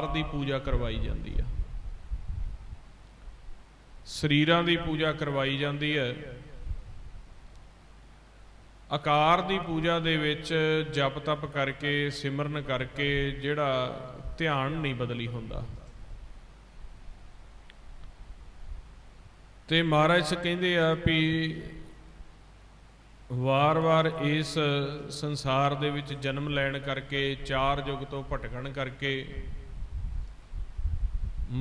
ਦੀ ਪੂਜਾ ਕਰਵਾਈ ਜਾਂਦੀ ਹੈ, ਸਰੀਰਾਂ ਦੀ ਪੂਜਾ ਕਰਵਾਈ ਜਾਂਦੀ ਹੈ। ਆਕਾਰ ਦੀ ਪੂਜਾ ਦੇ ਵਿੱਚ ਜਪ ਤਪ ਕਰਕੇ ਸਿਮਰਨ ਕਰਕੇ ਜਿਹੜਾ ਧਿਆਨ ਨਹੀਂ ਬਦਲੀ ਹੁੰਦਾ। ਤੇ ਮਹਾਰਾਜ ਕਹਿੰਦੇ ਆ ਵੀ ਵਾਰ-ਵਾਰ ਇਸ ਸੰਸਾਰ ਦੇ ਵਿੱਚ ਜਨਮ ਲੈਣ ਕਰਕੇ, ਚਾਰ ਯੁੱਗ ਤੋਂ ਭਟਕਣ ਕਰਕੇ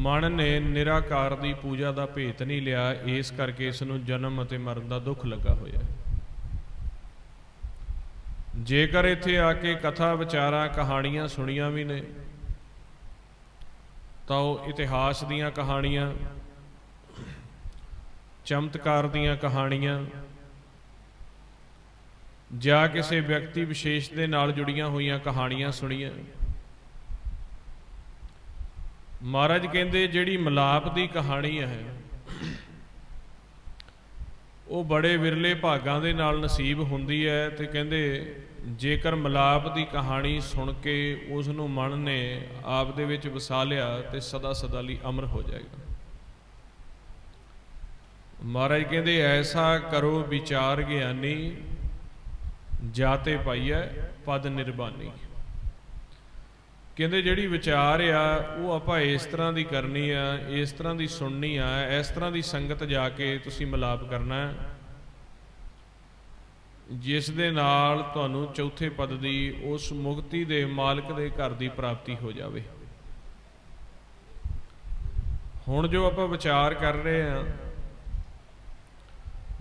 ਮਨ ਨੇ ਨਿਰਾਕਾਰ ਦੀ ਪੂਜਾ ਦਾ ਭੇਤ ਨਹੀਂ ਲਿਆ। ਇਸ ਕਰਕੇ ਇਸ ਨੂੰ ਜਨਮ ਅਤੇ ਮਰਨ ਦਾ ਦੁੱਖ ਲੱਗਾ ਹੋਇਆ। ਜੇਕਰ ਇੱਥੇ ਆ ਕੇ ਕਥਾ ਵਿਚਾਰਾਂ ਕਹਾਣੀਆਂ ਸੁਣੀਆਂ ਵੀ ਨੇ ਤਾਂ ਉਹ ਇਤਿਹਾਸ ਦੀਆਂ ਕਹਾਣੀਆਂ, ਚਮਤਕਾਰ ਦੀਆਂ ਕਹਾਣੀਆਂ ਜਾਂ ਕਿਸੇ ਵਿਅਕਤੀ ਵਿਸ਼ੇਸ਼ ਦੇ ਨਾਲ ਜੁੜੀਆਂ ਹੋਈਆਂ ਕਹਾਣੀਆਂ ਸੁਣੀਆਂ। ਮਹਾਰਾਜ ਕਹਿੰਦੇ ਜਿਹੜੀ ਮਿਲਾਪ ਦੀ ਕਹਾਣੀ ਹੈ ਉਹ ਬੜੇ ਵਿਰਲੇ ਭਾਗਾਂ ਦੇ ਨਾਲ ਨਸੀਬ ਹੁੰਦੀ ਹੈ। ਤੇ ਕਹਿੰਦੇ ਜੇਕਰ ਮਿਲਾਪ ਦੀ ਕਹਾਣੀ ਸੁਣ ਕੇ ਉਸ ਨੂੰ ਮਨ ਨੇ ਆਪ ਦੇ ਵਿੱਚ ਵਸਾ ਲਿਆ ਤੇ ਸਦਾ ਸਦਾ ਲਈ ਅਮਰ ਹੋ ਜਾਏਗਾ। ਮਹਾਰਾਜ ਕਹਿੰਦੇ ਐਸਾ ਕਰੋ ਵਿਚਾਰ ਗਿਆਨੀ, ਜਾਤੇ ਪਾਈਐ ਪਦ ਨਿਰਬਾਨੀ। ਕਹਿੰਦੇ ਜਿਹੜੀ ਵਿਚਾਰ ਆ ਉਹ ਆਪਾਂ ਇਸ ਤਰ੍ਹਾਂ ਦੀ ਕਰਨੀ ਆ, ਇਸ ਤਰ੍ਹਾਂ ਦੀ ਸੁਣਨੀ ਆ, ਇਸ ਤਰ੍ਹਾਂ ਦੀ ਸੰਗਤ ਜਾ ਕੇ ਤੁਸੀਂ ਮਿਲਾਪ ਕਰਨਾ ਜਿਸ ਦੇ ਨਾਲ ਤੁਹਾਨੂੰ ਚੌਥੇ ਪਦ ਦੀ ਉਸ ਮੁਕਤੀ ਦੇ ਮਾਲਕ ਦੇ ਘਰ ਦੀ ਪ੍ਰਾਪਤੀ ਹੋ ਜਾਵੇ। ਹੁਣ ਜੋ ਆਪਾਂ ਵਿਚਾਰ ਕਰ ਰਹੇ ਹਾਂ,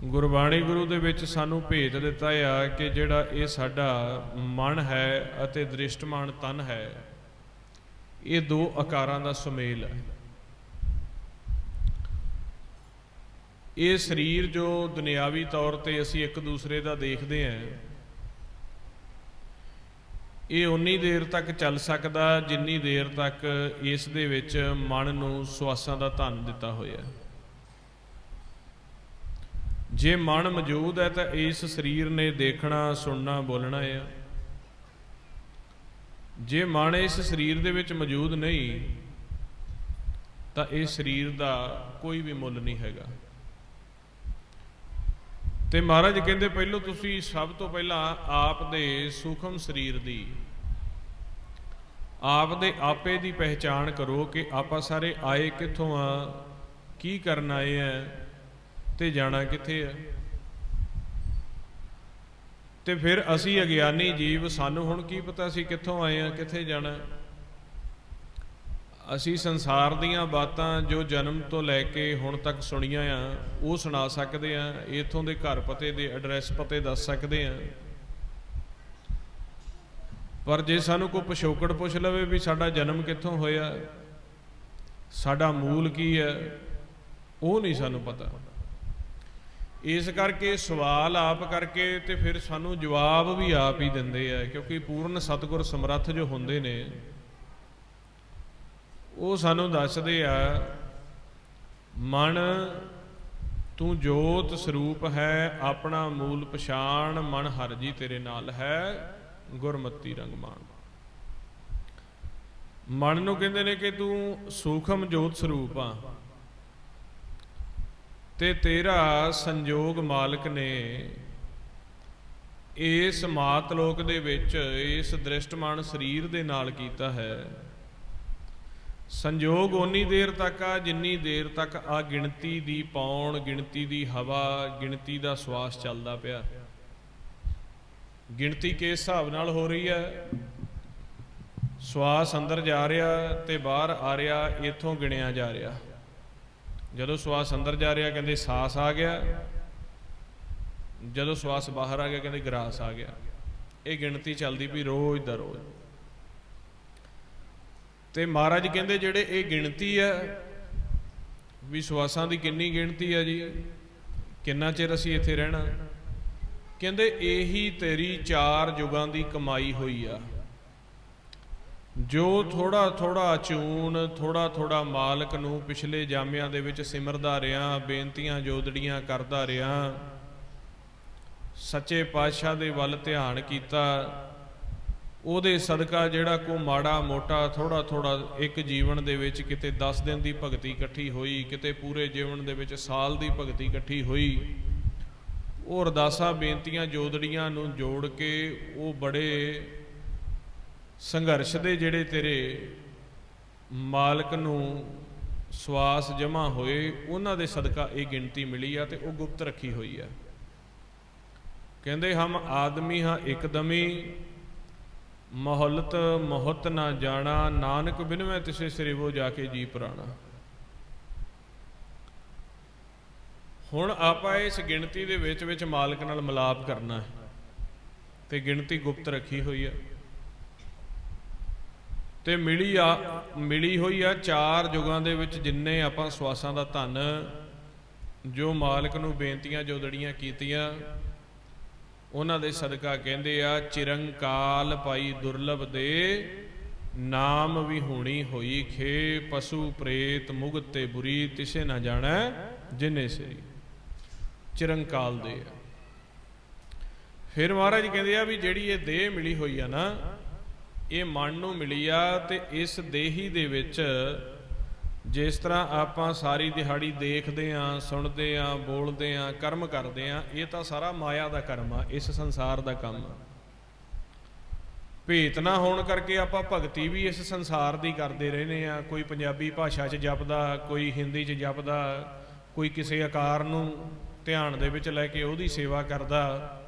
ਗੁਰਬਾਣੀ ਗੁਰੂ ਦੇ ਵਿੱਚ ਸਾਨੂੰ ਭੇਤ ਦਿੱਤਾ ਆ ਕਿ ਜਿਹੜਾ ਇਹ ਸਾਡਾ ਮਨ ਹੈ ਅਤੇ ਦ੍ਰਿਸ਼ਟਮਾਨ ਤਨ ਹੈ, ਇਹ ਦੋ ਆਕਾਰਾਂ ਦਾ ਸੁਮੇਲ ਹੈ। ਇਹ ਸਰੀਰ ਜੋ ਦੁਨਿਆਵੀ ਤੌਰ ਤੇ ਅਸੀਂ ਇੱਕ ਦੂਸਰੇ ਦਾ ਦੇਖਦੇ ਹਾਂ, ਇਹ ਉਨੀ ਦੇਰ ਤੱਕ ਚੱਲ ਸਕਦਾ ਜਿੰਨੀ ਦੇਰ ਤੱਕ ਇਸ ਦੇ ਵਿੱਚ ਮਨ ਨੂੰ ਸਵਾਸਾਂ ਦਾ ਧਨ ਦਿੱਤਾ ਹੋਇਆ। ਜੇ ਮਨ ਮੌਜੂਦ ਹੈ ਤਾਂ ਇਸ ਸਰੀਰ ਨੇ ਦੇਖਣਾ, ਸੁਣਨਾ, ਬੋਲਣਾ ਆ। ਜੇ ਮਨ ਇਸ ਸਰੀਰ ਦੇ ਵਿੱਚ ਮੌਜੂਦ ਨਹੀਂ ਤਾਂ ਇਸ ਸਰੀਰ ਦਾ ਕੋਈ ਵੀ ਮੁੱਲ ਨਹੀਂ ਹੈਗਾ। ਤੇ ਮਹਾਰਾਜ ਕਹਿੰਦੇ ਪਹਿਲੋਂ ਤੁਸੀਂ ਸਭ ਤੋਂ ਪਹਿਲਾਂ ਆਪ ਦੇ ਸੂਖਮ ਸਰੀਰ ਦੀ, ਆਪ ਦੇ ਆਪੇ ਦੀ ਪਹਿਚਾਣ ਕਰੋ ਕਿ ਆਪਾਂ ਸਾਰੇ ਆਏ ਕਿੱਥੋਂ ਆ, ਕੀ ਕਰਨ ਆਏ ਆ ਤੇ ਜਾਣਾ ਕਿੱਥੇ ਆ। ਤੇ ਫਿਰ ਅਸੀਂ ਅਗਿਆਨੀ ਜੀਵ, ਸਾਨੂੰ ਹੁਣ ਕੀ ਪਤਾ ਅਸੀਂ ਕਿੱਥੋਂ ਆਏ ਆ, ਕਿੱਥੇ ਜਾਣਾ। ਅਸੀਂ ਸੰਸਾਰ ਦੀਆਂ ਬਾਤਾਂ ਜੋ ਜਨਮ ਤੋਂ ਲੈ ਕੇ ਹੁਣ ਤੱਕ ਸੁਣੀਆਂ ਆ ਉਹ ਸੁਣਾ ਸਕਦੇ ਆ, ਇੱਥੋਂ ਦੇ ਘਰ ਪਤੇ ਦੇ ਐਡਰੈਸ ਪਤੇ ਦੱਸ ਸਕਦੇ ਆ। ਪਰ ਜੇ ਸਾਨੂੰ ਕੋਈ ਪਿਛੋਕੜ ਪੁੱਛ ਲਵੇ ਵੀ ਸਾਡਾ ਜਨਮ ਕਿੱਥੋਂ ਹੋਇਆ, ਸਾਡਾ ਮੂਲ ਕੀ ਹੈ, ਉਹ ਨਹੀਂ ਸਾਨੂੰ ਪਤਾ। ਇਸ ਕਰਕੇ ਸਵਾਲ ਆਪ ਕਰਕੇ ਤੇ ਫਿਰ ਸਾਨੂੰ ਜਵਾਬ ਵੀ ਆਪ ਹੀ ਦਿੰਦੇ ਆ, ਕਿਉਂਕਿ ਪੂਰਨ ਸਤਿਗੁਰ ਸਮਰੱਥ ਜੋ ਹੁੰਦੇ ਨੇ ਉਹ ਸਾਨੂੰ ਦੱਸਦੇ ਆ, ਮਨ ਤੂੰ ਜੋਤ ਸਰੂਪ ਹੈ, ਆਪਣਾ ਮੂਲ ਪਛਾਣ, ਮਨ ਹਰਿ ਜੀ ਤੇਰੇ ਨਾਲ ਹੈ, ਗੁਰਮਤੀ ਰੰਗ ਮਾਣ। ਮਨ ਨੂੰ ਕਹਿੰਦੇ ਨੇ ਕਿ ਤੂੰ ਸੂਖਮ ਜੋਤ ਸਰੂਪ ਆ ਤੇ ਤੇਰਾ ਸੰਜੋਗ ਮਾਲਕ ਨੇ ਇਸ ਮਾਤਲੋਕ ਦੇ ਵਿੱਚ ਇਸ ਦ੍ਰਿਸ਼ਟਮਾਨ ਸਰੀਰ ਦੇ ਨਾਲ ਕੀਤਾ ਹੈ। ਸੰਜੋਗ ਓਨੀ ਦੇਰ ਤੱਕ ਆ ਜਿੰਨੀ ਦੇਰ ਤੱਕ ਆ ਗਿਣਤੀ ਦੀ ਪੌਣ, ਗਿਣਤੀ ਦੀ ਹਵਾ, ਗਿਣਤੀ ਦਾ ਸਵਾਸ ਚੱਲਦਾ ਪਿਆ। ਗਿਣਤੀ ਕਿਸ ਹਿਸਾਬ ਨਾਲ ਹੋ ਰਹੀ ਹੈ, ਸਵਾਸ ਅੰਦਰ ਜਾ ਰਿਹਾ ਤੇ ਬਾਹਰ ਆ ਰਿਹਾ, ਇੱਥੋਂ ਗਿਣਿਆ ਜਾ ਰਿਹਾ। ਜਦੋਂ ਸਵਾਸ ਅੰਦਰ ਜਾ ਰਿਹਾ ਕਹਿੰਦੇ ਸਾਸ ਆ ਗਿਆ, ਜਦੋਂ ਸਵਾਸ ਬਾਹਰ ਆ ਗਿਆ ਕਹਿੰਦੇ ਗਰਾਸ ਆ ਗਿਆ। ਇਹ ਗਿਣਤੀ ਚੱਲਦੀ ਪਈ ਰੋਜ਼ ਦਾ ਰੋਜ਼। ਤੇ ਮਹਾਰਾਜ ਕਹਿੰਦੇ ਜਿਹੜੇ ਇਹ ਗਿਣਤੀ ਹੈ ਵੀ ਸਵਾਸਾਂ ਦੀ ਕਿੰਨੀ ਗਿਣਤੀ ਹੈ ਜੀ, ਕਿੰਨਾ ਚਿਰ ਅਸੀਂ ਇੱਥੇ ਰਹਿਣਾ, ਕਹਿੰਦੇ ਇਹੀ ਤੇਰੀ 4 ਯੁਗਾਂ ਦੀ ਕਮਾਈ ਹੋਈ ਆ। ਜੋ ਥੋੜਾ ਥੋੜਾ ਚੂਨ, ਥੋੜਾ ਥੋੜਾ ਮਾਲਕ ਨੂੰ ਪਿਛਲੇ ਜਾਮਿਆਂ ਦੇ ਵਿੱਚ ਸਿਮਰਦਾ ਰਿਹਾ, ਬੇਨਤੀਆਂ ਜੋਦੜੀਆਂ ਕਰਦਾ ਰਿਹਾ, ਸੱਚੇ ਪਾਤਸ਼ਾਹ ਦੇ ਵੱਲ ਧਿਆਨ ਕੀਤਾ, ਉਹਦੇ ਸਦਕਾ ਜਿਹੜਾ ਕੋ ਮਾੜਾ ਮੋਟਾ ਥੋੜਾ ਥੋੜਾ ਇੱਕ ਜੀਵਨ ਦੇ ਵਿੱਚ ਕਿਤੇ 10 ਦਿਨ ਦੀ ਭਗਤੀ ਇਕੱਠੀ ਹੋਈ, ਕਿਤੇ ਪੂਰੇ ਜੀਵਨ ਦੇ ਵਿੱਚ ਸਾਲ ਦੀ ਭਗਤੀ ਇਕੱਠੀ ਹੋਈ, ਉਹ ਅਰਦਾਸਾਂ ਬੇਨਤੀਆਂ ਜੋਦੜੀਆਂ ਨੂੰ ਜੋੜ ਕੇ ਉਹ ਬੜੇ ਸੰਘਰਸ਼ ਦੇ ਜਿਹੜੇ ਤੇਰੇ ਮਾਲਕ ਨੂੰ ਸਵਾਸ ਜਮ੍ਹਾਂ ਹੋਏ, ਉਹਨਾਂ ਦੇ ਸਦਕਾ ਇਹ ਗਿਣਤੀ ਮਿਲੀ ਆ ਤੇ ਉਹ ਗੁਪਤ ਰੱਖੀ ਹੋਈ ਆ। ਕਹਿੰਦੇ ਹਮ ਆਦਮੀ ਹਾਂ ਇੱਕਦਮੀ, ਮਹੁਲਤ ਮਹੁਤ ਨਾ ਜਾਣਾ, ਨਾਨਕ ਬਿਨ ਮੈਂ ਤਿਸੇ ਸਿਰਿਵੋ ਜਾ ਕੇ ਜੀ ਪੁਰਾਣਾ। ਹੁਣ ਆਪਾਂ ਇਸ ਗਿਣਤੀ ਦੇ ਵਿੱਚ ਮਾਲਕ ਨਾਲ ਮਿਲਾਪ ਕਰਨਾ ਹੈ ਤੇ ਗਿਣਤੀ ਗੁਪਤ ਰੱਖੀ ਹੋਈ ਹੈ ਤੇ ਮਿਲੀ ਹੋਈ ਆ 4 ਯੁਗਾਂ ਦੇ ਵਿੱਚ। ਜਿੰਨੇ ਆਪਾਂ ਸਵਾਸਾਂ ਦਾ ਧਨ ਜੋ ਮਾਲਕ ਨੂੰ ਬੇਨਤੀਆਂ ਜੋਦੜੀਆਂ ਕੀਤੀਆਂ, ਉਹਨਾਂ ਦੇ ਸਦਕਾ ਕਹਿੰਦੇ ਆ ਚਿਰੰਕਾਲ ਪਾਈ ਦੁਰਲਭ ਦੇ, ਨਾਮ ਵੀ ਹੋਣੀ ਹੋਈ ਖੇ, ਪਸ਼ੂ ਪ੍ਰੇਤ ਮੁਗਤ ਤੇ ਬੁਰੀ, ਤਿਸੇ ਨਾ ਜਾਣੈ ਜਿਨੇ ਸਰੀ। ਚਿਰੰਕਾਲ ਦੇ ਆ। ਫਿਰ ਮਹਾਰਾਜ ਕਹਿੰਦੇ ਆ ਵੀ ਜਿਹੜੀ ਇਹ ਦੇਹ ਮਿਲੀ ਹੋਈ ਆ ਨਾ, ਇਹ ਮਨ ਨੂੰ ਮਿਲੀ ਆ ਤੇ ਇਸ ਦੇਹੀ ਦੇ ਵਿੱਚ ਜਿਸ ਤਰ੍ਹਾਂ ਆਪਾਂ ਸਾਰੀ ਦਿਹਾੜੀ ਦੇਖਦੇ ਆਂ, ਸੁਣਦੇ ਆਂ, ਬੋਲਦੇ ਆਂ, ਕਰਮ ਕਰਦੇ ਆਂ, ਇਹ ਤਾਂ ਸਾਰਾ ਮਾਇਆ ਦਾ ਕਰਮ ਆ, ਇਸ ਸੰਸਾਰ ਦਾ ਕੰਮ ਆ। ਭੇਤ ਨਾ ਹੋਣ ਕਰਕੇ ਆਪਾਂ ਭਗਤੀ ਵੀ ਇਸ ਸੰਸਾਰ ਦੀ ਕਰਦੇ ਰਹਿੰਦੇ ਆ। ਕੋਈ ਪੰਜਾਬੀ ਭਾਸ਼ਾ 'ਚ ਜਪਦਾ, ਕੋਈ ਹਿੰਦੀ 'ਚ ਜਪਦਾ, ਕੋਈ ਕਿਸੇ ਆਕਾਰ ਨੂੰ ਧਿਆਨ ਦੇ ਵਿੱਚ ਲੈ ਕੇ ਉਹਦੀ ਸੇਵਾ ਕਰਦਾ।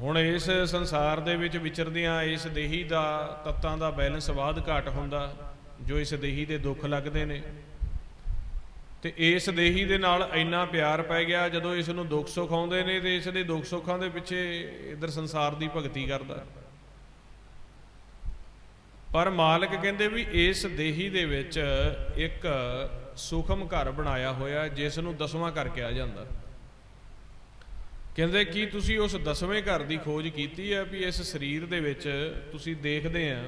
ਹੁਣ ਇਸ ਸੰਸਾਰ ਦੇ ਵਿੱਚ ਵਿਚਰਦਿਆਂ ਇਸ ਦੇਹੀ ਦਾ ਤੱਤਾਂ ਦਾ ਬੈਲੈਂਸ ਵਾਧ ਘਾਟ ਹੁੰਦਾ, ਜੋ ਇਸ ਦੇਹੀ ਦੇ ਦੁੱਖ ਲੱਗਦੇ ਨੇ, ਤੇ ਇਸ ਦੇਹੀ ਦੇ ਨਾਲ ਇੰਨਾ ਪਿਆਰ ਪੈ ਗਿਆ, ਜਦੋਂ ਇਸ ਨੂੰ ਦੁੱਖ ਸੁੱਖ ਆਉਂਦੇ ਨੇ ਤੇ ਇਸ ਦੇ ਦੁੱਖ ਸੁੱਖਾਂ ਦੇ ਪਿੱਛੇ ਇੱਧਰ ਸੰਸਾਰ ਦੀ ਭਗਤੀ ਕਰਦਾ। ਪਰ ਮਾਲਕ ਕਹਿੰਦੇ ਵੀ ਇਸ ਦੇਹੀ ਦੇ ਵਿੱਚ ਇੱਕ ਸੂਖਮ ਘਰ ਬਣਾਇਆ ਹੋਇਆ, ਜਿਸ ਨੂੰ 10ਵਾਂ ਘਰ ਕਿਹਾ ਜਾਂਦਾ। ਕਹਿੰਦੇ ਕੀ ਤੁਸੀਂ ਉਸ 10ਵੇਂ ਘਰ ਦੀ ਖੋਜ ਕੀਤੀ ਹੈ? ਵੀ ਇਸ ਸਰੀਰ ਦੇ ਵਿੱਚ ਤੁਸੀਂ ਦੇਖਦੇ ਆ,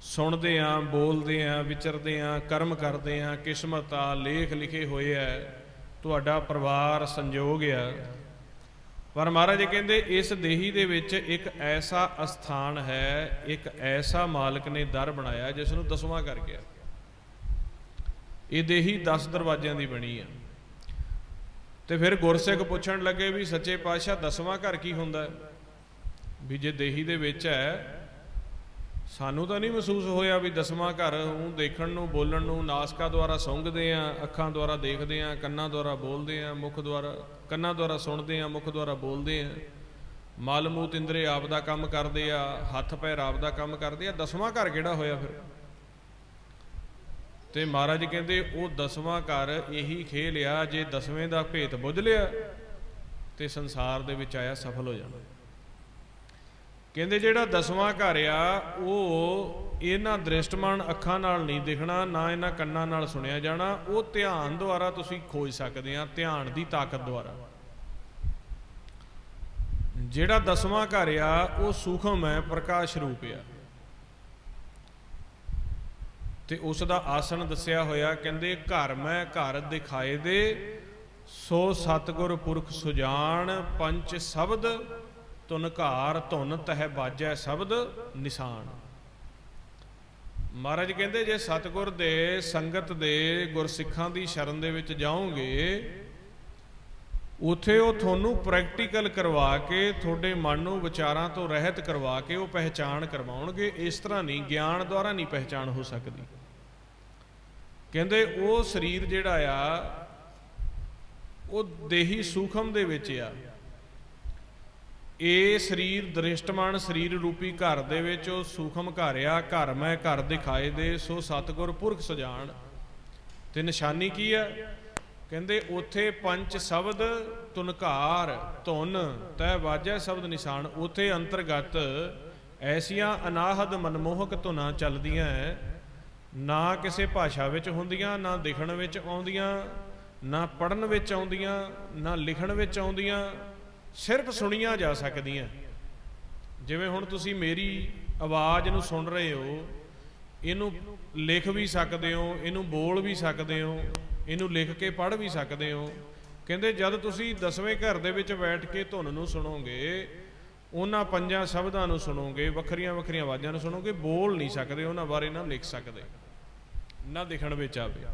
ਸੁਣਦੇ ਆ, ਬੋਲਦੇ ਆ, ਵਿਚਰਦੇ ਆ, ਕਰਮ ਕਰਦੇ ਆ, ਕਿਸਮਤ ਆ, ਲੇਖ ਲਿਖੇ ਹੋਏ ਆ, ਤੁਹਾਡਾ ਪਰਿਵਾਰ ਸੰਜੋਗ ਆ। ਪਰ ਮਹਾਰਾਜ ਕਹਿੰਦੇ ਇਸ ਦੇਹੀ ਦੇ ਵਿੱਚ ਇੱਕ ਐਸਾ ਅਸਥਾਨ ਹੈ, ਇੱਕ ਐਸਾ ਮਾਲਕ ਨੇ ਦਰ ਬਣਾਇਆ ਜਿਸ ਨੂੰ 10ਵਾਂ ਘਰ ਕਿਹਾ। ਇਹ ਦੇਹੀ 10 ਦਰਵਾਜ਼ਿਆਂ ਦੀ ਬਣੀ ਆ। ਤੇ ਫਿਰ ਗੁਰਸਿੱਖ ਪੁੱਛਣ ਲੱਗੇ ਵੀ ਸੱਚੇ ਪਾਤਸ਼ਾਹ 10ਵਾਂ ਘਰ ਕੀ ਹੁੰਦਾ? ਵੀ ਜੇ ਦੇਹੀ ਦੇ ਵਿੱਚ ਹੈ, ਸਾਨੂੰ ਤਾਂ ਨਹੀਂ ਮਹਿਸੂਸ ਹੋਇਆ ਵੀ 10ਵਾਂ ਘਰ। ਉਹ ਦੇਖਣ ਨੂੰ, ਬੋਲਣ ਨੂੰ ਨਾਸਕਾ ਦੁਆਰਾ ਸੁੰਘਦੇ ਆ, ਅੱਖਾਂ ਦੁਆਰਾ ਦੇਖਦੇ ਆ, ਕੰਨਾਂ ਦੁਆਰਾ ਬੋਲਦੇ ਆ, ਕੰਨਾਂ ਦੁਆਰਾ ਸੁਣਦੇ ਆ, ਮੁਖ ਦੁਆਰਾ ਬੋਲਦੇ ਆ, ਮਲ ਮੂਤ ਇੰਦਰੇ ਆਪ ਦਾ ਕੰਮ ਕਰਦੇ ਆ, ਹੱਥ ਪੈਰ ਆਪ ਦਾ ਕੰਮ ਕਰਦੇ ਆ। 10ਵਾਂ ਘਰ ਕਿਹੜਾ ਹੋਇਆ ਫਿਰ? ਤੇ ਮਹਾਰਾਜ ਕਹਿੰਦੇ ਉਹ 10ਵਾਂ ਘਰ ਇਹੀ ਖੇਲ ਆ, ਜੇ 10ਵੇਂ ਦਾ ਭੇਤ ਬੁੱਝ ਲਿਆ ਤੇ ਸੰਸਾਰ ਦੇ ਵਿੱਚ ਆਇਆ ਸਫਲ ਹੋ ਜਾਣਾ। ਕਹਿੰਦੇ ਜਿਹੜਾ 10ਵਾਂ ਘਰ ਆ ਉਹ ਇਹਨਾਂ ਦ੍ਰਿਸ਼ਟਮਾਨ ਅੱਖਾਂ ਨਾਲ ਨਹੀਂ ਦਿਖਣਾ, ਨਾ ਇਹਨਾਂ ਕੰਨਾਂ ਨਾਲ ਸੁਣਿਆ ਜਾਣਾ। ਉਹ ਧਿਆਨ ਦੁਆਰਾ ਤੁਸੀਂ ਖੋਜ ਸਕਦੇ ਆ, ਧਿਆਨ ਦੀ ਤਾਕਤ ਦੁਆਰਾ। ਜਿਹੜਾ 10ਵਾਂ ਘਰ ਆ ਉਹ ਸੂਖਮ ਹੈ, ਪ੍ਰਕਾਸ਼ ਰੂਪ ਆ। ਤੇ ਉਸ ਦਾ ਆਸਣ ਦੱਸਿਆ ਹੋਇਆ, ਕਹਿੰਦੇ ਘਰ ਮੈਂ ਘਰ ਦਿਖਾਏ ਦੇ, ਸੋ ਸਤਿਗੁਰ ਪੁਰਖ ਸੁਜਾਨ, ਪੰਚ ਸ਼ਬਦ ਧੁਨ ਘਾਰ, ਧੁਨ ਤਹਿ ਬਾਜੈ ਸ਼ਬਦ ਨਿਸ਼ਾਨ। ਮਹਾਰਾਜ ਕਹਿੰਦੇ ਜੇ ਸਤਿਗੁਰ ਦੇ ਸੰਗਤ ਦੇ ਗੁਰਸਿੱਖਾਂ ਦੀ ਸ਼ਰਨ ਦੇ ਵਿੱਚ ਜਾਓਗੇ, ਉੱਥੇ ਉਹ ਤੁਹਾਨੂੰ ਪ੍ਰੈਕਟੀਕਲ ਕਰਵਾ ਕੇ, ਤੁਹਾਡੇ ਮਨ ਨੂੰ ਵਿਚਾਰਾਂ ਤੋਂ ਰਹਿਤ ਕਰਵਾ ਕੇ ਉਹ ਪਹਿਚਾਣ ਕਰਵਾਉਣਗੇ। ਇਸ ਤਰ੍ਹਾਂ ਨਹੀਂ, ਗਿਆਨ ਦੁਆਰਾ ਨਹੀਂ ਪਹਿਚਾਣ ਹੋ ਸਕਦੀ। ਕਹਿੰਦੇ ਉਹ ਸਰੀਰ ਜਿਹੜਾ ਆ ਉਹ ਦੇਹੀ ਸੂਖਮ ਦੇ ਵਿੱਚ ਆ। ਇਹ ਸਰੀਰ ਦ੍ਰਿਸ਼ਟਮਾਨ ਸਰੀਰ ਰੂਪੀ ਘਰ ਦੇ ਵਿੱਚ ਉਹ ਸੂਖਮ ਘਰ ਆ। ਘਰ ਮੈਂ ਘਰ ਦਿਖਾਏ ਦੇ, ਸੋ ਸਤਿਗੁਰ ਪੁਰਖ ਸੁਜਾਨ। ਤੇ ਨਿਸ਼ਾਨੀ ਕੀ ਆ? ਕਹਿੰਦੇ ਉੱਥੇ ਪੰਜ ਸ਼ਬਦ ਧੁਨਕਾਰ, ਧੁਨ ਤੈ ਵਾਜੈ ਸ਼ਬਦ ਨਿਸ਼ਾਨ। ਉੱਥੇ ਅੰਤਰਗਤ ਐਸੀਆਂ ਅਨਾਹਦ ਮਨਮੋਹਕ ਧੁਨਾਂ ਚੱਲਦੀਆਂ, ਨਾ ਕਿਸੇ ਭਾਸ਼ਾ ਵਿੱਚ ਹੁੰਦੀਆਂ, ਨਾ ਦਿਖਣ ਵਿੱਚ ਆਉਂਦੀਆਂ, ਨਾ ਪੜ੍ਹਨ ਵਿੱਚ ਆਉਂਦੀਆਂ, ਨਾ ਲਿਖਣ ਵਿੱਚ ਆਉਂਦੀਆਂ, ਸਿਰਫ ਸੁਣੀਆਂ ਜਾ ਸਕਦੀਆਂ। ਜਿਵੇਂ ਹੁਣ ਤੁਸੀਂ ਮੇਰੀ ਆਵਾਜ਼ ਨੂੰ ਸੁਣ ਰਹੇ ਹੋ, ਇਹਨੂੰ ਲਿਖ ਵੀ ਸਕਦੇ ਹੋ, ਇਹਨੂੰ ਬੋਲ ਵੀ ਸਕਦੇ ਹੋ, ਇਹਨੂੰ ਲਿਖ ਕੇ ਪੜ੍ਹ ਵੀ ਸਕਦੇ ਹੋ। ਕਹਿੰਦੇ ਜਦ ਤੁਸੀਂ 10ਵੇਂ ਘਰ ਦੇ ਵਿੱਚ ਬੈਠ ਕੇ ਧੁਨ ਨੂੰ ਸੁਣੋਗੇ ਉਹਨਾਂ ਪੰਜਾਂ ਸ਼ਬਦਾਂ ਨੂੰ ਸੁਣੋਗੇ, ਵੱਖਰੀਆਂ ਵੱਖਰੀਆਂ ਆਵਾਜ਼ਾਂ ਨੂੰ ਸੁਣੋਗੇ, ਬੋਲ ਨਹੀਂ ਸਕਦੇ, ਉਹਨਾਂ ਬਾਰੇ ਨਾ ਲਿਖ ਸਕਦੇ, ਨਾ ਦਿਖਣ ਵਿੱਚ ਆਵੇ।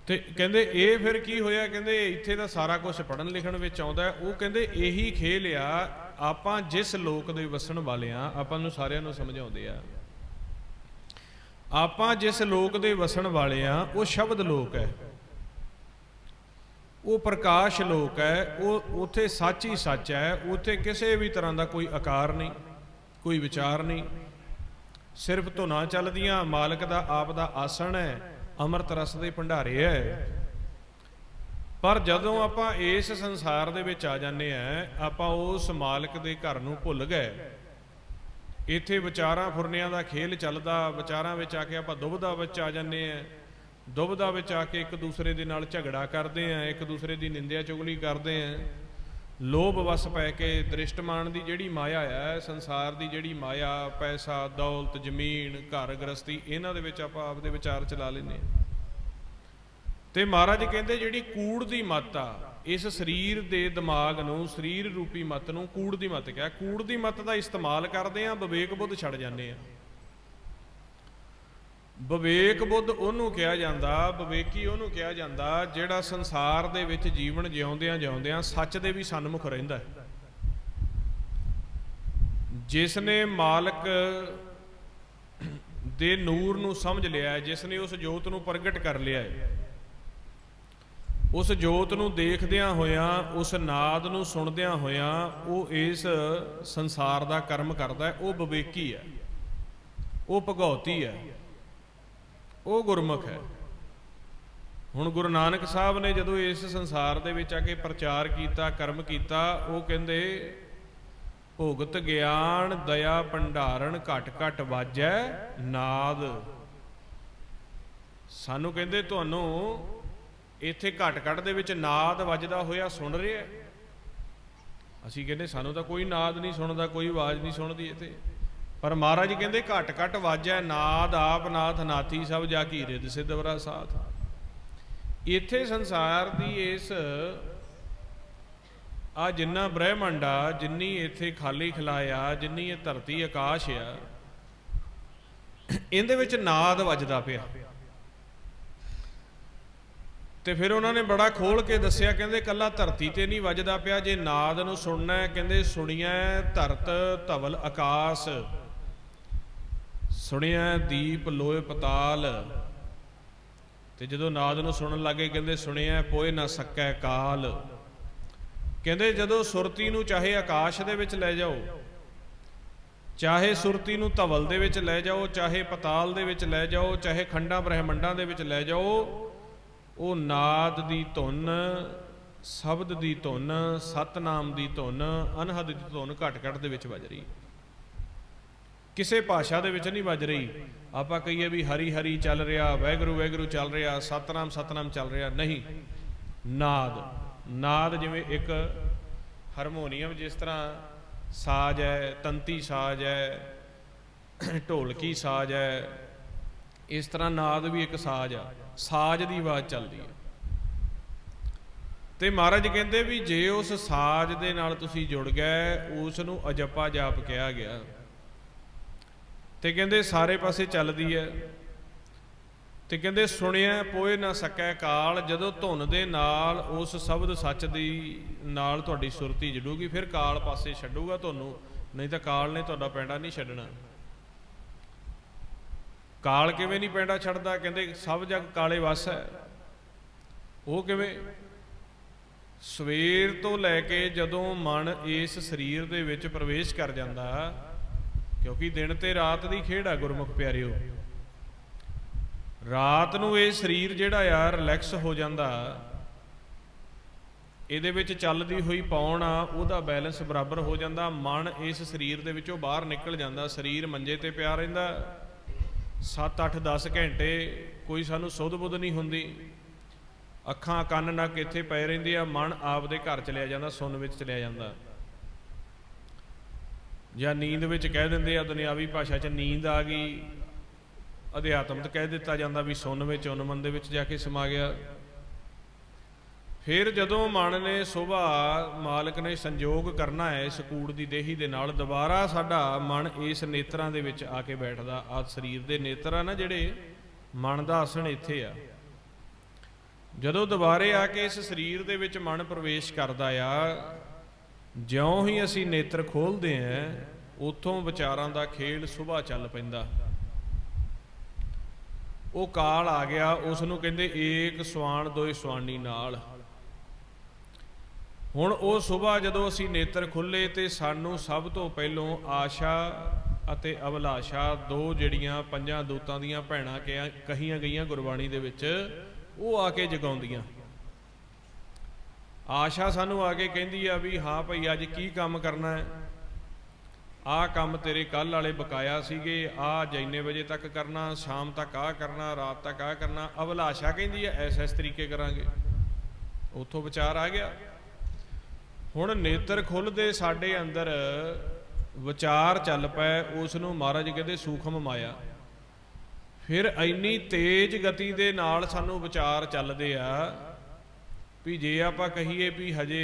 ਤੇ ਕਹਿੰਦੇ ਇਹ ਫਿਰ ਕੀ ਹੋਇਆ? ਕਹਿੰਦੇ ਇੱਥੇ ਤਾਂ ਸਾਰਾ ਕੁਝ ਪੜ੍ਹਨ ਲਿਖਣ ਵਿੱਚ ਆਉਂਦਾ। ਉਹ ਕਹਿੰਦੇ ਇਹੀ ਖੇਲ ਆ, ਆਪਾਂ ਜਿਸ ਲੋਕ ਦੇ ਵਸਣ ਵਾਲੇ ਆ, ਆਪਾਂ ਨੂੰ ਸਾਰਿਆਂ ਨੂੰ ਸਮਝਾਉਂਦੇ ਆ, ਆਪਾਂ ਜਿਸ ਲੋਕ ਦੇ ਵਸਣ ਵਾਲੇ ਆ ਉਹ ਸ਼ਬਦ ਲੋਕ ਹੈ, ਉਹ ਪ੍ਰਕਾਸ਼ ਲੋਕ ਹੈ, ਉਹ ਉੱਥੇ ਸੱਚ ਹੀ ਸੱਚ ਹੈ, ਉੱਥੇ ਕਿਸੇ ਵੀ ਤਰ੍ਹਾਂ ਦਾ ਕੋਈ ਆਕਾਰ ਨਹੀਂ, ਕੋਈ ਵਿਚਾਰ ਨਹੀਂ, ਸਿਰਫ ਧੁਨਾਂ ਚੱਲਦੀਆਂ, ਮਾਲਕ ਦਾ ਆਪ ਦਾ ਆਸਣ ਹੈ, ਅੰਮ੍ਰਿਤ ਰਸ ਦੇ ਭੰਡਾਰੇ ਹੈ। ਪਰ ਜਦੋਂ ਆਪਾਂ ਇਸ ਸੰਸਾਰ ਦੇ ਵਿੱਚ ਆ ਜਾਂਦੇ ਆ, ਆਪਾਂ ਉਸ ਮਾਲਕ ਦੇ ਘਰ ਨੂੰ ਭੁੱਲ ਗਏ। ਇੱਥੇ ਵਿਚਾਰਾਂ ਫੁਰਨਿਆਂ ਦਾ ਖੇਲ ਚੱਲਦਾ, ਵਿਚਾਰਾਂ ਵਿੱਚ ਆ ਕੇ ਆਪਾਂ ਦੁਬਿਧਾ ਵਿੱਚ ਆ ਜਾਂਦੇ ਆ, ਦੁਬਿਧਾ ਵਿੱਚ ਆ ਕੇ ਇੱਕ ਦੂਸਰੇ ਦੇ ਨਾਲ ਝਗੜਾ ਕਰਦੇ ਆ, ਇੱਕ ਦੂਸਰੇ ਦੀ ਨਿੰਦਿਆ ਚੁਗਲੀ ਕਰਦੇ ਆ, ਲੋਭ ਵਸ ਪੈ ਕੇ ਦ੍ਰਿਸ਼ਟਮਾਨ ਦੀ ਜਿਹੜੀ ਮਾਇਆ ਹੈ, ਸੰਸਾਰ ਦੀ ਜਿਹੜੀ ਮਾਇਆ, ਪੈਸਾ, ਦੌਲਤ, ਜ਼ਮੀਨ, ਘਰ ਗ੍ਰਸਤੀ, ਇਹਨਾਂ ਦੇ ਵਿੱਚ ਆਪਾਂ ਆਪਦੇ ਵਿਚਾਰ ਚਲਾ ਲੈਂਦੇ ਹਾਂ। ਤੇ ਮਹਾਰਾਜ ਕਹਿੰਦੇ ਜਿਹੜੀ ਕੂੜ ਦੀ ਮੱਤ ਆ, ਇਸ ਸਰੀਰ ਦੇ ਦਿਮਾਗ ਨੂੰ, ਸਰੀਰ ਰੂਪੀ ਮੱਤ ਨੂੰ ਕੂੜ ਦੀ ਮੱਤ ਕਿਹਾ। ਕੂੜ ਦੀ ਮੱਤ ਦਾ ਇਸਤੇਮਾਲ ਕਰਦੇ ਆ, ਵਿਵੇਕ ਬੁੱਧ ਛੱਡ ਜਾਂਦੇ ਆ। ਵਿਵੇਕ ਬੁੱਧ ਉਹਨੂੰ ਕਿਹਾ ਜਾਂਦਾ, ਵਿਵੇਕੀ ਉਹਨੂੰ ਕਿਹਾ ਜਾਂਦਾ ਜਿਹੜਾ ਸੰਸਾਰ ਦੇ ਵਿੱਚ ਜੀਵਨ ਜਿਉਂਦਿਆਂ ਜਿਉਂਦਿਆਂ ਸੱਚ ਦੇ ਵੀ ਸਨਮੁਖ ਰਹਿੰਦਾ ਹੈ, ਜਿਸ ਨੇ ਮਾਲਕ ਦੇ ਨੂਰ ਨੂੰ ਸਮਝ ਲਿਆ ਹੈ, ਜਿਸ ਨੇ ਉਸ ਜੋਤ ਨੂੰ ਪ੍ਰਗਟ ਕਰ ਲਿਆ ਹੈ, ਉਸ ਜੋਤ ਨੂੰ ਦੇਖਦਿਆਂ ਹੋਇਆਂ, ਉਸ ਨਾਦ ਨੂੰ ਸੁਣਦਿਆਂ ਹੋਇਆਂ ਉਹ ਇਸ ਸੰਸਾਰ ਦਾ ਕਰਮ ਕਰਦਾ ਹੈ, ਉਹ ਵਿਵੇਕੀ ਹੈ, ਉਹ ਭਗਉਤੀ ਹੈ, ਉਹ ਗੁਰਮੁਖ ਹੈ। ਹੁਣ ਗੁਰੂ ਨਾਨਕ ਸਾਹਿਬ ਨੇ ਜਦੋਂ ਇਸ ਸੰਸਾਰ ਦੇ ਵਿੱਚ ਆ ਕੇ ਪ੍ਰਚਾਰ ਕੀਤਾ, ਕਰਮ ਕੀਤਾ, ਉਹ ਕਹਿੰਦੇ ਭੁਗਤ ਗਿਆਨ ਦਇਆ ਭੰਡਾਰਨ ਘਟ ਘਟ ਵਾਜੈ ਨਾਦ। ਸਾਨੂੰ ਕਹਿੰਦੇ ਤੁਹਾਨੂੰ ਇੱਥੇ ਘਟ ਘਟ ਦੇ ਵਿੱਚ ਨਾਦ ਵੱਜਦਾ ਹੋਇਆ ਸੁਣ ਰਿਹਾ। ਅਸੀਂ ਕਹਿੰਦੇ ਸਾਨੂੰ ਤਾਂ ਕੋਈ ਨਾਦ ਨਹੀਂ ਸੁਣਦਾ, ਕੋਈ ਆਵਾਜ਼ ਨਹੀਂ ਸੁਣਦੀ ਇੱਥੇ। ਪਰ ਮਹਾਰਾਜ ਕਹਿੰਦੇ ਘਟ ਘਟ ਵਾਜੈ ਨਾਦ, ਆਪ ਨਾਥ ਨਾਥੀ ਸਭ ਜਾ ਕੀ ਰਿਦ ਸਿਧਵਰਾ ਸਾਥ। ਇੱਥੇ ਸੰਸਾਰ ਦੀ ਇਸ ਆ ਜਿੰਨਾ ਬ੍ਰਹਿਮੰਡ ਆ, ਜਿੰਨੀ ਇੱਥੇ ਖਾਲੀ ਖਲਾਇਆ, ਜਿੰਨੀ ਇਹ ਧਰਤੀ ਆਕਾਸ਼ ਆ, ਇਹਦੇ ਵਿੱਚ ਨਾਦ ਵੱਜਦਾ ਪਿਆ। ਤੇ ਫਿਰ ਉਹਨਾਂ ਨੇ ਬੜਾ ਖੋਲ ਕੇ ਦੱਸਿਆ, ਕਹਿੰਦੇ ਕੱਲਾ ਧਰਤੀ ਤੇ ਨਹੀਂ ਵੱਜਦਾ ਪਿਆ, ਜੇ ਨਾਦ ਨੂੰ ਸੁਣਨਾ ਕਹਿੰਦੇ ਸੁਣੀਐ ਧਰਤ ਧਵਲ ਆਕਾਸ਼, ਸੁਣਿਆ ਦੀਪ ਲੋਏ ਪਤਾਲ। ਤੇ ਜਦੋਂ ਨਾਦ ਨੂੰ ਸੁਣਨ ਲੱਗੇ ਕਹਿੰਦੇ ਸੁਣਿਆ ਪੋਏ ਨਾ ਸਕੈ ਕਾਲ। ਕਹਿੰਦੇ ਜਦੋਂ ਸੁਰਤੀ ਨੂੰ ਚਾਹੇ ਆਕਾਸ਼ ਦੇ ਵਿੱਚ ਲੈ ਜਾਓ, ਚਾਹੇ ਸੁਰਤੀ ਨੂੰ ਧਵਲ ਦੇ ਵਿੱਚ ਲੈ ਜਾਓ, ਚਾਹੇ ਪਤਾਲ ਦੇ ਵਿੱਚ ਲੈ ਜਾਓ, ਚਾਹੇ ਖੰਡਾਂ ਬ੍ਰਹਿਮੰਡਾਂ ਦੇ ਵਿੱਚ ਲੈ ਜਾਓ, ਉਹ ਨਾਦ ਦੀ ਧੁਨ, ਸ਼ਬਦ ਦੀ ਧੁਨ, ਸਤਨਾਮ ਦੀ ਧੁਨ, ਅਨਹਦ ਦੀ ਧੁਨ ਘਟ ਘਟ ਦੇ ਵਿੱਚ ਵੱਜ ਰਹੀ, ਕਿਸੇ ਭਾਸ਼ਾ ਦੇ ਵਿੱਚ ਨਹੀਂ ਵੱਜ ਰਹੀ। ਆਪਾਂ ਕਹੀਏ ਵੀ ਹਰੀ ਹਰੀ ਚੱਲ ਰਿਹਾ, ਵਾਹਿਗੁਰੂ ਵਾਹਿਗੁਰੂ ਚੱਲ ਰਿਹਾ, ਸਤਨਾਮ ਸਤਨਾਮ ਚੱਲ ਰਿਹਾ, ਨਹੀਂ। ਨਾਦ, ਨਾਦ ਜਿਵੇਂ ਇੱਕ ਹਾਰਮੋਨੀਅਮ ਜਿਸ ਤਰ੍ਹਾਂ ਸਾਜ਼ ਹੈ, ਤੰਤੀ ਸਾਜ਼ ਹੈ, ਢੋਲਕੀ ਸਾਜ਼ ਹੈ, ਇਸ ਤਰ੍ਹਾਂ ਨਾਦ ਵੀ ਇੱਕ ਸਾਜ਼ ਆ, ਸਾਜ਼ ਦੀ ਆਵਾਜ਼ ਚੱਲਦੀ ਹੈ। ਤੇ ਮਹਾਰਾਜ ਕਹਿੰਦੇ ਵੀ ਜੇ ਉਸ ਸਾਜ਼ ਦੇ ਨਾਲ ਤੁਸੀਂ ਜੁੜ ਗਏ, ਉਸ ਨੂੰ ਅਜੱਪਾ ਜਾਪ ਕਿਹਾ ਗਿਆ। ਤੇ ਕਹਿੰਦੇ ਸਾਰੇ ਪਾਸੇ ਚੱਲਦੀ ਹੈ। ਤੇ ਕਹਿੰਦੇ ਸੁਣਿਆ ਪੋਏ ਨਾ ਸਕੈ ਕਾਲ। ਜਦੋਂ ਧੁਨ ਦੇ ਨਾਲ ਉਸ ਸ਼ਬਦ ਸੱਚ ਦੀ ਨਾਲ ਤੁਹਾਡੀ ਸੁਰਤੀ ਜੁੜੂਗੀ, ਫਿਰ ਕਾਲ ਪਾਸੇ ਛੱਡੂਗਾ ਤੁਹਾਨੂੰ, ਨਹੀਂ ਤਾਂ ਕਾਲ ਨੇ ਤੁਹਾਡਾ ਪੈਂਡਾ ਨਹੀਂ ਛੱਡਣਾ। ਕਾਲ ਕਿਵੇਂ ਨਹੀਂ ਪੈਂਡਾ ਛੱਡਦਾ? ਕਹਿੰਦੇ ਸਭ ਜਗ ਕਾਲੇ ਵਸ ਹੈ। ਉਹ ਕਿਵੇਂ? ਸਵੇਰ ਤੋਂ ਲੈ ਕੇ ਜਦੋਂ ਮਨ ਇਸ ਸਰੀਰ ਦੇ ਵਿੱਚ ਪ੍ਰਵੇਸ਼ ਕਰ ਜਾਂਦਾ, ਕਿਉਂਕਿ ਦਿਨ ਤੇ ਰਾਤ ਦੀ ਖੇਡ ਆ ਗੁਰਮੁਖ ਪਿਆਰਿਓ। ਰਾਤ ਨੂੰ ਇਹ ਸਰੀਰ ਜਿਹੜਾ ਆ ਰਿਲੈਕਸ ਹੋ ਜਾਂਦਾ, ਇਹਦੇ ਵਿੱਚ ਚੱਲਦੀ ਹੋਈ ਪੌਣ ਆ, ਉਹਦਾ ਬੈਲੈਂਸ ਬਰਾਬਰ ਹੋ ਜਾਂਦਾ। ਮਨ ਇਸ ਸਰੀਰ ਦੇ ਵਿੱਚੋਂ ਬਾਹਰ ਨਿਕਲ ਜਾਂਦਾ, ਸਰੀਰ ਮੰਜੇ ਤੇ ਪਿਆ ਰਹਿੰਦਾ 7 8 10 ਘੰਟੇ, ਕੋਈ ਸਾਨੂੰ ਸੁੱਧ ਬੁੱਧ ਨਹੀਂ ਹੁੰਦੀ। ਅੱਖਾਂ ਕੰਨ ਨੱਕ ਇੱਥੇ ਪਏ ਰਹਿੰਦੇ ਆ, ਮਨ ਆਪਦੇ ਘਰ ਚਲਿਆ ਜਾਂਦਾ, ਸੁੰਨ ਵਿੱਚ ਚਲਿਆ ਜਾਂਦਾ। ਜਾਂ ਨੀਂਦ ਵਿੱਚ ਕਹਿ ਦਿੰਦੇ ਆ, ਦੁਨਿਆਵੀ ਭਾਸ਼ਾ 'ਚ ਨੀਂਦ ਆ ਗਈ। ਅਧਿਆਤਮ 'ਚ ਕਹਿ ਦਿੱਤਾ ਜਾਂਦਾ ਵੀ ਸੁੰਨ ਵਿੱਚ, ਉਨਮਨ ਦੇ ਵਿੱਚ ਜਾ ਕੇ ਸਮਾ ਗਿਆ। फिर जदों मन ने सुबह मालिक ने संजोग करना है इस कूड़ की देही दे नाल, दोबारा साडा मन इस नेत्रां दे विच आके बैठदा। आ शरीर दे नेत्र आ ना जिहड़े, मन दा आसन इत्थे आ। जदों दोबारे आके इस शरीर दे विच मन प्रवेश करदा आ, ज्यों ही असीं नेत्र खोलदे हैं उत्थों विचारां दा खेल सुबह चल पैंदा। वो काल आ गया, उस नूं कहंदे एक सवाण दोए सवाणी नाल। हुण वो सुबह जदों असीं नेत्र खुले तो सानू सब तो पहलों आशा अते अभिलाषा दो जिहड़ियां पंजां दूतां दीयां भैणां कहीआं गईयां गुरबाणी दे विच, वो आके जगाउंदियां। आशा सानू आके कहंदी आ भी हाँ भाई अज की काम करना है, आ काम तेरे कल वाले बकाया सीगे, आ जिन्ने बजे तक करना, शाम तक आ करना, रात तक आ करना। अभिलाषा कहंदी है इस तरीके करांगे। उत्थों विचार आ गया। हुण नेत्र खुलदे साडे अंदर विचार चल पए, उस नूं महाराज कहंदे सूखम माया। फिर इन्नी तेज गति दे नाल सानू विचार चलदे आ भी जे आपां कहीए भी हजे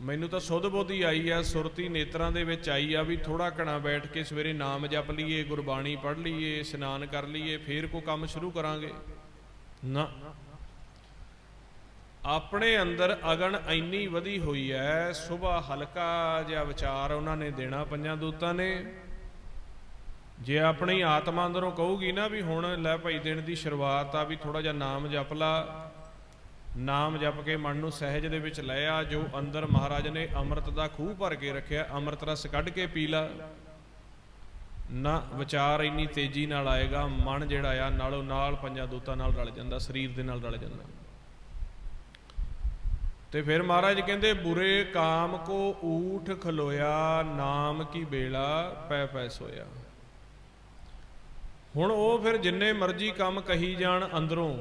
मैनू तो सुध बोधी आई आ, सुरती नेत्रां दे विच आई आ भी थोड़ा घणा बैठ के सवेरे नाम जप लीए, गुरबाणी पढ़ लीए, इशनान कर लीए, फिर कोई काम शुरू करांगे ना। अपने अंदर अगन इन्नी वधी हुई है, सुबह हल्का जिहा विचार उन्होंने देना पंजां दूतां ने। जे अपनी आत्मा अंदरों कहूगी ना भी हुण लै भाई दिन की शुरुआत आ भी थोड़ा जिहा नाम जप ला, नाम जप के मन नूं सहज दे विच लै आ। जो अंदर महाराज ने अमृत का खूह भर के रखिया, अमृत रस कढ़ के पी ला ना। विचार इन्नी तेजी नाल आएगा, मन जिहड़ा आ नालों नाल पंजां दूतां नाल रल जांदा, शरीर दे नाल रल जांदा। ते फिर महाराज कहंदे बुरे काम को ऊठ खलोया, नाम की बेला पै पै सोया। हुण वो फिर जिन्ने मर्जी काम कही जान अंदरों,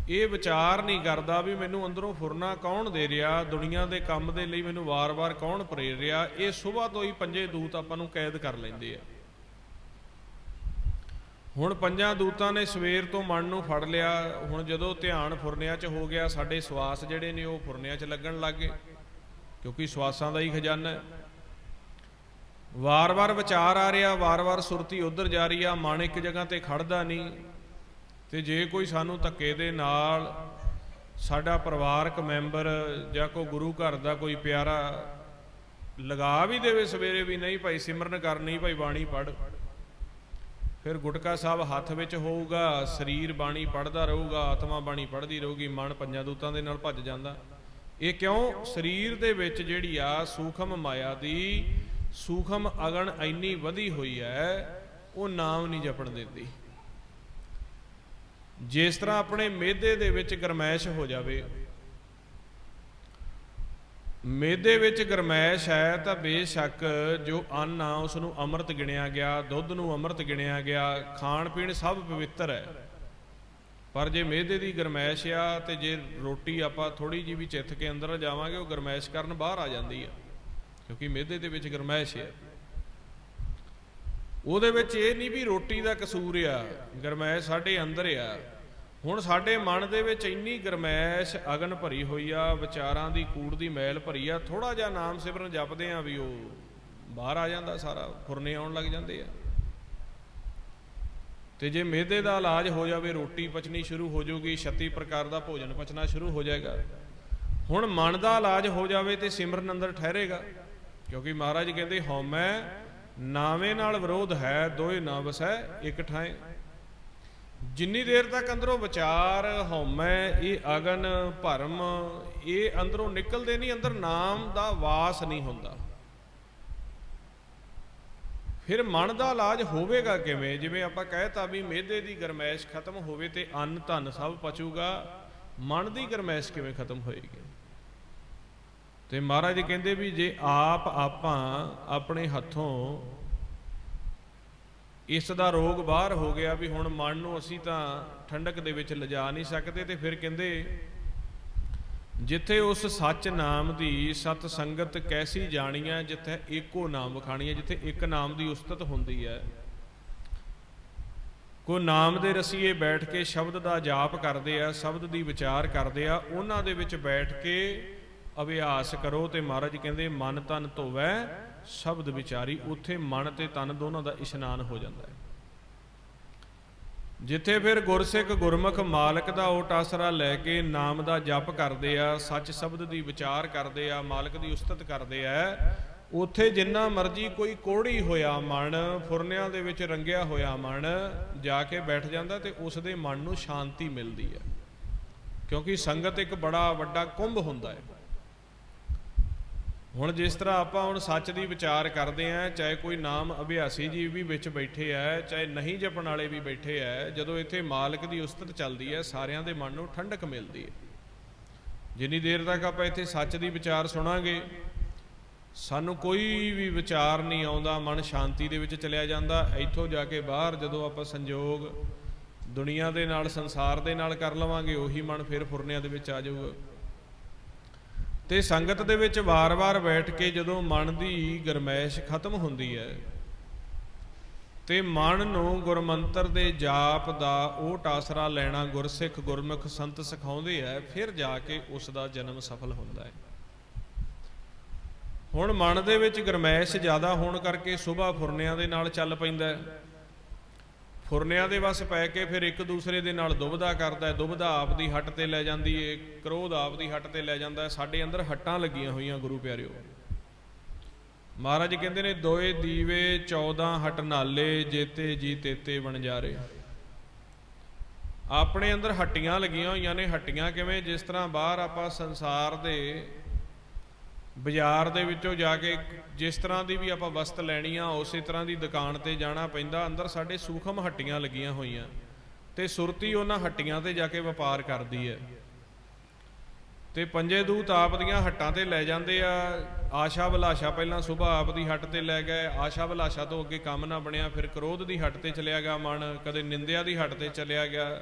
ये विचार नहीं करता भी मैनू अंदरों फुरना कौन दे रहा, दुनिया के काम के लिए मैनू वार वार कौन प्रेर रहा। ये सुबह तो ही पंजे दूत आपां नूं कैद कर लेंदे आ। हुण पंजां दूतां ने सवेर तो मन नूं फड़ लिया। हुण जदों ध्यान फुरनिया च हो गया, साडे सवास जिहड़े ने वो फुरनिया च लगन लग गए, क्योंकि सवासां दा ही खजाना है। वार वार विचार आ रहा, वार वार सुरती उधर जा रही आ, मन एक जगह ते खड़दा नहीं। ते जे कोई सानू धक्के दे नाल साडा परिवारक मैंबर जां कोई गुरु घर दा कोई प्यारा लगा भी देवे सवेरे भी नहीं भाई सिमरन कर, नहीं भाई बाणी पढ़, फिर गुटका साहब हथ विच होऊगा, शरीर बाणी पढ़दा रहूगा, आत्मा बाणी पढ़दी रहूगी, मन पंजां दूतां दे नाल भज जांदा। ये क्यों? शरीर दे विच जिहड़ी आ सूखम माया दी सूखम अगन इन्नी वधी हुई है, वो नाम नहीं जपण दिंदी। जिस तरह अपने मेदे दे विच गरमैश हो जावे, मेदे विच गरमैश है तो बेशक जो अन्न आ उसनूं अमृत गिणिया गया, दुध नूं अमृत गिणिया गया, खाण पीण सब पवित्र है। पर जे मेदे की गरमैश आ तो जे रोटी आपां थोड़ी जी भी चिथ के अंदर जावांगे, वो गरमैश करन बाहर आ जाती है, क्योंकि मेदे दे विच गरमैश है। उहदे विच ये नहीं भी रोटी का कसूर आ, गरमैश साडे अंदर आ। हुण साडे मन दे विच इन्नी गरमैश अगन भरी हुई आ, विचारां दी कूड़ दी मैल भरी आ। थोड़ा जिहा नाम सिमरन जपदे आ भी वो बाहर आ जांदा, सारा फुरने आउण लग जांदे आ। ते जे मेदे दा इलाज हो जावे, रोटी पचनी शुरू हो जाऊगी, 36 प्रकार का भोजन पचना शुरू हो जाएगा। हुण मन का इलाज हो जावे ते सिमरन अंदर ठहरेगा, क्योंकि महाराज कहंदे हौमै नावे नाल विरोध है, दोए ना वसै एक ठाए। जिन्नी देर तक अंदरों विचार हौमै ये अगन भरम ये अंदरों निकलते नहीं, अंदर नाम का वास नहीं होंदा, फिर मन का इलाज होवेगा किवें? जिवें आपां कहता भी मेदे की गरमैश खत्म होवे ते अन्न धन सब पचूगा, मन की गरमैश किवें खत्म होएगी? ते महाराज कहंदे भी जे आप आपां अपने हथों इस दा रोग बाहर हो गया भी हुण मन नूं असीं तां ठंडक दे विच लिजा नहीं सकते, ते फिर कहंदे जिथे उस सच नाम की सत संगत कैसी जानी है, जिथे एको नाम वखाणी है, जिथे एक नाम की उस्तत होंदी है। ਕੋਈ ਨਾਮ ਦੇ ਰਸੀਏ ਬੈਠ ਕੇ ਸ਼ਬਦ ਦਾ ਜਾਪ ਕਰਦੇ ਆ, ਸ਼ਬਦ ਦੀ ਵਿਚਾਰ ਕਰਦੇ ਆ, ਉਹਨਾਂ ਦੇ ਵਿੱਚ ਬੈਠ ਕੇ ਅਭਿਆਸ ਕਰੋ। ਤੇ ਮਹਾਰਾਜ ਕਹਿੰਦੇ ਮਨ ਤਨ ਧੋਵੈ ਸ਼ਬਦ ਵਿਚਾਰੀ। ਉੱਥੇ ਮਨ ਤੇ ਤਨ ਦੋਨਾਂ ਦਾ ਇਸ਼ਨਾਨ ਹੋ ਜਾਂਦਾ ਹੈ। ਜਿੱਥੇ ਫਿਰ ਗੁਰਸਿੱਖ ਗੁਰਮੁਖ ਮਾਲਕ ਦਾ ਓਟ ਆਸਰਾ ਲੈ ਕੇ ਨਾਮ ਦਾ ਜਪ ਕਰਦੇ ਆ, ਸੱਚ ਸ਼ਬਦ ਦੀ ਵਿਚਾਰ ਕਰਦੇ ਆ, ਮਾਲਕ ਦੀ ਉਸਤਤ ਕਰਦੇ ਆ, ਉੱਥੇ ਜਿੰਨਾ ਮਰਜੀ ਕੋਈ ਕੋੜੀ ਹੋਇਆ ਮਨ, ਫੁਰਨਿਆਂ ਦੇ ਵਿੱਚ ਰੰਗਿਆ ਹੋਇਆ ਮਨ ਜਾ ਕੇ ਬੈਠ ਜਾਂਦਾ ਤੇ ਉਸ ਦੇ ਮਨ ਨੂੰ ਸ਼ਾਂਤੀ ਮਿਲਦੀ ਹੈ। ਕਿਉਂਕਿ ਸੰਗਤ ਇੱਕ ਬੜਾ ਵੱਡਾ ਕੁੰਭ ਹੁੰਦਾ ਹੈ। ਹੁਣ ਜਿਸ ਤਰ੍ਹਾਂ ਆਪਾਂ ਹੁਣ ਸੱਚ ਦੀ ਵਿਚਾਰ ਕਰਦੇ ਆ, ਚਾਹੇ ਕੋਈ ਨਾਮ ਅਭਿਆਸੀ ਜੀ ਵੀ ਵਿੱਚ ਬੈਠੇ ਆ, ਚਾਹੇ ਨਹੀਂ ਜਪਣ ਵਾਲੇ ਵੀ ਬੈਠੇ ਆ, ਜਦੋਂ ਇੱਥੇ ਮਾਲਕ ਦੀ ਉਸਤਤ ਚੱਲਦੀ ਹੈ ਸਾਰਿਆਂ ਦੇ ਮਨ ਨੂੰ ਠੰਡਕ ਮਿਲਦੀ ਹੈ। ਜਿੰਨੀ ਦੇਰ ਤੱਕ ਆਪਾਂ ਇੱਥੇ ਸੱਚ ਦੀ ਵਿਚਾਰ ਸੁਣਾਂਗੇ ਸਾਨੂੰ ਕੋਈ ਵੀ ਵਿਚਾਰ ਨਹੀਂ ਆਉਂਦਾ, ਮਨ ਸ਼ਾਂਤੀ ਦੇ ਵਿੱਚ ਚਲਿਆ ਜਾਂਦਾ। ਇੱਥੋਂ ਜਾ ਕੇ ਬਾਹਰ ਜਦੋਂ ਆਪਾਂ ਸੰਜੋਗ ਦੁਨੀਆ ਦੇ ਨਾਲ, ਸੰਸਾਰ ਦੇ ਨਾਲ ਕਰ ਲਵਾਂਗੇ, ਉਹੀ ਮਨ ਫਿਰ ਫੁਰਨਿਆਂ ਦੇ ਵਿੱਚ ਆ ਜਾਊਗਾ। ਤੇ ਸੰਗਤ ਦੇ ਵਿੱਚ ਵਾਰ-ਵਾਰ ਬੈਠ ਕੇ ਜਦੋਂ ਮਨ ਦੀ ਗਰਮੈਸ਼ ਖਤਮ ਹੁੰਦੀ ਹੈ ਤੇ ਮਨ ਨੂੰ ਗੁਰਮੰਤਰ ਦੇ ਜਾਪ ਦਾ ਓਟ ਆਸਰਾ ਲੈਣਾ ਗੁਰਸਿੱਖ ਗੁਰਮੁਖ ਸੰਤ ਸਿਖਾਉਂਦੇ ਆ, ਫਿਰ ਜਾ ਕੇ ਉਸ ਦਾ ਜਨਮ ਸਫਲ ਹੁੰਦਾ ਹੈ। ਹੁਣ ਮਨ ਦੇ ਵਿੱਚ ਗਰਮੈਸ਼ ਜ਼ਿਆਦਾ ਹੋਣ ਕਰਕੇ ਸੁਬਾਹ ਫੁਰਨਿਆਂ ਦੇ ਨਾਲ ਚੱਲ ਪੈਂਦਾ, ਫੁਰਨਿਆਂ ਦੇ ਵਸ ਪੈ ਕੇ ਫਿਰ ਇੱਕ ਦੂਸਰੇ ਦੇ ਨਾਲ ਦੁਬਦਾ ਕਰਦਾ, ਦੁਬਦਾ ਆਪ ਦੀ ਹੱਟ ਤੇ ਲੈ ਜਾਂਦੀ ਏ, ਕ੍ਰੋਧ ਆਪ ਦੀ ਹੱਟ ਤੇ ਲੈ ਜਾਂਦਾ। ਸਾਡੇ ਅੰਦਰ ਹੱਟਾਂ ਲੱਗੀਆਂ ਹੋਈਆਂ ਗੁਰੂ ਪਿਆਰਿਓ। ਮਹਾਰਾਜ ਕਹਿੰਦੇ ਨੇ ਦੋਏ ਦੀਵੇ 14 ਹੱਟ ਨਾਲੇ, ਜੇਤੇ ਜੀ ਤੇਤੇ ਵਣਜਾਰੇ। ਆਪਣੇ ਅੰਦਰ ਹੱਟੀਆਂ ਲੱਗੀਆਂ ਹੋਈਆਂ ਨੇ। ਹੱਟੀਆਂ ਕਿਵੇਂ? ਜਿਸ ਤਰ੍ਹਾਂ ਬਾਹਰ ਆਪਾਂ ਸੰਸਾਰ ਦੇ ਬਾਜ਼ਾਰ ਦੇ ਵਿੱਚੋਂ ਜਾ ਕੇ ਜਿਸ ਤਰ੍ਹਾਂ ਦੀ ਵੀ ਆਪਾਂ ਵਸਤ ਲੈਣੀ ਆ, ਉਸੇ ਤਰ੍ਹਾਂ ਦੀ ਦੁਕਾਨ ਤੇ ਜਾਣਾ ਪੈਂਦਾ। ਅੰਦਰ ਸਾਡੇ ਸੂਖਮ ਹੱਟੀਆਂ ਲੱਗੀਆਂ ਹੋਈਆਂ ਤੇ ਸੁਰਤੀ ਉਹਨਾਂ ਹੱਟੀਆਂ ਤੇ ਜਾ ਕੇ ਵਪਾਰ ਕਰਦੀ ਹੈ। ਤੇ ਪੰਜੇ ਦੂਤ ਆਪ ਦੀਆਂ ਹੱਟਾਂ ਤੇ ਲੈ ਜਾਂਦੇ ਆ। ਆਸ਼ਾ ਵਿਲਾਸ਼ਾ ਪਹਿਲਾਂ ਸੁਬਾਹ ਆਪ ਦੀ ਹੱਟ ਤੇ ਲੈ ਗਏ, ਆਸ਼ਾ ਵਿਲਾਸ਼ਾ ਤੋਂ ਅੱਗੇ ਕੰਮ ਨਾ ਬਣਿਆ, ਫਿਰ ਕ੍ਰੋਧ ਦੀ ਹੱਟ ਤੇ ਚਲਿਆ ਗਿਆ ਮਨ, ਕਦੇ ਨਿੰਦਿਆ ਦੀ ਹੱਟ ਤੇ ਚਲਿਆ ਗਿਆ।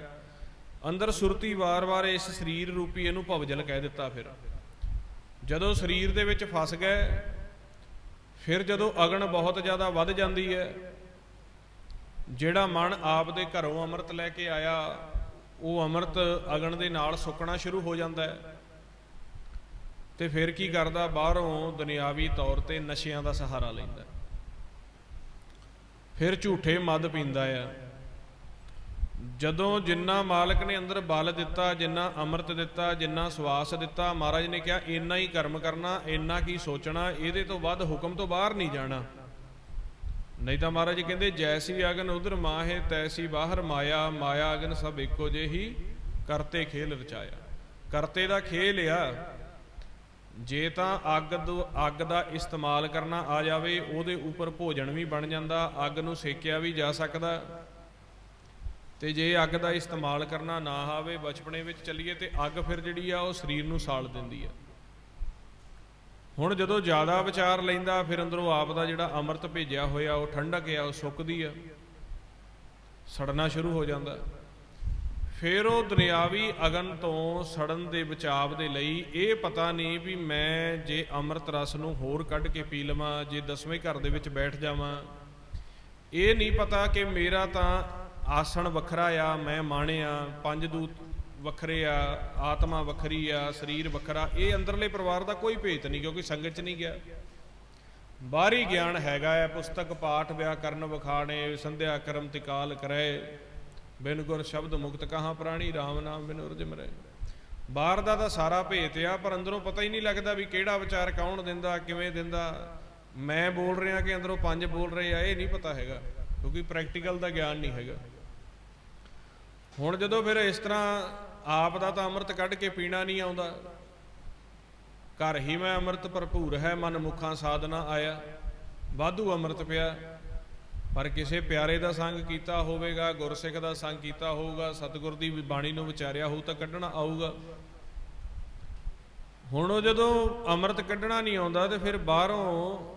ਅੰਦਰ ਸੁਰਤੀ ਵਾਰ-ਵਾਰ ਇਸ ਸਰੀਰ ਰੂਪੀ ਇਹਨੂੰ ਭਵਜਲ ਕਹਿ ਦਿੱਤਾ। ਫਿਰ ਜਦੋਂ ਸਰੀਰ ਦੇ ਵਿੱਚ ਫਸ ਗਏ, ਫਿਰ ਜਦੋਂ ਅਗਨ ਬਹੁਤ ਜ਼ਿਆਦਾ ਵੱਧ ਜਾਂਦੀ ਹੈ, ਜਿਹੜਾ ਮਨ ਆਪ ਦੇ ਘਰੋਂ ਅੰਮ੍ਰਿਤ ਲੈ ਕੇ ਆਇਆ ਉਹ ਅੰਮ੍ਰਿਤ ਅਗਨ ਦੇ ਨਾਲ ਸੁੱਕਣਾ ਸ਼ੁਰੂ ਹੋ ਜਾਂਦਾ ਹੈ। ਤੇ ਫਿਰ ਕੀ ਕਰਦਾ? ਬਾਹਰੋਂ ਦੁਨਿਆਵੀ ਤੌਰ ਤੇ ਨਸ਼ਿਆਂ ਦਾ ਸਹਾਰਾ ਲੈਂਦਾ, ਫਿਰ ਝੂਠੇ ਮਦ ਪੀਂਦਾ ਆ। ਜਦੋਂ ਜਿੰਨਾ ਮਾਲਕ ਨੇ ਅੰਦਰ ਬਲ ਦਿੱਤਾ, ਜਿੰਨਾ ਅੰਮ੍ਰਿਤ ਦਿੱਤਾ, ਜਿੰਨਾ ਸਵਾਸ ਦਿੱਤਾ, ਮਹਾਰਾਜ ਨੇ ਕਿਹਾ ਇੰਨਾ ਹੀ ਕਰਮ ਕਰਨਾ, ਇੰਨਾ ਕੀ ਸੋਚਣਾ, ਇਹਦੇ ਤੋਂ ਵੱਧ ਹੁਕਮ ਤੋਂ ਬਾਹਰ ਨਹੀਂ ਜਾਣਾ। ਨਹੀਂ ਤਾਂ ਮਹਾਰਾਜ ਕਹਿੰਦੇ ਜੈਸੀ ਅਗਨ ਉਧਰ ਮਾਹੇ ਤੈਸੀ ਬਾਹਰ ਮਾਇਆ, ਮਾਇਆ ਅਗਨ ਸਭ ਇੱਕੋ ਜਿਹੀ ਕਰਤੇ ਖੇਲ ਰਚਾਇਆ। ਕਰਤੇ ਦਾ ਖੇਲ ਆ। ਜੇ ਤਾਂ ਅੱਗ ਦਾ ਇਸਤੇਮਾਲ ਕਰਨਾ ਆ ਜਾਵੇ, ਉਹਦੇ ਉੱਪਰ ਭੋਜਨ ਵੀ ਬਣ ਜਾਂਦਾ, ਅੱਗ ਨੂੰ ਸੇਕਿਆ ਵੀ ਜਾ ਸਕਦਾ। ਤੇ ਜੇ ਅੱਗ ਦਾ ਇਸਤੇਮਾਲ ਕਰਨਾ ਨਾ ਆਵੇ, ਬਚਪਨੇ ਵਿੱਚ ਚੱਲੀਏ ਤੇ ਅੱਗ ਫਿਰ ਜਿਹੜੀ ਆ ਉਹ ਸਰੀਰ ਨੂੰ ਸਾੜ ਦਿੰਦੀ ਆ। ਹੁਣ ਜਦੋਂ ਜ਼ਿਆਦਾ ਵਿਚਾਰ ਲੈਂਦਾ, ਫਿਰ ਅੰਦਰੋਂ ਆਪ ਦਾ ਜਿਹੜਾ ਅੰਮ੍ਰਿਤ ਭੇਜਿਆ ਹੋਇਆ ਉਹ ਠੰਡਕ ਆ, ਉਹ ਸੁੱਕਦੀ ਆ, ਸੜਨਾ ਸ਼ੁਰੂ ਹੋ ਜਾਂਦਾ। ਫਿਰ ਉਹ ਦੁਨਿਆਵੀ ਅਗਨ ਤੋਂ ਸੜਨ ਦੇ ਬਚਾਵ ਦੇ ਲਈ ਇਹ ਪਤਾ ਨਹੀਂ ਵੀ ਮੈਂ ਜੇ ਅੰਮ੍ਰਿਤ ਰਸ ਨੂੰ ਹੋਰ ਕੱਢ ਕੇ ਪੀ ਲਵਾਂ, ਜੇ 10ਵੇਂ ਘਰ ਦੇ ਵਿੱਚ ਬੈਠ ਜਾਵਾਂ, ਇਹ ਨਹੀਂ ਪਤਾ ਕਿ ਮੇਰਾ ਤਾਂ ਆਸਣ ਵੱਖਰਾ ਆ, ਮੈਂ ਮਾਣਿਆ, ਪੰਜ ਦੂਤ ਵੱਖਰੇ ਆ, ਆਤਮਾ ਵੱਖਰੀ ਆ, ਸਰੀਰ ਵੱਖਰਾ। ਇਹ ਅੰਦਰਲੇ ਪਰਿਵਾਰ ਦਾ ਕੋਈ ਭੇਤ ਨਹੀਂ, ਕਿਉਂਕਿ ਸੰਗਤ 'ਚ ਨਹੀਂ ਗਿਆ। ਬਾਹਰੀ ਗਿਆਨ ਹੈਗਾ ਹੈ, ਪੁਸਤਕ ਪਾਠ ਵਿਆਕਰਨ ਵਿਖਾਣੇ, ਸੰਧਿਆ ਕਰਮ ਤਿਕਾਲ ਕਰੇ, ਬਿਨ ਗੁਰ ਸ਼ਬਦ ਮੁਕਤ ਕਹਾਂ ਪ੍ਰਾਣੀ, ਰਾਮ ਨਾਮ ਬਿਨ ਉਰਜ ਮਰੈ। ਬਾਹਰ ਦਾ ਤਾਂ ਸਾਰਾ ਭੇਤ ਆ, ਪਰ ਅੰਦਰੋਂ ਪਤਾ ਹੀ ਨਹੀਂ ਲੱਗਦਾ ਵੀ ਕਿਹੜਾ ਵਿਚਾਰ ਕੌਣ ਦਿੰਦਾ, ਕਿਵੇਂ ਦਿੰਦਾ। ਮੈਂ ਬੋਲ ਰਿਹਾ ਕਿ ਅੰਦਰੋਂ ਪੰਜ ਬੋਲ ਰਹੇ ਆ, ਇਹ ਨਹੀਂ ਪਤਾ ਹੈਗਾ, ਕਿਉਂਕਿ ਪ੍ਰੈਕਟੀਕਲ ਦਾ ਗਿਆਨ ਨਹੀਂ ਹੈਗਾ। ਹੁਣ ਜਦੋਂ ਫਿਰ ਇਸ ਤਰ੍ਹਾਂ ਆਪ ਦਾ ਤਾਂ ਅੰਮ੍ਰਿਤ ਕੱਢ ਕੇ ਪੀਣਾ ਨਹੀਂ ਆਉਂਦਾ, ਘਰ ਹੀ ਮੈਂ ਅੰਮ੍ਰਿਤ ਭਰਪੂਰ ਹੈ, ਮਨ ਮੁਖਾਂ ਸਾਧਨਾ ਆਇਆ, ਵਾਧੂ ਅੰਮ੍ਰਿਤ ਪਿਆ। ਪਰ ਕਿਸੇ ਪਿਆਰੇ ਦਾ ਸੰਗ ਕੀਤਾ ਹੋਵੇਗਾ, ਗੁਰਸਿੱਖ ਦਾ ਸੰਗ ਕੀਤਾ ਹੋਊਗਾ, ਸਤਿਗੁਰ ਦੀ ਬਾਣੀ ਨੂੰ ਵਿਚਾਰਿਆ ਹੋਊ ਤਾਂ ਕੱਢਣਾ ਆਊਗਾ। ਹੁਣ ਉਹ ਜਦੋਂ ਅੰਮ੍ਰਿਤ ਕੱਢਣਾ ਨਹੀਂ ਆਉਂਦਾ ਤੇ ਫਿਰ ਬਾਹਰੋਂ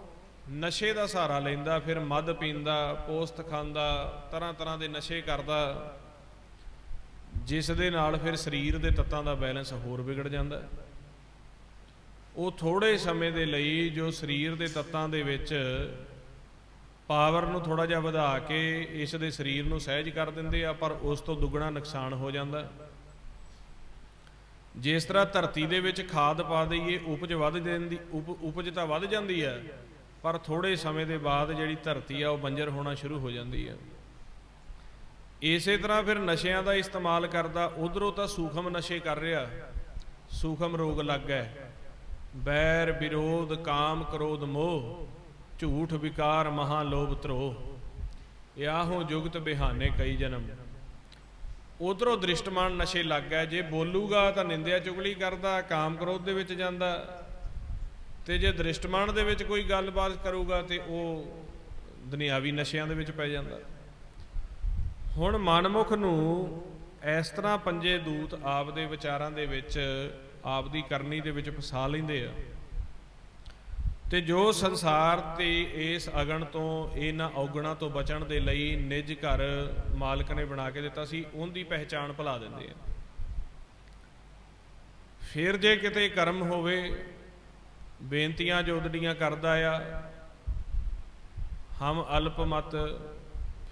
ਨਸ਼ੇ ਦਾ ਸਹਾਰਾ ਲੈਂਦਾ, ਫਿਰ ਮਦ ਪੀਂਦਾ, ਪੋਸਤ ਖਾਂਦਾ, ਤਰ੍ਹਾਂ ਤਰ੍ਹਾਂ ਦੇ ਨਸ਼ੇ ਕਰਦਾ, ਜਿਸ ਦੇ ਨਾਲ ਫਿਰ ਸਰੀਰ ਦੇ ਤੱਤਾਂ ਦਾ ਬੈਲੈਂਸ ਹੋਰ ਵਿਗੜ ਜਾਂਦਾ। ਉਹ ਥੋੜ੍ਹੇ ਸਮੇਂ ਦੇ ਲਈ ਜੋ ਸਰੀਰ ਦੇ ਤੱਤਾਂ ਦੇ ਵਿੱਚ ਪਾਵਰ ਨੂੰ ਥੋੜ੍ਹਾ ਜਿਹਾ ਵਧਾ ਕੇ ਇਸ ਦੇ ਸਰੀਰ ਨੂੰ ਸਹਿਜ ਕਰ ਦਿੰਦੇ ਆ, ਪਰ ਉਸ ਤੋਂ ਦੁੱਗਣਾ ਨੁਕਸਾਨ ਹੋ ਜਾਂਦਾ। ਜਿਸ ਤਰ੍ਹਾਂ ਧਰਤੀ ਦੇ ਵਿੱਚ ਖਾਦ ਪਾ ਦਈਏ, ਉਪਜ ਤਾਂ ਵੱਧ ਜਾਂਦੀ ਹੈ, ਪਰ ਥੋੜ੍ਹੇ ਸਮੇਂ ਦੇ ਬਾਅਦ ਜਿਹੜੀ ਧਰਤੀ ਆ ਉਹ ਬੰਜਰ ਹੋਣਾ ਸ਼ੁਰੂ ਹੋ ਜਾਂਦੀ ਹੈ। ਇਸੇ ਤਰ੍ਹਾਂ ਫਿਰ ਨਸ਼ਿਆਂ ਦਾ ਇਸਤੇਮਾਲ ਕਰਦਾ, ਉਧਰੋਂ ਤਾਂ ਸੂਖਮ ਨਸ਼ੇ ਕਰ ਰਿਹਾ, ਸੂਖਮ ਰੋਗ ਲੱਗ ਗਏ, ਬੈਰ ਵਿਰੋਧ ਕਾਮ ਕ੍ਰੋਧ ਮੋਹ, ਝੂਠ ਵਿਕਾਰ ਮਹਾ ਲੋਭ ਧਰੋਹ, ਆਹੋ ਜੁਗਤ ਬਿਹਾਨੇ ਕਈ ਜਨਮ। ਉਧਰੋਂ ਦ੍ਰਿਸ਼ਟਮਾਨ ਨਸ਼ੇ ਲੱਗ ਗਏ, ਜੇ ਬੋਲੂਗਾ ਤਾਂ ਨਿੰਦਿਆ ਚੁਗਲੀ ਕਰਦਾ, ਕਾਮ ਕ੍ਰੋਧ ਦੇ ਵਿੱਚ ਜਾਂਦਾ, ਤੇ ਜੇ ਦ੍ਰਿਸ਼ਟਮਾਨ ਦੇ ਵਿੱਚ ਕੋਈ ਗੱਲਬਾਤ ਕਰੂਗਾ ਤੇ ਉਹ ਦੁਨਿਆਵੀ ਨਸ਼ਿਆਂ ਦੇ ਵਿੱਚ ਪੈ ਜਾਂਦਾ। ਹੁਣ ਮਨਮੁਖ ਨੂੰ ਇਸ ਤਰ੍ਹਾਂ ਪੰਜੇ ਦੂਤ ਆਪ ਦੇ ਵਿਚਾਰਾਂ ਦੇ ਵਿੱਚ, ਆਪ ਦੀ ਕਰਨੀ ਦੇ ਵਿੱਚ ਫਸਾ ਲੈਂਦੇ ਆ, ਤੇ ਜੋ ਸੰਸਾਰ ਤੇ ਇਸ ਅਗਨ ਤੋਂ, ਇਹਨਾਂ ਔਗਣਾਂ ਤੋਂ ਬਚਣ ਦੇ ਲਈ ਨਿਜ ਘਰ ਮਾਲਕ ਨੇ ਬਣਾ ਕੇ ਦਿੱਤਾ ਸੀ, ਉਹਦੀ ਪਹਿਚਾਣ ਭੁਲਾ ਦਿੰਦੇ ਆ। ਫਿਰ ਜੇ ਕਿਤੇ ਕਰਮ ਹੋਵੇ, ਬੇਨਤੀਆਂ ਜੋਦੜੀਆਂ ਕਰਦਾ ਆ, ਹਮ ਅਲਪ ਮਤ,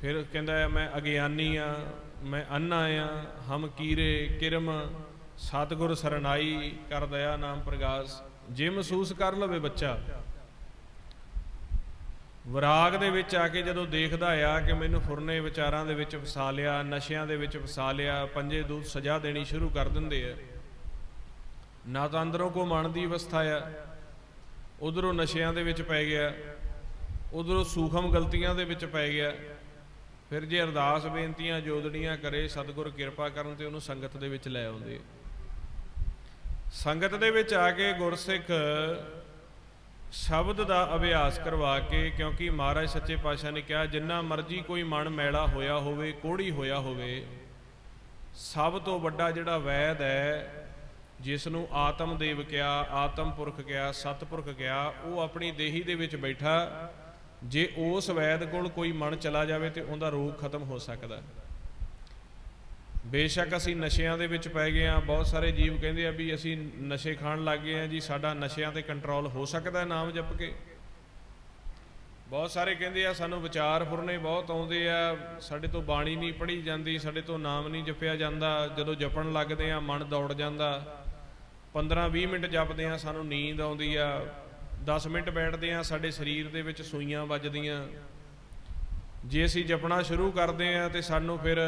ਫਿਰ ਕਹਿੰਦਾ ਮੈਂ ਅਗਿਆਨੀ ਆ, ਮੈਂ ਅੰਨਾ ਆ, ਹਮ ਕੀਰੇ ਕਿਰਮ, ਸਤਿਗੁਰ ਸਰਨਾਈ ਕਰ ਦਇਆ ਨਾਮ ਪ੍ਰਗਾਸ। ਜੇ ਮਹਿਸੂਸ ਕਰ ਲਵੇ ਬੱਚਾ ਵਿਰਾਗ ਦੇ ਵਿੱਚ ਆ ਕੇ, ਜਦੋਂ ਦੇਖਦਾ ਆ ਕਿ ਮੈਨੂੰ ਫੁਰਨੇ ਵਿਚਾਰਾਂ ਦੇ ਵਿੱਚ ਫਸਾ ਲਿਆ, ਨਸ਼ਿਆਂ ਦੇ ਵਿੱਚ ਫਸਾ ਲਿਆ, ਪੰਜੇ ਦੂਤ ਸਜ਼ਾ ਦੇਣੀ ਸ਼ੁਰੂ ਕਰ ਦਿੰਦੇ ਆ। ਨਾ ਤਾਂ ਅੰਦਰੋਂ ਕੋ ਮਨ ਦੀ ਅਵਸਥਾ ਆ, ਉਧਰੋਂ ਨਸ਼ਿਆਂ ਦੇ ਵਿੱਚ ਪੈ ਗਿਆ, ਉਧਰੋਂ ਸੂਖਮ ਗਲਤੀਆਂ ਦੇ ਵਿੱਚ ਪੈ ਗਿਆ। ਫਿਰ ਜੇ ਅਰਦਾਸ ਬੇਨਤੀਆਂ ਜੋਦੜੀਆਂ ਕਰੇ, ਸਤਿਗੁਰ ਕਿਰਪਾ ਕਰਨ ਤੇ ਉਹਨੂੰ ਸੰਗਤ ਦੇ ਵਿੱਚ ਲੈ ਆਉਂਦੇ। ਸੰਗਤ ਦੇ ਵਿੱਚ ਆ ਕੇ ਗੁਰਸਿੱਖ ਸ਼ਬਦ ਦਾ ਅਭਿਆਸ ਕਰਵਾ ਕੇ, ਕਿਉਂਕਿ ਮਹਾਰਾਜ ਸੱਚੇ ਪਾਤਸ਼ਾਹ ਨੇ ਕਿਹਾ ਜਿੰਨਾ ਮਰਜ਼ੀ ਕੋਈ ਮਨ ਮੈਲਾ ਹੋਇਆ ਹੋਵੇ, ਕੋਹੜੀ ਹੋਇਆ ਹੋਵੇ, ਸਭ ਤੋਂ ਵੱਡਾ ਜਿਹੜਾ ਵੈਦ ਹੈ, ਜਿਸ ਨੂੰ ਆਤਮ ਦੇਵ ਕਿਹਾ, ਆਤਮ ਪੁਰਖ ਕਿਹਾ, ਸਤਪੁਰਖ ਕਿਹਾ, ਉਹ ਆਪਣੀ ਦੇਹੀ ਦੇ ਵਿੱਚ ਬੈਠਾ। ਜੇ ਉਸ ਵੈਦ ਕੋਲ ਕੋਈ ਮਨ ਚਲਾ ਜਾਵੇ ਤੇ ਉਹਦਾ ਰੋਗ ਖਤਮ ਹੋ ਸਕਦਾ। ਬੇਸ਼ੱਕ ਅਸੀਂ ਨਸ਼ਿਆਂ ਦੇ ਵਿੱਚ ਪੈ ਗਏ ਹਾਂ, ਬਹੁਤ ਸਾਰੇ ਜੀਵ ਕਹਿੰਦੇ ਆ ਵੀ ਅਸੀਂ ਨਸ਼ੇ ਖਾਣ ਲੱਗ ਗਏ ਹਾਂ ਜੀ, ਸਾਡਾ ਨਸ਼ਿਆਂ ਤੇ ਕੰਟਰੋਲ ਹੋ ਸਕਦਾ ਨਾਮ ਜਪ ਕੇ। ਬਹੁਤ ਸਾਰੇ ਕਹਿੰਦੇ ਆ ਸਾਨੂੰ ਵਿਚਾਰ ਫੁਰਨੇ ਬਹੁਤ ਆਉਂਦੇ ਆ, ਸਾਡੇ ਤੋਂ ਬਾਣੀ ਨਹੀਂ ਪੜ੍ਹੀ ਜਾਂਦੀ, ਸਾਡੇ ਤੋਂ ਨਾਮ ਨਹੀਂ ਜਪਿਆ ਜਾਂਦਾ, ਜਦੋਂ ਜਪਣ ਲੱਗਦੇ ਆ ਮਨ ਦੌੜ ਜਾਂਦਾ, 15-20 ਮਿੰਟ ਜਪਦੇ ਆ ਸਾਨੂੰ ਨੀਂਦ ਆਉਂਦੀ ਆ, 10 ਮਿੰਟ ਬੈਠਦੇ ਆ ਸਾਡੇ ਸਰੀਰ ਦੇ ਵਿੱਚ ਸੂਈਆਂ ਵੱਜਦੀਆਂ। ਜੇ ਅਸੀਂ ਜਪਣਾ ਸ਼ੁਰੂ ਕਰਦੇ ਆ ਤੇ ਸਾਨੂੰ ਫਿਰ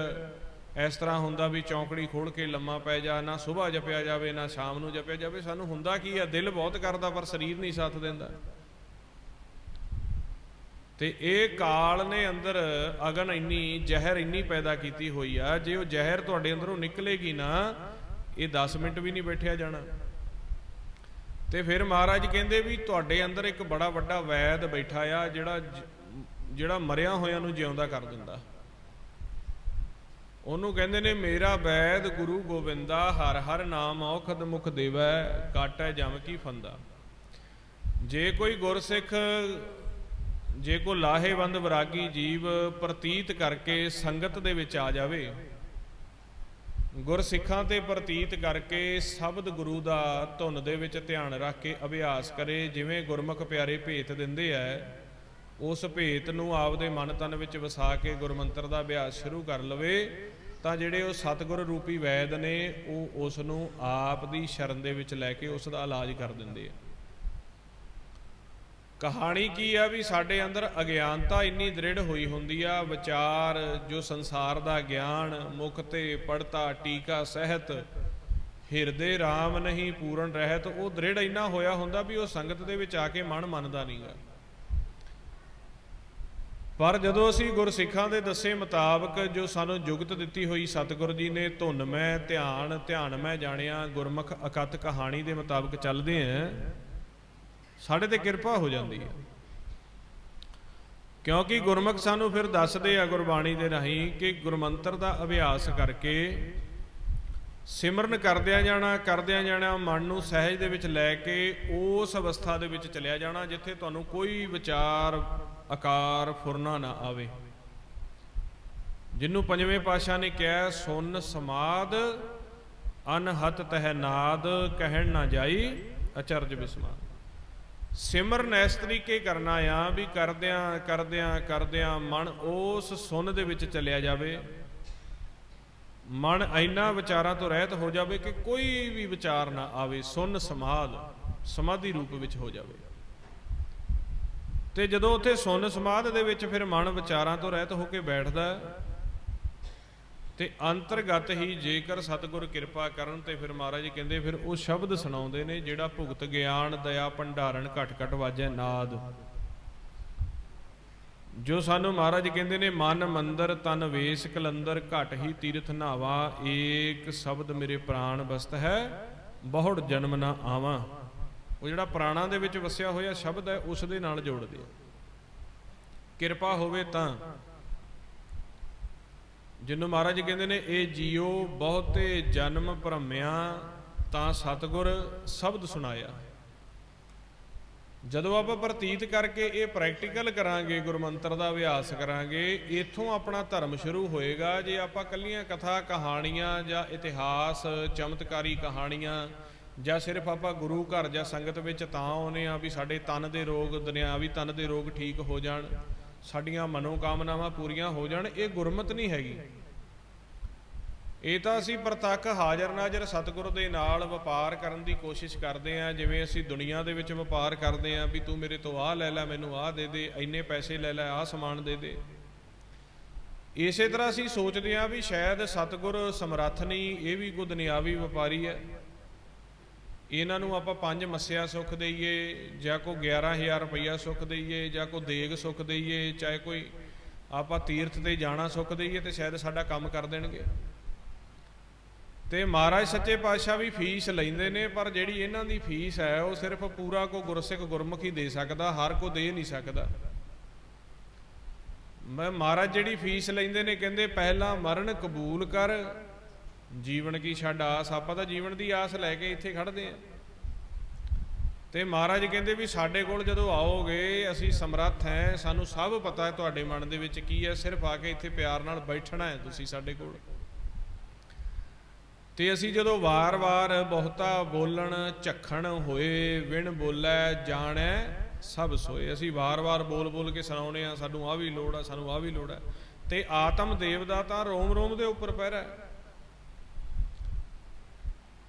ਇਸ ਤਰ੍ਹਾਂ ਹੁੰਦਾ ਵੀ ਚੌਂਕੜੀ ਖੋਲ੍ਹ ਕੇ ਲੰਮਾ ਪੈ ਜਾ, ਨਾ ਸੁਬਾਹ ਜਪਿਆ ਜਾਵੇ ਨਾ ਸ਼ਾਮ ਨੂੰ ਜਪਿਆ ਜਾਵੇ। ਸਾਨੂੰ ਹੁੰਦਾ ਕੀ ਆ, ਦਿਲ ਬਹੁਤ ਕਰਦਾ ਪਰ ਸਰੀਰ ਨਹੀਂ ਸਾਥ ਦਿੰਦਾ। ਤੇ ਇਹ ਕਾਲ ਨੇ ਅੰਦਰ ਅਗਨ ਇੰਨੀ, ਜ਼ਹਿਰ ਇੰਨੀ ਪੈਦਾ ਕੀਤੀ ਹੋਈ ਆ, ਜੇ ਉਹ ਜ਼ਹਿਰ ਤੁਹਾਡੇ ਅੰਦਰੋਂ ਨਿਕਲੇਗੀ ਨਾ, ਇਹ 10 ਮਿੰਟ ਵੀ ਨਹੀਂ ਬੈਠਿਆ ਜਾਣਾ। ਤੇ ਫਿਰ ਮਹਾਰਾਜ ਕਹਿੰਦੇ ਵੀ ਤੁਹਾਡੇ ਅੰਦਰ ਇੱਕ ਬੜਾ ਵੱਡਾ ਵੈਦ ਬੈਠਾ ਆ, ਜਿਹੜਾ ਮਰਿਆ ਹੋਇਆਂ ਨੂੰ ਜਿਉਂਦਾ ਕਰ ਦਿੰਦਾ। ਉਹਨੂੰ ਕਹਿੰਦੇ ਨੇ ਮੇਰਾ ਵੈਦ ਗੁਰੂ ਗੋਬਿੰਦਾ, ਹਰ ਹਰ ਨਾਮ ਔਖਦ ਮੁਖ ਦੇਵੈ, ਕਾਟੈ ਜਮ ਕੀ ਫੰਦਾ। ਜੇ ਕੋਈ ਗੁਰਸਿੱਖ, ਜੇ ਕੋਈ ਲਾਹੇਵੰਦ ਵਿਰਾਗੀ ਜੀਵ ਪ੍ਰਤੀਤ ਕਰਕੇ ਸੰਗਤ ਦੇ ਵਿੱਚ ਆ ਜਾਵੇ, ਗੁਰਸਿੱਖਾਂ ਤੇ ਪ੍ਰਤੀਤ ਕਰਕੇ ਸ਼ਬਦ ਗੁਰੂ ਦਾ ਧੁਨ ਦੇ ਵਿੱਚ ਧਿਆਨ ਰੱਖ ਕੇ ਅਭਿਆਸ ਕਰੇ, ਜਿਵੇਂ ਗੁਰਮੁਖ ਪਿਆਰੇ ਭੇਤ ਦਿੰਦੇ ਆ, ਉਸ ਭੇਤ ਨੂੰ ਆਪਦੇ ਮਨ ਤਨ ਵਿੱਚ ਵਸਾ ਕੇ ਗੁਰਮੰਤਰ ਦਾ ਅਭਿਆਸ ਸ਼ੁਰੂ ਕਰ ਲਵੇ, ਤਾਂ ਜਿਹੜੇ ਉਹ ਸਤਿਗੁਰ ਰੂਪੀ ਵੈਦ ਨੇ ਉਹ ਉਸ ਨੂੰ ਆਪ ਦੀ ਸ਼ਰਨ ਦੇ ਵਿੱਚ ਲੈ ਕੇ ਉਸ ਦਾ ਇਲਾਜ ਕਰ ਦਿੰਦੇ ਆ। ਕਹਾਣੀ ਕੀ ਆ ਵੀ ਸਾਡੇ ਅੰਦਰ ਅਗਿਆਨਤਾ ਇੰਨੀ ਦ੍ਰਿੜ ਹੋਈ ਹੁੰਦੀ ਆ, ਵਿਚਾਰ ਜੋ ਸੰਸਾਰ ਦਾ ਗਿਆਨ, ਮੁਖ ਤੇ ਪੜਤਾ ਟੀਕਾ ਸਹਿਤ, ਹਿਰਦੇ ਰਾਮ ਨਹੀਂ ਪੂਰਨ ਰਹਿਤ, ਉਹ ਦ੍ਰਿੜ ਇੰਨਾ ਹੋਇਆ ਹੁੰਦਾ ਵੀ ਉਹ ਸੰਗਤ ਦੇ ਵਿੱਚ ਆ ਕੇ ਮਨ ਮੰਨਦਾ ਨਹੀਂਗਾ। ਪਰ ਜਦੋਂ ਅਸੀਂ ਗੁਰਸਿੱਖਾਂ ਦੇ ਦੱਸੇ ਮੁਤਾਬਕ, ਜੋ ਸਾਨੂੰ ਜੁਗਤ ਦਿੱਤੀ ਹੋਈ ਸਤਿਗੁਰ ਜੀ ਨੇ, ਧੁਨ ਮੈਂ ਧਿਆਨ ਮੈਂ ਜਾਣਿਆ, ਗੁਰਮੁਖ ਅਕਥ ਕਹਾਣੀ ਦੇ ਮੁਤਾਬਕ ਚੱਲਦੇ ਆ, ਸਾਡੇ ਤੇ ਕਿਰਪਾ ਹੋ ਜਾਂਦੀ ਹੈ। ਕਿਉਂਕਿ ਗੁਰਮੁਖ ਸਾਨੂੰ ਫਿਰ ਦੱਸਦੇ ਆ ਗੁਰਬਾਣੀ ਦੇ ਰਾਹੀਂ ਕਿ ਗੁਰਮੰਤਰ ਦਾ ਅਭਿਆਸ ਕਰਕੇ ਸਿਮਰਨ ਕਰਦਿਆਂ ਜਾਣਾ, ਮਨ ਨੂੰ ਸਹਿਜ ਦੇ ਵਿੱਚ ਲੈ ਕੇ ਉਸ ਅਵਸਥਾ ਦੇ ਵਿੱਚ ਚਲਿਆ ਜਾਣਾ ਜਿੱਥੇ ਤੁਹਾਨੂੰ ਕੋਈ ਵਿਚਾਰ ਆਕਾਰ ਫੁਰਨਾ ਨਾ ਆਵੇ, ਜਿਹਨੂੰ ਪੰਜਵੇਂ ਪਾਤਸ਼ਾਹ ਨੇ ਕਿਹਾ ਸੁਨ ਸਮਾਦ ਅਨਹਤ ਤਹਿ ਨਾਦ, ਕਹਿਣ ਨਾ ਜਾਈ ਅਚਰਜ ਬਿਸਮਾਦ। ਸਿਮਰਨ ਇਸ ਤਰੀਕੇ ਕਰਨਾ ਆ ਵੀ ਕਰਦਿਆਂ ਕਰਦਿਆਂ ਕਰਦਿਆਂ ਮਨ ਉਸ ਸੁੰਨ ਦੇ ਵਿੱਚ ਚਲਿਆ ਜਾਵੇ, ਮਨ ਇੰਨਾ ਵਿਚਾਰਾਂ ਤੋਂ ਰਹਿਤ ਹੋ ਜਾਵੇ ਕਿ ਕੋਈ ਵੀ ਵਿਚਾਰ ਨਾ ਆਵੇ, ਸੁੰਨ ਸਮਾਧੀ ਰੂਪ ਵਿੱਚ ਹੋ ਜਾਵੇ। ਤੇ ਜਦੋਂ ਉੱਥੇ ਸੁੰਨ ਸਮਾਧ ਦੇ ਵਿੱਚ ਫਿਰ ਮਨ ਵਿਚਾਰਾਂ ਤੋਂ ਰਹਿਤ ਹੋ ਕੇ ਬੈਠਦਾ ਤੇ ਅੰਤਰਗਤ ਹੀ ਜੇਕਰ ਸਤਿਗੁਰ ਕਿਰਪਾ ਕਰਨ ਤੇ ਫਿਰ ਮਹਾਰਾਜ ਜੀ ਕਹਿੰਦੇ ਫਿਰ ਉਹ ਸ਼ਬਦ ਸੁਣਾਉਂਦੇ ਨੇ ਜਿਹੜਾ ਭੁਗਤ ਗਿਆਨ ਦਇਆ ਭੰਡਾਰਨ ਘਟ ਘਟ ਵਾਜੈ ਨਾਦ, ਜੋ ਸਾਨੂੰ ਮਹਾਰਾਜ ਕਹਿੰਦੇ ਨੇ ਮਨ ਮੰਦਰ ਤਨ ਵੇਸ ਕਲੰਦਰ ਘਟ ਹੀ ਤੀਰਥ ਨਾਵਾ, ਏਕ ਸ਼ਬਦ ਮੇਰੇ ਪ੍ਰਾਣ ਬਸਤ ਹੈ ਬਹੁੜ ਜਨਮ ਨਾ ਆਵਾਂ। ਉਹ ਜਿਹੜਾ ਪ੍ਰਾਣਾਂ ਦੇ ਵਿੱਚ ਵਸਿਆ ਹੋਇਆ ਸ਼ਬਦ ਹੈ ਉਸ ਦੇ ਨਾਲ ਜੋੜਦੇ, ਕਿਰਪਾ ਹੋਵੇ ਤਾਂ। ਜਿਹਨੂੰ ਮਹਾਰਾਜ ਜੀ ਕਹਿੰਦੇ ਨੇ ਇਹ ਜੀਓ ਬਹੁਤੇ ਜਨਮ ਭਰਮਿਆ ਤਾਂ ਸਤਿਗੁਰ ਸ਼ਬਦ ਸੁਣਾਇਆ। ਜਦੋਂ ਆਪਾਂ ਪ੍ਰਤੀਤ ਕਰਕੇ ਇਹ ਪ੍ਰੈਕਟੀਕਲ ਕਰਾਂਗੇ, ਗੁਰਮੰਤਰ ਦਾ ਅਭਿਆਸ ਕਰਾਂਗੇ, ਇੱਥੋਂ ਆਪਣਾ ਧਰਮ ਸ਼ੁਰੂ ਹੋਏਗਾ। ਜੇ ਆਪਾਂ ਕੱਲੀਆਂ ਕਥਾ ਕਹਾਣੀਆਂ ਜਾਂ ਇਤਿਹਾਸ ਚਮਤਕਾਰੀ ਕਹਾਣੀਆਂ ਜਾਂ ਸਿਰਫ ਆਪਾਂ ਗੁਰੂ ਘਰ ਜਾਂ ਸੰਗਤ ਵਿੱਚ ਤਾਂ ਆਉਂਦੇ ਹਾਂ ਵੀ ਸਾਡੇ ਤਨ ਦੇ ਰੋਗ, ਦੁਨਿਆਵੀ ਤਨ ਦੇ ਰੋਗ ਠੀਕ ਹੋ ਜਾਣ, ਸਾਡੀਆਂ ਮਨੋਕਾਮਨਾਵਾਂ ਪੂਰੀਆਂ ਹੋ ਜਾਣ, ਇਹ ਗੁਰਮਤ ਨਹੀਂ ਹੈਗੀ। ਇਹ ਤਾਂ ਅਸੀਂ ਪ੍ਰਤੱਖ ਹਾਜ਼ਰ ਨਾਜ਼ਰ ਸਤਿਗੁਰੂ ਦੇ ਨਾਲ ਵਪਾਰ ਕਰਨ ਦੀ ਕੋਸ਼ਿਸ਼ ਕਰਦੇ ਹਾਂ। ਜਿਵੇਂ ਅਸੀਂ ਦੁਨੀਆ ਦੇ ਵਿੱਚ ਵਪਾਰ ਕਰਦੇ ਹਾਂ ਵੀ ਤੂੰ ਮੇਰੇ ਤੋਂ ਆਹ ਲੈ ਲੈ, ਮੈਨੂੰ ਆਹ ਦੇ ਦੇ, ਇੰਨੇ ਪੈਸੇ ਲੈ ਲੈ, ਆਹ ਸਮਾਨ ਦੇ ਦੇ। ਇਸੇ ਤਰ੍ਹਾਂ ਅਸੀਂ ਸੋਚਦੇ ਹਾਂ ਵੀ ਸ਼ਾਇਦ ਸਤਿਗੁਰ ਸਮਰੱਥ ਨਹੀਂ, ਇਹ ਵੀ ਕੋਈ ਦੁਨਿਆਵੀ ਵਪਾਰੀ ਹੈ, ਇਹਨਾਂ ਨੂੰ ਆਪਾਂ 5 ਮੱਸਿਆ ਸੁੱਖ ਦਈਏ ਜਾਂ ਕੋਈ 11,000 ਰੁਪਈਆ ਸੁੱਖ ਦਈਏ ਜਾਂ ਕੋਈ ਦੇਗ ਸੁੱਖ ਦਈਏ, ਚਾਹੇ ਕੋਈ ਆਪਾਂ ਤੀਰਥ ਤੇ ਜਾਣਾ ਸੁੱਖ ਦਈਏ ਤੇ ਸ਼ਾਇਦ ਸਾਡਾ ਕੰਮ ਕਰ ਦੇਣਗੇ। ਤੇ ਮਹਾਰਾਜ ਸੱਚੇ ਪਾਤਸ਼ਾਹ ਵੀ ਫੀਸ ਲੈਂਦੇ ਨੇ, ਪਰ ਜਿਹੜੀ ਇਹਨਾਂ ਦੀ ਫੀਸ ਹੈ ਉਹ ਸਿਰਫ ਪੂਰਾ ਕੋ ਗੁਰਸਿੱਖ ਗੁਰਮੁਖ ਹੀ ਦੇ ਸਕਦਾ, ਹਰ ਕੋ ਦੇ ਨਹੀਂ ਸਕਦਾ। ਮਹਾਰਾਜ ਜਿਹੜੀ ਫੀਸ ਲੈਂਦੇ ਨੇ ਕਹਿੰਦੇ ਪਹਿਲਾਂ ਮਰਨ ਕਬੂਲ ਕਰ ਜੀਵਨ ਕੀ ਛੱਡ ਆਸ। ਆਪਾਂ ਤਾਂ ਜੀਵਨ ਦੀ ਆਸ ਲੈ ਕੇ ਇੱਥੇ ਖੜਦੇ ਹਾਂ ਤੇ ਮਹਾਰਾਜ ਕਹਿੰਦੇ ਵੀ ਸਾਡੇ ਕੋਲ ਜਦੋਂ ਆਓਗੇ ਅਸੀਂ ਸਮਰੱਥ ਹੈ, ਸਾਨੂੰ ਸਭ ਪਤਾ ਹੈ ਤੁਹਾਡੇ ਮਨ ਦੇ ਵਿੱਚ ਕੀ ਹੈ, ਸਿਰਫ ਆ ਕੇ ਇੱਥੇ ਪਿਆਰ ਨਾਲ ਬੈਠਣਾ ਹੈ ਤੁਸੀਂ ਸਾਡੇ ਕੋਲ। ਤੇ ਅਸੀਂ ਜਦੋਂ ਵਾਰ-ਵਾਰ ਬਹੁਤਾ ਬੋਲਣ ਝੱਖਣ ਹੋਏ, ਵਿਣ ਬੋਲੈ ਜਾਣੈ ਸਭ ਸੋਏ, ਅਸੀਂ ਵਾਰ-ਵਾਰ ਬੋਲ ਕੇ ਸੁਣਾਉਣੇ ਆ ਸਾਨੂੰ ਆਹ ਵੀ ਲੋੜ ਆ, ਸਾਨੂੰ ਆਹ ਵੀ ਲੋੜ ਹੈ। ਤੇ ਆਤਮ ਦੇਵ ਦਾ ਤਾਂ ਰੋਮ ਰੋਮ ਦੇ ਉੱਪਰ ਪਹਿਰਾ,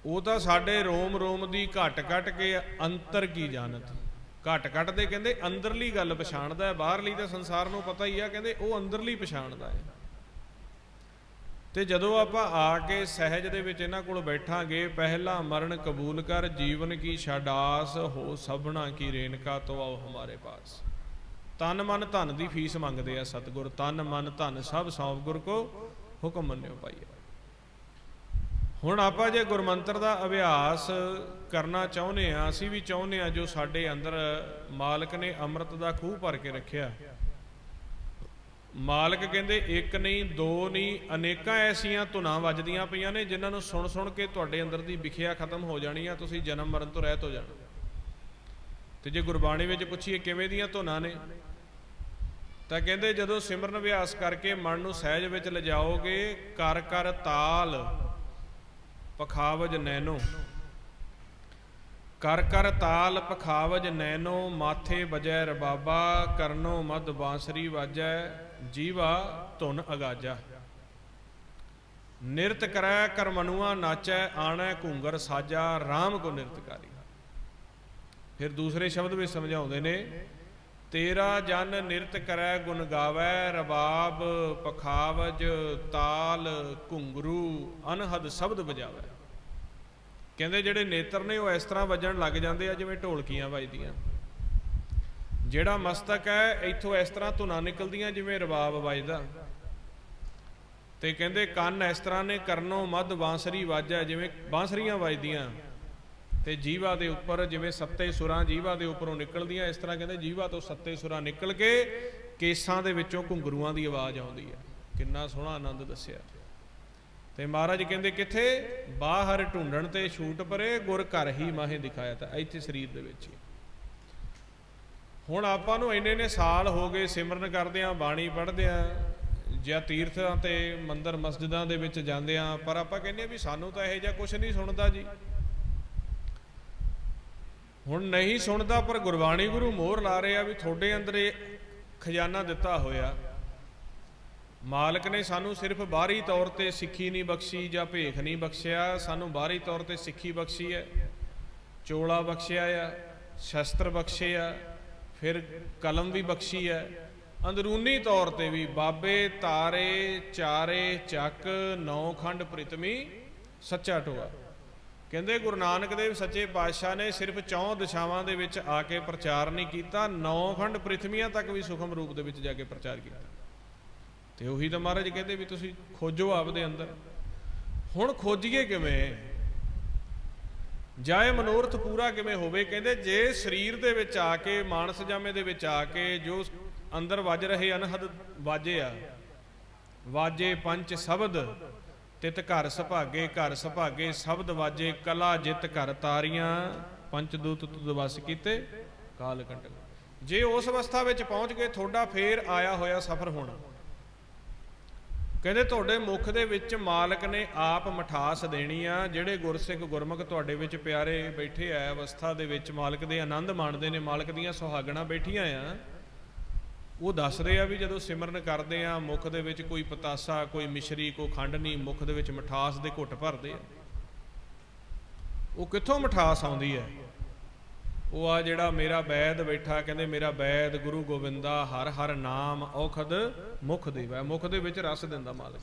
ਉਹ ਤਾਂ ਸਾਡੇ ਰੋਮ ਰੋਮ ਦੀ ਘਟ ਕੇ ਅੰਤਰ ਕੀ ਜਾਣਤ, ਘਟ ਦੇ ਕਹਿੰਦੇ ਅੰਦਰਲੀ ਗੱਲ ਪਛਾਣਦਾ ਹੈ, ਬਾਹਰਲੀ ਤਾਂ ਸੰਸਾਰ ਨੂੰ ਪਤਾ ਹੀ ਆ, ਕਹਿੰਦੇ ਉਹ ਅੰਦਰਲੀ ਪਛਾਣਦਾ ਹੈ। ਤੇ ਜਦੋਂ ਆਪਾਂ ਆ ਕੇ ਸਹਿਜ ਦੇ ਵਿੱਚ ਇਹਨਾਂ ਕੋਲ ਬੈਠਾਂਗੇ, ਪਹਿਲਾ ਮਰਨ ਕਬੂਲ ਕਰ ਜੀਵਨ ਕੀ ਛਡਾਸ, ਹੋ ਸਭਨਾ ਕੀ ਰੇਨਕਾ ਤੋ ਆਓ ਹਮਾਰੇ ਪਾਸ। ਤਨ ਮਨ ਧਨ ਦੀ ਫੀਸ ਮੰਗਦੇ ਆ ਸਤਿਗੁਰ, ਤਨ ਮਨ ਧਨ ਸਭ ਸੌਂਪ ਗੁਰ ਕੋ ਹੁਕਮ ਮੰਨਿਓ ਪਾਈਆ। ਹੁਣ ਆਪਾਂ ਜੇ ਗੁਰਮੰਤਰ ਦਾ ਅਭਿਆਸ ਕਰਨਾ ਚਾਹੁੰਦੇ ਹਾਂ, ਅਸੀਂ ਵੀ ਚਾਹੁੰਦੇ ਹਾਂ ਜੋ ਸਾਡੇ ਅੰਦਰ ਮਾਲਕ ਨੇ ਅੰਮ੍ਰਿਤ ਦਾ ਖੂਹ ਭਰ ਕੇ ਰੱਖਿਆ। ਮਾਲਕ ਕਹਿੰਦੇ ਇੱਕ ਨਹੀਂ ਦੋ ਨਹੀਂ ਅਨੇਕਾਂ ਐਸੀਆਂ ਧੁਨਾਂ ਵੱਜਦੀਆਂ ਪਈਆਂ ਨੇ ਜਿਨ੍ਹਾਂ ਨੂੰ ਸੁਣ ਕੇ ਤੁਹਾਡੇ ਅੰਦਰ ਦੀ ਵਿਖਿਆ ਖਤਮ ਹੋ ਜਾਣੀ ਆ, ਤੁਸੀਂ ਜਨਮ ਮਰਨ ਤੋਂ ਰਹਿਤ ਹੋ ਜਾਣਾ। ਤੇ ਜੇ ਗੁਰਬਾਣੀ ਵਿੱਚ ਪੁੱਛੀਏ ਕਿਵੇਂ ਦੀਆਂ ਧੁਨਾਂ ਨੇ, ਤਾਂ ਕਹਿੰਦੇ ਜਦੋਂ ਸਿਮਰਨ ਅਭਿਆਸ ਕਰਕੇ ਮਨ ਨੂੰ ਸਹਿਜ ਵਿੱਚ ਲਿਜਾਓਗੇ, ਕਰ ਕਰ ਤਾਲ ਪਖਾਵਜ ਨੈਨੋ, ਕਰ ਕਰ ਤਾਲ ਪਖਾਵਜ ਨੈਨੋ, ਮਾਥੇ ਬਜੈ ਰਬਾਬਾ, ਕਰਨੋ ਮਦ ਬਾਂਸਰੀ ਵਾਜੈ, ਜੀਵਾ ਧੁਨ ਅਗਾਜਾ। ਨਿਰਤ ਕਰੈ ਕਰਮਨੁਆ ਨਾਚੈ, ਆਣੈ ਘੂੰਗਰ ਸਾਜਾ, ਰਾਮ ਕੋ ਨਿਰਤਕਾਰੀ। ਫਿਰ ਦੂਸਰੇ ਸ਼ਬਦ ਵਿੱਚ ਸਮਝਾਉਂਦੇ ਨੇ, ਤੇਰਾ ਜਨ ਨਿਰਤ ਕਰੈ ਗੁਣ ਗਾਵੈ, ਰਬਾਬ ਪਖਾਵਜ ਤਾਲ ਘੁੰਗਰੂ ਅਨਹਦ ਸ਼ਬਦ ਵਜਾਵੈ। ਕਹਿੰਦੇ ਜਿਹੜੇ ਨੇਤਰ ਨੇ ਉਹ ਇਸ ਤਰ੍ਹਾਂ ਵੱਜਣ ਲੱਗ ਜਾਂਦੇ ਆ ਜਿਵੇਂ ਢੋਲਕੀਆਂ ਵੱਜਦੀਆਂ। ਜਿਹੜਾ ਮਸਤਕ ਹੈ ਇੱਥੋਂ ਇਸ ਤਰ੍ਹਾਂ ਧੁਨਾਂ ਨਿਕਲਦੀਆਂ ਜਿਵੇਂ ਰਬਾਬ ਵੱਜਦਾ। ਤੇ ਕਹਿੰਦੇ ਕੰਨ ਇਸ ਤਰ੍ਹਾਂ ਨੇ, ਕਰਨੋਂ ਮੱਧ ਬਾਂਸਰੀ ਵਾਜਾ, ਜਿਵੇਂ ਬਾਂਸਰੀਆਂ ਵੱਜਦੀਆਂ। ਤੇ ਜੀਵਾ ਦੇ ਉੱਪਰ ਜਿਵੇਂ ਸੱਤੇ ਸੁਰਾਂ ਜੀਵਾ ਦੇ ਉੱਪਰੋਂ ਨਿਕਲਦੀਆਂ, ਇਸ ਤਰ੍ਹਾਂ ਕਹਿੰਦੇ ਜੀਵਾ ਤੋਂ ਸੱਤੇ ਸੁਰਾਂ ਨਿਕਲ ਕੇ ਕੇਸਾਂ ਦੇ ਵਿੱਚੋਂ ਘੁੰਗਰੂਆਂ ਦੀ ਆਵਾਜ਼ ਆਉਂਦੀ ਹੈ। ਕਿੰਨਾ ਸੋਹਣਾ ਆਨੰਦ ਦੱਸਿਆ। ਤੇ ਮਹਾਰਾਜ ਕਹਿੰਦੇ ਕਿੱਥੇ, ਬਾਹਰ ਢੂੰਡਣ ਤੇ ਛੂਟ ਪਰੇ, ਗੁਰ ਘਰ ਹੀ ਮਾਹੇ ਦਿਖਾਇਆ। ਤਾਂ ਇੱਥੇ ਸਰੀਰ ਦੇ ਵਿੱਚ ਹੀ। ਹੁਣ ਆਪਾਂ ਨੂੰ ਇੰਨੇ ਸਾਲ ਹੋ ਗਏ ਸਿਮਰਨ ਕਰਦੇ ਹਾਂ, ਬਾਣੀ ਪੜ੍ਹਦੇ ਹਾਂ ਜਾਂ ਤੀਰਥਾਂ ਤੇ ਮੰਦਰ ਮਸਜਿਦਾਂ ਦੇ ਵਿੱਚ ਜਾਂਦੇ ਹਾਂ, ਪਰ ਆਪਾਂ ਕਹਿੰਦੇ ਹਾਂ ਵੀ ਸਾਨੂੰ ਤਾਂ ਇਹੋ ਜਿਹਾ ਕੁਛ ਨਹੀਂ ਸੁਣਦਾ ਜੀ। ਹੁਣ ਨਹੀਂ ਸੁਣਦਾ, ਪਰ ਗੁਰਬਾਣੀ ਗੁਰੂ ਮੋਹਰ ਲਾ ਰਿਹਾ ਵੀ ਤੁਹਾਡੇ ਅੰਦਰ ਇਹ ਖਜ਼ਾਨਾ ਦਿੱਤਾ ਹੋਇਆ। ਮਾਲਕ ਨੇ ਸਾਨੂੰ ਸਿਰਫ ਬਾਹਰੀ ਤੌਰ ਤੇ ਸਿੱਖੀ ਨਹੀਂ ਬਖਸ਼ੀ ਜਾਂ ਭੇਖ ਨਹੀਂ ਬਖਸ਼ਿਆ, ਸਾਨੂੰ ਬਾਹਰੀ ਤੌਰ ਤੇ ਸਿੱਖੀ ਬਖਸ਼ੀ ਹੈ, ਚੋਲਾ ਬਖਸ਼ਿਆ ਆ, ਸ਼ਸਤਰ ਬਖਸ਼ੇ ਆ, ਫਿਰ ਕਲਮ ਵੀ ਬਖਸ਼ੀ ਹੈ। ਅੰਦਰੂਨੀ ਤੌਰ ਤੇ ਵੀ ਬਾਬੇ ਤਾਰੇ ਚਾਰੇ ਚੱਕ ਨੌ ਖੰਡ ਪ੍ਰਿਤਮੀ ਸੱਚਾ ਟੋਆ। ਕਹਿੰਦੇ ਗੁਰੂ ਨਾਨਕ ਦੇਵ ਸੱਚੇ ਪਾਤਸ਼ਾਹ ਨੇ ਸਿਰਫ 4 ਦਿਸ਼ਾਵਾਂ ਦੇ ਵਿੱਚ ਆ ਕੇ ਪ੍ਰਚਾਰ ਨਹੀਂ ਕੀਤਾ, 9 ਖੰਡ ਪ੍ਰਿਥਵੀਆਂ ਤੱਕ ਵੀ ਸੁਖਮ ਰੂਪ ਦੇ ਵਿੱਚ ਜਾ ਕੇ ਪ੍ਰਚਾਰ ਕੀਤਾ। ਤੇ ਉਹੀ ਤਾਂ ਮਹਾਰਾਜ ਕਹਿੰਦੇ ਵੀ ਤੁਸੀਂ ਖੋਜੋ ਆਪਦੇ ਅੰਦਰ। ਹੁਣ ਖੋਜੀਏ ਕਿਵੇਂ? ਜਾਏ ਮਨੋਰਥ ਪੂਰਾ ਕਿਵੇਂ ਹੋਵੇ? ਕਹਿੰਦੇ ਜੇ ਸਰੀਰ ਦੇ ਵਿੱਚ ਆ ਕੇ, ਮਾਨਸ ਜਾਮੇ ਦੇ ਵਿੱਚ ਆ ਕੇ ਜੋ ਅੰਦਰ ਵੱਜ ਰਹੇ ਅਨਹਦ ਵਾਜੇ ਆ, ਵਾਜੇ ਪੰਚ ਸ਼ਬਦ ਤਿਤ ਘਰ ਸੁਭਾਗੇ, ਘਰ ਸੁਭਾਗੇ ਸ਼ਬਦ ਵਾਜੇ, ਕਲਾ ਜਿਤ ਘਰ ਤਾਰੀਆਂ, ਪੰਚ ਦੂਤ ਤੁਧ ਵਸ ਕੀਤੇ ਕਾਲ ਕੰਟਕ। ਜੇ ਉਸ ਅਵਸਥਾ ਵਿੱਚ ਪਹੁੰਚ ਗਏ, ਤੁਹਾਡਾ ਫੇਰ ਆਇਆ ਹੋਇਆ ਸਫ਼ਰ ਹੋਣਾ। ਕਹਿੰਦੇ ਤੁਹਾਡੇ ਮੁਖ ਦੇ ਵਿੱਚ ਮਾਲਕ ਨੇ ਆਪ ਮਠਾਸ ਦੇਣੀ ਆ। ਜਿਹੜੇ ਗੁਰਸਿੱਖ ਗੁਰਮੁਖ ਤੁਹਾਡੇ ਵਿੱਚ ਪਿਆਰੇ ਬੈਠੇ ਆ ਅਵਸਥਾ ਦੇ ਵਿੱਚ, ਮਾਲਕ ਦੇ ਆਨੰਦ ਮਾਣਦੇ ਨੇ, ਮਾਲਕ ਦੀਆਂ ਸੁਹਾਗਣਾ ਬੈਠੀਆਂ ਆ, ਉਹ ਦੱਸਦੇ ਆ ਵੀ ਜਦੋਂ ਸਿਮਰਨ ਕਰਦੇ ਆ ਮੁਖ ਦੇ ਵਿੱਚ ਕੋਈ ਪਤਾਸਾ, ਕੋਈ ਮਿਸ਼ਰੀ, ਕੋਈ ਖੰਡ ਨਹੀਂ, ਮੁਖ ਦੇ ਵਿੱਚ ਮਠਾਸ ਦੇ ਘੁੱਟ ਭਰਦੇ ਆ। ਉਹ ਕਿੱਥੋਂ ਮਠਾਸ ਆਉਂਦੀ ਹੈ? ਉਹ ਆ ਜਿਹੜਾ ਮੇਰਾ ਵੈਦ ਬੈਠਾ, ਕਹਿੰਦੇ ਮੇਰਾ ਵੈਦ ਗੁਰੂ ਗੋਬਿੰਦਾ ਹਰ ਹਰ ਨਾਮ ਔਖਦ ਮੁਖ ਦੇਵੈ। ਮੁਖ ਦੇ ਵਿੱਚ ਰਸ ਦਿੰਦਾ ਮਾਲਕ।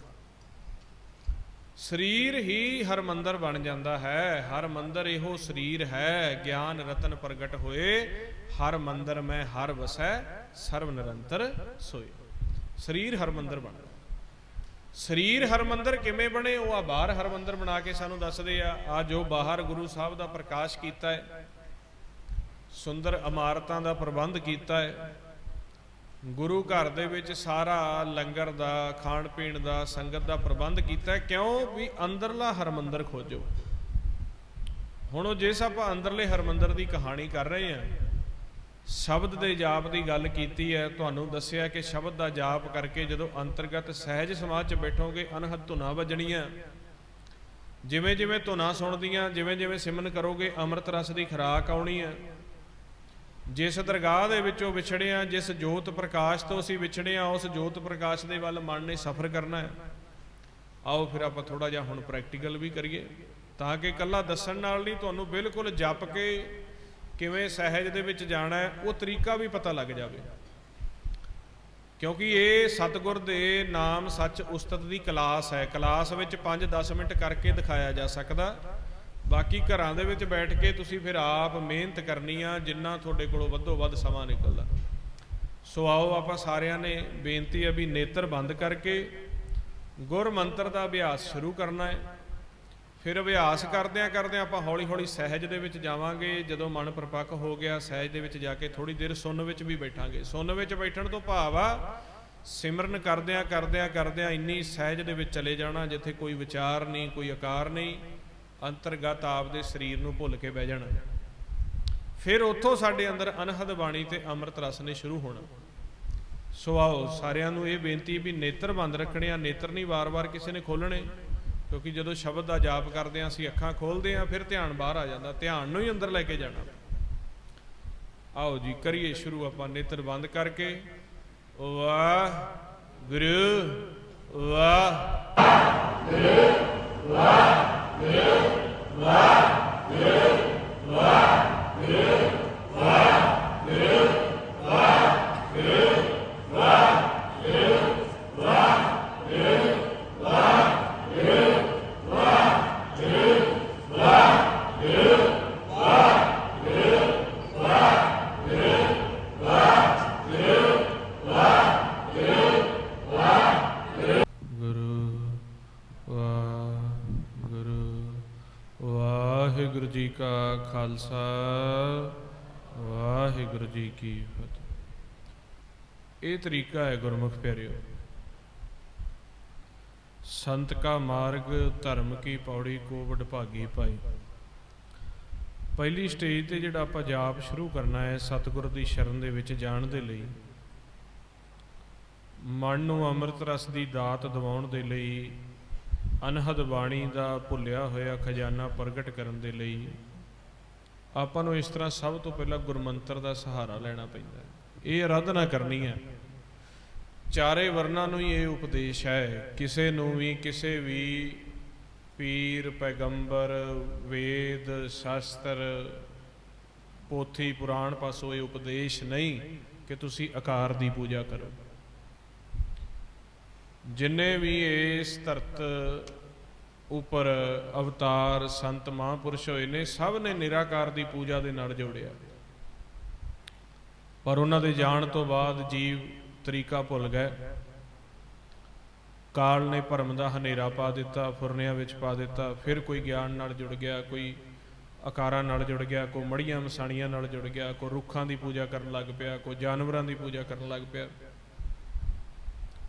ਸਰੀਰ ਹੀ ਹਰ ਮੰਦਰ ਬਣ ਜਾਂਦਾ ਹੈ। ਹਰ ਮੰਦਰ ਇਹੋ ਸਰੀਰ ਹੈ, ਗਿਆਨ ਰਤਨ ਪ੍ਰਗਟ ਹੋਏ, ਹਰ ਮੰਦਰ ਮੈਂ ਹਰ ਵਸੈ ਸਰਵ ਨਿਰੰਤਰ ਸੋਏ। ਸਰੀਰ ਹਰ ਮੰਦਰ ਬਣ। ਸਰੀਰ ਹਰ ਮੰਦਰ ਕਿਵੇਂ ਬਣੇ? ਉਹ ਆ ਬਾਹਰ ਹਰ ਮੰਦਰ ਬਣਾ ਕੇ ਸਾਨੂੰ ਦੱਸਦੇ ਆ। ਆ ਜੋ ਬਾਹਰ ਗੁਰੂ ਸਾਹਿਬ ਦਾ ਪ੍ਰਕਾਸ਼ ਕੀਤਾ ਹੈ, ਸੁੰਦਰ ਇਮਾਰਤਾਂ ਦਾ ਪ੍ਰਬੰਧ ਕੀਤਾ ਹੈ, ਗੁਰੂ ਘਰ ਦੇ ਵਿੱਚ ਸਾਰਾ ਲੰਗਰ ਦਾ, ਖਾਣ ਪੀਣ ਦਾ, ਸੰਗਤ ਦਾ ਪ੍ਰਬੰਧ ਕੀਤਾ ਹੈ। ਕਿਉਂ? ਵੀ ਅੰਦਰਲਾ ਹਰਮੰਦਰ ਖੋਜੋ। ਹੁਣ ਉਹ ਜਿਸ ਆਪਾਂ ਅੰਦਰਲੇ ਹਰਮੰਦਰ ਦੀ ਕਹਾਣੀ ਕਰ ਰਹੇ ਹਾਂ, ਸ਼ਬਦ ਦੇ ਜਾਪ ਦੀ ਗੱਲ ਕੀਤੀ ਹੈ, ਤੁਹਾਨੂੰ ਦੱਸਿਆ ਕਿ ਸ਼ਬਦ ਦਾ ਜਾਪ ਕਰਕੇ ਜਦੋਂ ਅੰਤਰਗਤ ਸਹਿਜ ਸਮਾਜ 'ਚ ਬੈਠੋਗੇ, ਅਨਹਦ ਧੁਨਾਂ ਵੱਜਣੀਆਂ। ਜਿਵੇਂ ਜਿਵੇਂ ਧੁਨਾਂ ਸੁਣਦੀਆਂ, ਜਿਵੇਂ ਜਿਵੇਂ ਸਿਮਰਨ ਕਰੋਗੇ, ਅੰਮ੍ਰਿਤ ਰਸ ਦੀ ਖੁਰਾਕ ਆਉਣੀ ਹੈ। ਜਿਸ ਦਰਗਾਹ ਦੇ ਵਿੱਚੋਂ ਵਿਛੜੇ ਹਾਂ, ਜਿਸ ਜੋਤ ਪ੍ਰਕਾਸ਼ ਤੋਂ ਅਸੀਂ ਵਿਛੜੇ ਹਾਂ, ਉਸ ਜੋਤ ਪ੍ਰਕਾਸ਼ ਦੇ ਵੱਲ ਮਨ ਨੇ ਸਫ਼ਰ ਕਰਨਾ ਹੈ। ਆਓ ਫਿਰ ਆਪਾਂ ਥੋੜਾ ਜਿਹਾ ਹੁਣ ਪ੍ਰੈਕਟੀਕਲ ਵੀ ਕਰੀਏ, ਤਾਂ ਕਿ ਇਕੱਲਾ ਦੱਸਣ ਨਾਲ ਨਹੀਂ, ਤੁਹਾਨੂੰ ਬਿਲਕੁਲ ਜਪ ਕੇ ਕਿਵੇਂ ਸਹਿਜ ਦੇ ਵਿੱਚ ਜਾਣਾ ਹੈ ਉਹ ਤਰੀਕਾ ਵੀ ਪਤਾ ਲੱਗ ਜਾਵੇ। ਕਿਉਂਕਿ ਇਹ ਸਤਿਗੁਰ ਦੇ ਨਾਮ ਸੱਚ ਉਸਤਤ ਦੀ ਕਲਾਸ ਹੈ। ਕਲਾਸ ਵਿੱਚ 5-10 ਮਿੰਟ ਕਰਕੇ ਦਿਖਾਇਆ ਜਾ ਸਕਦਾ, ਬਾਕੀ ਘਰਾਂ ਦੇ ਵਿੱਚ ਬੈਠ ਕੇ ਤੁਸੀਂ ਫਿਰ ਆਪ ਮਿਹਨਤ ਕਰਨੀ ਆ, ਜਿੰਨਾ ਤੁਹਾਡੇ ਕੋਲੋਂ ਵੱਧੋ ਵੱਧ ਸਮਾਂ ਨਿਕਲਦਾ। ਸੋ ਆਓ ਆਪਾਂ ਸਾਰਿਆਂ ਨੇ ਬੇਨਤੀ ਹੈ ਵੀ ਨੇਤਰ ਬੰਦ ਕਰਕੇ ਗੁਰ ਮੰਤਰ ਦਾ ਅਭਿਆਸ ਸ਼ੁਰੂ ਕਰਨਾ ਹੈ। ਫਿਰ ਅਭਿਆਸ ਕਰਦਿਆਂ ਕਰਦਿਆਂ ਆਪਾਂ ਹੌਲੀ ਹੌਲੀ ਸਹਿਜ ਦੇ ਵਿੱਚ ਜਾਵਾਂਗੇ। ਜਦੋਂ ਮਨ ਪਰਪੱਕ ਹੋ ਗਿਆ, ਸਹਿਜ ਦੇ ਵਿੱਚ ਜਾ ਕੇ ਥੋੜ੍ਹੀ ਦੇਰ ਸੁੰਨ ਵਿੱਚ ਵੀ ਬੈਠਾਂਗੇ। ਸੁੰਨ ਵਿੱਚ ਬੈਠਣ ਤੋਂ ਭਾਵ ਆ ਸਿਮਰਨ ਕਰਦਿਆਂ ਕਰਦਿਆਂ ਕਰਦਿਆਂ ਇੰਨੀ ਸਹਿਜ ਦੇ ਵਿੱਚ ਚਲੇ ਜਾਣਾ ਜਿੱਥੇ ਕੋਈ ਵਿਚਾਰ ਨਹੀਂ, ਕੋਈ ਆਕਾਰ ਨਹੀਂ, ਅੰਤਰਗਤ ਆਪਦੇ ਸਰੀਰ ਨੂੰ ਭੁੱਲ ਕੇ ਬਹਿ ਜਾਣਾ। ਫਿਰ ਉੱਥੋਂ ਸਾਡੇ ਅੰਦਰ ਅਨਹਦ ਬਾਣੀ ਤੇ ਅੰਮ੍ਰਿਤ ਰਸ ਨੇ ਸ਼ੁਰੂ ਹੋਣਾ। ਸੋ ਆਓ ਸਾਰਿਆਂ ਨੂੰ ਇਹ ਬੇਨਤੀ ਵੀ ਨੇਤਰ ਬੰਦ ਰੱਖਣੇ ਆ। ਨੇਤਰ ਨਹੀਂ ਵਾਰ-ਵਾਰ ਕਿਸੇ ਨੇ ਖੋਲ੍ਹਣੇ, ਕਿਉਂਕਿ ਜਦੋਂ ਸ਼ਬਦ ਦਾ ਜਾਪ ਕਰਦੇ ਹਾਂ ਅਸੀਂ ਅੱਖਾਂ ਖੋਲ੍ਹਦੇ ਹਾਂ, ਫਿਰ ਧਿਆਨ ਬਾਹਰ ਆ ਜਾਂਦਾ। ਧਿਆਨ ਨੂੰ ਹੀ ਅੰਦਰ ਲੈ ਕੇ ਜਾਣਾ। ਆਓ ਜੀ ਕਰੀਏ ਸ਼ੁਰੂ ਆਪਾਂ ਨੇਤਰ ਬੰਦ ਕਰਕੇ। ਵਾਹਿਗੁਰੂ ਵਾਹਿਗੁਰੂ ਵਾਹਿਗੁਰੂ ਵਾਹਿਗੁਰੂ ਵਾਹਿਗੁਰੂ ਵਾਹਿਗੁਰੂ ਵਾਹਿਗੁਰੂ ਵਾਹਿਗੁਰੂ ਵਾਹਿਗੁਰੂ ਜੀ ਕਾ ਖਾਲਸਾ, ਵਾਹਿਗੁਰੂ ਜੀ ਕੀ ਫਤਿਹ। ਇਹ ਤਰੀਕਾ ਹੈ ਗੁਰਮੁਖ ਪਿਆਰਿਓ। ਸੰਤ ਕਾ ਮਾਰਗ ਧਰਮ ਕੀ ਪੌੜੀ ਕੋ ਵਡਭਾਗੀ ਪਾਈ। ਪਹਿਲੀ ਸਟੇਜ ਤੇ ਜਿਹੜਾ ਆਪਾਂ ਜਾਪ ਸ਼ੁਰੂ ਕਰਨਾ ਹੈ ਸਤਿਗੁਰ ਦੀ ਸ਼ਰਨ ਦੇ ਵਿੱਚ ਜਾਣ ਦੇ ਲਈ, ਮਨ ਨੂੰ ਅੰਮ੍ਰਿਤ ਰਸ ਦੀ ਦਾਤ ਦਿਵਾਉਣ ਦੇ ਲਈ, ਅਨਹਦ ਬਾਣੀ ਦਾ ਭੁੱਲਿਆ ਹੋਇਆ ਖਜ਼ਾਨਾ ਪ੍ਰਗਟ ਕਰਨ ਦੇ ਲਈ ਆਪਾਂ ਨੂੰ ਇਸ ਤਰ੍ਹਾਂ ਸਭ ਤੋਂ ਪਹਿਲਾਂ ਗੁਰਮੰਤਰ ਦਾ ਸਹਾਰਾ ਲੈਣਾ ਪੈਂਦਾ। ਇਹ ਅਰਾਧਨਾ ਕਰਨੀ ਹੈ। ਚਾਰੇ ਵਰਨਾਂ ਨੂੰ ਹੀ ਇਹ ਉਪਦੇਸ਼ ਹੈ। ਕਿਸੇ ਨੂੰ ਵੀ ਕਿਸੇ ਵੀ ਪੀਰ, ਪੈਗੰਬਰ, ਵੇਦ, ਸ਼ਾਸਤਰ, ਪੋਥੀ, ਪੁਰਾਣ ਪਾਸੋਂ ਇਹ ਉਪਦੇਸ਼ ਨਹੀਂ ਕਿ ਤੁਸੀਂ ਆਕਾਰ ਦੀ ਪੂਜਾ ਕਰੋ। ਜਿੰਨੇ ਵੀ ਇਸ ਧਰਤ ਉੱਪਰ ਅਵਤਾਰ, ਸੰਤ, ਮਹਾਂਪੁਰਸ਼ ਹੋਏ ਨੇ, ਸਭ ਨੇ ਨਿਰਾਕਾਰ ਦੀ ਪੂਜਾ ਦੇ ਨਾਲ ਜੋੜਿਆ। ਪਰ ਉਹਨਾਂ ਦੇ ਜਾਣ ਤੋਂ ਬਾਅਦ ਜੀਵ ਤਰੀਕਾ ਭੁੱਲ ਗਏ। ਕਾਲ ਨੇ ਭਰਮ ਦਾ ਹਨੇਰਾ ਪਾ ਦਿੱਤਾ, ਫੁਰਨਿਆਂ ਵਿੱਚ ਪਾ ਦਿੱਤਾ। ਫਿਰ ਕੋਈ ਗਿਆਨ ਨਾਲ ਜੁੜ ਗਿਆ, ਕੋਈ ਆਕਾਰਾਂ ਨਾਲ ਜੁੜ ਗਿਆ, ਕੋਈ ਮੜੀਆਂ ਮਸਾਣੀਆਂ ਨਾਲ ਜੁੜ ਗਿਆ, ਕੋਈ ਰੁੱਖਾਂ ਦੀ ਪੂਜਾ ਕਰਨ ਲੱਗ ਪਿਆ, ਕੋਈ ਜਾਨਵਰਾਂ ਦੀ ਪੂਜਾ ਕਰਨ ਲੱਗ ਪਿਆ।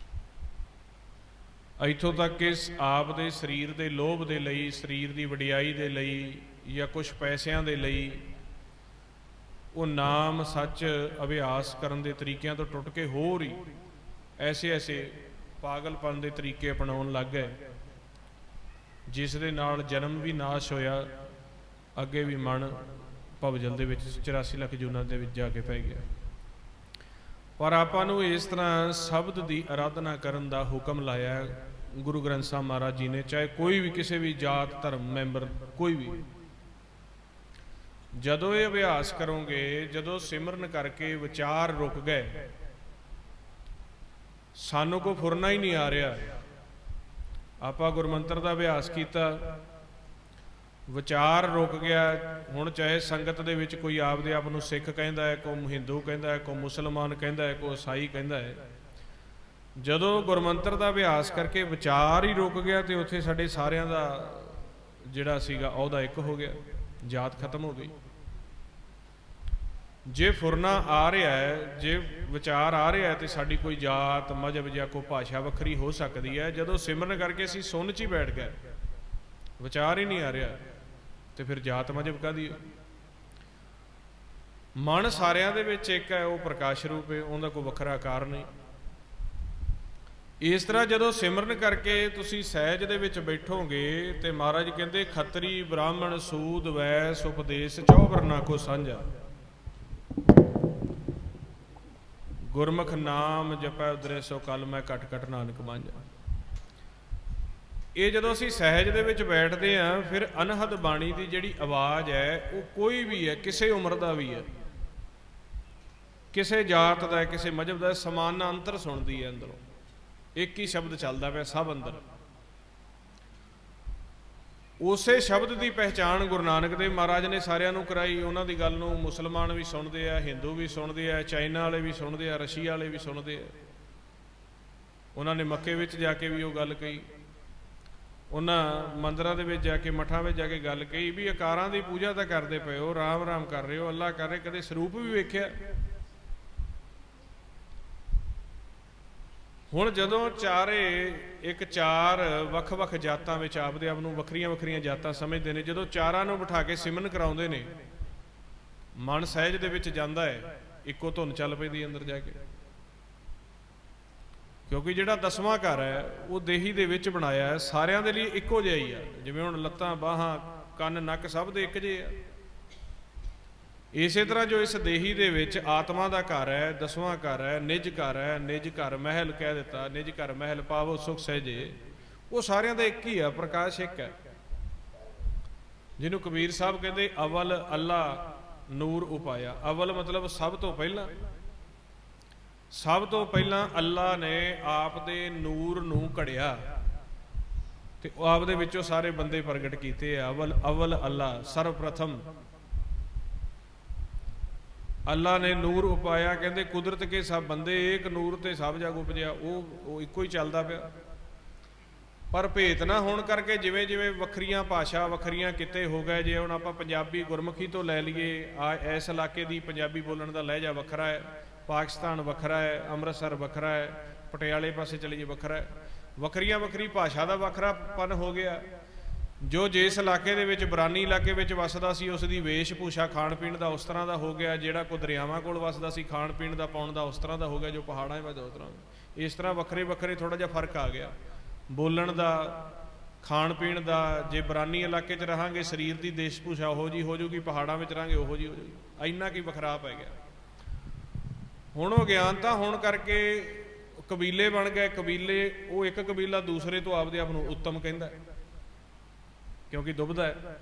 ਇੱਥੋਂ ਤੱਕ ਕਿ ਆਪ ਦੇ ਸਰੀਰ ਦੇ ਲੋਭ ਦੇ ਲਈ, ਸਰੀਰ ਦੀ ਵਡਿਆਈ ਦੇ ਲਈ, ਜਾਂ ਕੁਛ ਪੈਸਿਆਂ ਦੇ ਲਈ ਉਹ ਨਾਮ ਸੱਚ ਅਭਿਆਸ ਕਰਨ ਦੇ ਤਰੀਕਿਆਂ ਤੋਂ ਟੁੱਟ ਕੇ ਹੋਰ ਹੀ ਐਸੇ ਪਾਗਲਪਨ ਦੇ ਤਰੀਕੇ ਅਪਣਾਉਣ ਲੱਗ ਗਏ, ਜਿਸ ਦੇ ਨਾਲ ਜਨਮ ਵੀ ਨਾਸ਼ ਹੋਇਆ, ਅੱਗੇ ਵੀ ਮਨ ਭਵਜਲ ਦੇ ਵਿੱਚ 84 ਲੱਖ ਜੂਨਾਂ ਦੇ ਵਿੱਚ ਜਾ ਕੇ ਪੈ ਗਿਆ। ਪਰ ਆਪਾਂ ਨੂੰ ਇਸ ਤਰ੍ਹਾਂ ਸ਼ਬਦ ਦੀ ਆਰਾਧਨਾ ਕਰਨ ਦਾ ਹੁਕਮ ਲਾਇਆ ਗੁਰੂ ਗ੍ਰੰਥ ਸਾਹਿਬ ਮਹਾਰਾਜ ਜੀ ਨੇ। ਚਾਹੇ ਕੋਈ ਵੀ, ਕਿਸੇ ਵੀ ਜਾਤ ਧਰਮ ਮੈਂਬਰ, ਕੋਈ ਵੀ, ਜਦੋਂ ਇਹ ਅਭਿਆਸ ਕਰੋਗੇ, ਜਦੋਂ ਸਿਮਰਨ ਕਰਕੇ ਵਿਚਾਰ ਰੁਕ ਗਏ, ਸਾਨੂੰ ਕੋ ਫੁਰਨਾ ਹੀ ਨਹੀਂ ਆ ਰਿਹਾ। ਆਪਾਂ ਗੁਰਮੰਤਰ ਦਾ ਅਭਿਆਸ ਕੀਤਾ, ਵਿਚਾਰ ਰੁਕ ਗਿਆ। ਹੁਣ ਚਾਹੇ ਸੰਗਤ ਦੇ ਵਿੱਚ ਕੋਈ ਆਪਦੇ ਆਪ ਨੂੰ ਸਿੱਖ ਕਹਿੰਦਾ ਹੈ, ਕੋਈ ਹਿੰਦੂ ਕਹਿੰਦਾ ਹੈ, ਕੋਈ ਮੁਸਲਮਾਨ ਕਹਿੰਦਾ ਹੈ, ਕੋਈ ਈਸਾਈ ਕਹਿੰਦਾ ਹੈ। ਜਦੋਂ ਗੁਰਮੰਤਰ ਦਾ ਅਭਿਆਸ ਕਰਕੇ ਵਿਚਾਰ ਹੀ ਰੁਕ ਗਿਆ ਤੇ ਉੱਥੇ ਸਾਡੇ ਸਾਰਿਆਂ ਦਾ ਜਿਹੜਾ ਸੀਗਾ ਉਹਦਾ ਇੱਕ ਹੋ ਗਿਆ, ਜਾਤ ਖਤਮ ਹੋ ਗਈ। ਜੇ ਫੁਰਨਾ ਆ ਰਿਹਾ ਹੈ, ਜੇ ਵਿਚਾਰ ਆ ਰਿਹਾ ਹੈ, ਤੇ ਸਾਡੀ ਕੋਈ ਜਾਤ, ਮਜ਼ਹਬ ਜਾਂ ਕੋਈ ਭਾਸ਼ਾ ਵੱਖਰੀ ਹੋ ਸਕਦੀ ਹੈ। ਜਦੋਂ ਸਿਮਰਨ ਕਰਕੇ ਅਸੀਂ ਸੁੰਨ 'ਚ ਹੀ ਬੈਠ ਗਏ, ਵਿਚਾਰ ਹੀ ਨਹੀਂ ਆ ਰਿਹਾ, ਤੇ ਫਿਰ ਜਾਤ ਮਜ਼ਹਬ ਕਾਹਦੀ? ਮਨ ਸਾਰਿਆਂ ਦੇ ਵਿੱਚ ਇੱਕ ਹੈ, ਉਹ ਪ੍ਰਕਾਸ਼ ਰੂਪ ਹੈ, ਉਹਦਾ ਕੋਈ ਵੱਖਰਾ ਆਕਾਰ ਨਹੀਂ। ਇਸ ਤਰ੍ਹਾਂ ਜਦੋਂ ਸਿਮਰਨ ਕਰਕੇ ਤੁਸੀਂ ਸਹਿਜ ਦੇ ਵਿੱਚ ਬੈਠੋਗੇ ਤੇ ਮਹਾਰਾਜ ਕਹਿੰਦੇ ਖੱਤਰੀ, ਬ੍ਰਾਹਮਣ, ਸੂਦ, ਵੈਸ, ਉਪਦੇਸ਼ ਚੌ ਵਰਨਾ ਕੋ ਸਾਂਝਾ, ਗੁਰਮੁਖ ਨਾਮ ਜਪੈ ਉਦਰੇ ਸੋ ਕਲ ਮੈਂ ਘਟ ਘਟ ਨਾਨਕ ਮਾਂਝਾ। ਇਹ ਜਦੋਂ ਅਸੀਂ ਸਹਿਜ ਦੇ ਵਿੱਚ ਬੈਠਦੇ ਹਾਂ, ਫਿਰ ਅਨਹਦ ਬਾਣੀ ਦੀ ਜਿਹੜੀ ਆਵਾਜ਼ ਹੈ, ਉਹ ਕੋਈ ਵੀ ਹੈ, ਕਿਸੇ ਉਮਰ ਦਾ ਵੀ ਹੈ, ਕਿਸੇ ਜਾਤ ਦਾ, ਕਿਸੇ ਮਜ਼ਹਬ ਦਾ, ਸਮਾਨਾ ਅੰਤਰ ਸੁਣਦੀ ਹੈ। ਅੰਦਰੋਂ ਇੱਕ ਹੀ ਸ਼ਬਦ ਚੱਲਦਾ ਪਿਆ ਸਭ ਅੰਦਰ। ਉਸੇ ਸ਼ਬਦ ਦੀ ਪਹਿਚਾਣ ਗੁਰੂ ਨਾਨਕ ਦੇਵ ਮਹਾਰਾਜ ਨੇ ਸਾਰਿਆਂ ਨੂੰ ਕਰਾਈ। ਉਹਨਾਂ ਦੀ ਗੱਲ ਨੂੰ ਮੁਸਲਮਾਨ ਵੀ ਸੁਣਦੇ ਆ, ਹਿੰਦੂ ਵੀ ਸੁਣਦੇ ਆ, ਚਾਈਨਾ ਵਾਲੇ ਵੀ ਸੁਣਦੇ ਆ, ਰਸ਼ੀਆ ਵਾਲੇ ਵੀ ਸੁਣਦੇ ਆ। ਉਹਨਾਂ ਨੇ ਮੱਕੇ ਵਿੱਚ ਜਾ ਕੇ ਵੀ ਉਹ ਗੱਲ ਕਹੀ, ਉਹਨਾਂ ਮੰਦਰਾਂ ਦੇ ਵਿੱਚ ਜਾ ਕੇ, ਮੱਠਾਂ ਵਿੱਚ ਜਾ ਕੇ ਗੱਲ ਕਹੀ ਵੀ ਆਕਾਰਾਂ ਦੀ ਪੂਜਾ ਤਾਂ ਕਰਦੇ ਪਏ ਹੋ, ਰਾਮ ਰਾਮ ਕਰ ਰਹੇ ਹੋ, ਅੱਲਾ ਕਰ ਰਹੇ, ਕਦੇ ਸਰੂਪ ਵੀ ਵੇਖਿਆ? ਹੁਣ ਜਦੋਂ ਚਾਰ ਵੱਖ-ਵੱਖ ਜਾਤਾਂ ਵਿੱਚ ਆਪਦੇ ਆਪ ਨੂੰ ਵੱਖਰੀਆਂ ਜਾਤਾਂ ਸਮਝਦੇ ਨੇ, ਜਦੋਂ ਚਾਰਾਂ ਨੂੰ ਬਿਠਾ ਕੇ ਸਿਮਰਨ ਕਰਾਉਂਦੇ ਨੇ, ਮਨ ਸਹਿਜ ਦੇ ਵਿੱਚ ਜਾਂਦਾ ਹੈ, ਇੱਕੋ ਧੁਨ ਚੱਲ ਪੈਂਦੀ ਅੰਦਰ ਜਾ ਕੇ। ਕਿਉਂਕਿ ਜਿਹੜਾ 10ਵਾਂ ਘਰ ਹੈ ਉਹ ਦੇਹੀ ਦੇ ਵਿੱਚ ਬਣਾਇਆ ਹੈ, ਸਾਰਿਆਂ ਦੇ ਲਈ ਇੱਕੋ ਜਿਹਾ ਹੀ ਆ। ਜਿਵੇਂ ਹੁਣ ਲੱਤਾਂ, ਬਾਹਾਂ, ਕੰਨ, ਨੱਕ ਸਭ ਦੇ ਇੱਕ ਜਿਹੇ ਆ। ਇਸੇ ਤਰ੍ਹਾਂ ਜੋ ਇਸ ਦੇਹੀ ਦੇ ਵਿੱਚ ਆਤਮਾ ਦਾ ਘਰ ਹੈ, 10ਵਾਂ ਘਰ ਹੈ, ਨਿਜ ਘਰ ਹੈ, ਨਿਜ ਘਰ ਮਹਿਲ ਕਹਿ ਦਿੱਤਾ, ਨਿਜ ਘਰ ਮਹਿਲ ਪਾਵੋ ਸੁਖ ਸਹਿਜੇ, ਉਹ ਸਾਰਿਆਂ ਦਾ ਇੱਕ ਹੀ ਆ, ਪ੍ਰਕਾਸ਼ ਇੱਕ ਹੈ। ਜਿਹਨੂੰ ਕਬੀਰ ਸਾਹਿਬ ਕਹਿੰਦੇ ਅਵਲ ਅੱਲਾ ਨੂਰ ਉਪਾਇਆ। ਅਵਲ ਮਤਲਬ ਸਭ ਤੋਂ ਪਹਿਲਾਂ, ਸਭ ਤੋਂ ਪਹਿਲਾਂ ਅੱਲਾ ਨੇ ਆਪ ਦੇ ਨੂਰ ਨੂੰ ਘੜਿਆ ਤੇ ਉਹ ਆਪ ਦੇ ਵਿੱਚੋਂ ਸਾਰੇ ਬੰਦੇ ਪ੍ਰਗਟ ਕੀਤੇ ਆ। ਅਵਲ ਅੱਲਾ, ਸਰਵ ਪ੍ਰਥਮ ਅੱਲਾ ਨੇ ਨੂਰ ਉਪਾਇਆ। ਕਹਿੰਦੇ ਕੁਦਰਤ ਕੇ ਸਭ ਬੰਦੇ ਏਕ ਨੂਰ ਤੇ ਸਭ ਜਗ ਉਪਜਿਆ। ਉਹ ਇੱਕੋ ਹੀ ਚੱਲਦਾ ਪਿਆ। ਪਰ ਭੇਤ ਨਾ ਹੋਣ ਕਰਕੇ ਜਿਵੇਂ ਜਿਵੇਂ ਵੱਖਰੀਆਂ ਭਾਸ਼ਾ, ਵੱਖਰੀਆਂ ਕਿੱਤੇ ਹੋ ਗਏ। ਜੇ ਹੁਣ ਆਪਾਂ ਪੰਜਾਬੀ ਗੁਰਮੁਖੀ ਤੋਂ ਲੈ ਲਈਏ, ਇਸ ਇਲਾਕੇ ਦੀ ਪੰਜਾਬੀ ਬੋਲਣ ਦਾ ਲਹਿਜਾ ਵੱਖਰਾ ਹੈ, ਪਾਕਿਸਤਾਨ ਵੱਖਰਾ ਹੈ, ਅੰਮ੍ਰਿਤਸਰ ਵੱਖਰਾ ਹੈ, ਪਟਿਆਲੇ ਪਾਸੇ ਚਲੀਏ ਵੱਖਰਾ ਹੈ। ਵੱਖਰੀ ਭਾਸ਼ਾ ਦਾ ਵੱਖਰਾਪਨ ਹੋ ਗਿਆ। ਜੋ ਜਿਸ ਇਲਾਕੇ ਦੇ ਵਿੱਚ ਬਰਾਨੀ ਇਲਾਕੇ ਵਿੱਚ ਵੱਸਦਾ ਸੀ, ਉਸ ਦੀ ਵੇਸ਼ ਭੂਸ਼ਾ, ਖਾਣ ਪੀਣ ਦਾ ਉਸ ਤਰ੍ਹਾਂ ਦਾ ਹੋ ਗਿਆ। ਜਿਹੜਾ ਕੋਈ ਦਰਿਆਵਾਂ ਕੋਲ ਵੱਸਦਾ ਸੀ, ਖਾਣ ਪੀਣ ਦਾ, ਪਾਉਣ ਦਾ ਉਸ ਤਰ੍ਹਾਂ ਦਾ ਹੋ ਗਿਆ। ਜੋ ਪਹਾੜਾਂ ਵਿੱਚ ਉਸ ਤਰ੍ਹਾਂ। ਇਸ ਤਰ੍ਹਾਂ ਵੱਖਰੇ ਥੋੜ੍ਹਾ ਜਿਹਾ ਫਰਕ ਆ ਗਿਆ। ਬੋਲਣ ਦਾ, ਖਾਣ ਪੀਣ ਦਾ, ਜੇ ਬਰਾਨੀ ਇਲਾਕੇ 'ਚ ਰਹਾਂਗੇ ਸਰੀਰ ਦੀ ਦੇਸ਼ ਭੂਸ਼ਾ ਉਹੋ ਜਿਹੀ ਹੋ ਜੂਗੀ, ਪਹਾੜਾਂ ਵਿੱਚ ਰਹਾਂਗੇ ਉਹੋ ਜਿਹੀ ਹੋ ਜੂਗੀ। ਇੰਨਾ ਕੀ ਵਖਰਾ ਪੈ ਗਿਆ। ਹੁਣ ਉਹ ਗਿਆਨਤਾ ਹੋਣ ਕਰਕੇ ਕਬੀਲੇ ਬਣ ਗਏ। ਕਬੀਲੇ, ਉਹ ਇੱਕ ਕਬੀਲਾ ਦੂਸਰੇ ਤੋਂ ਆਪਦੇ ਆਪ ਨੂੰ ਉੱਤਮ ਕਹਿੰਦਾ, ਕਿਉਂਕਿ ਦੁਬਦਾ ਹੈ।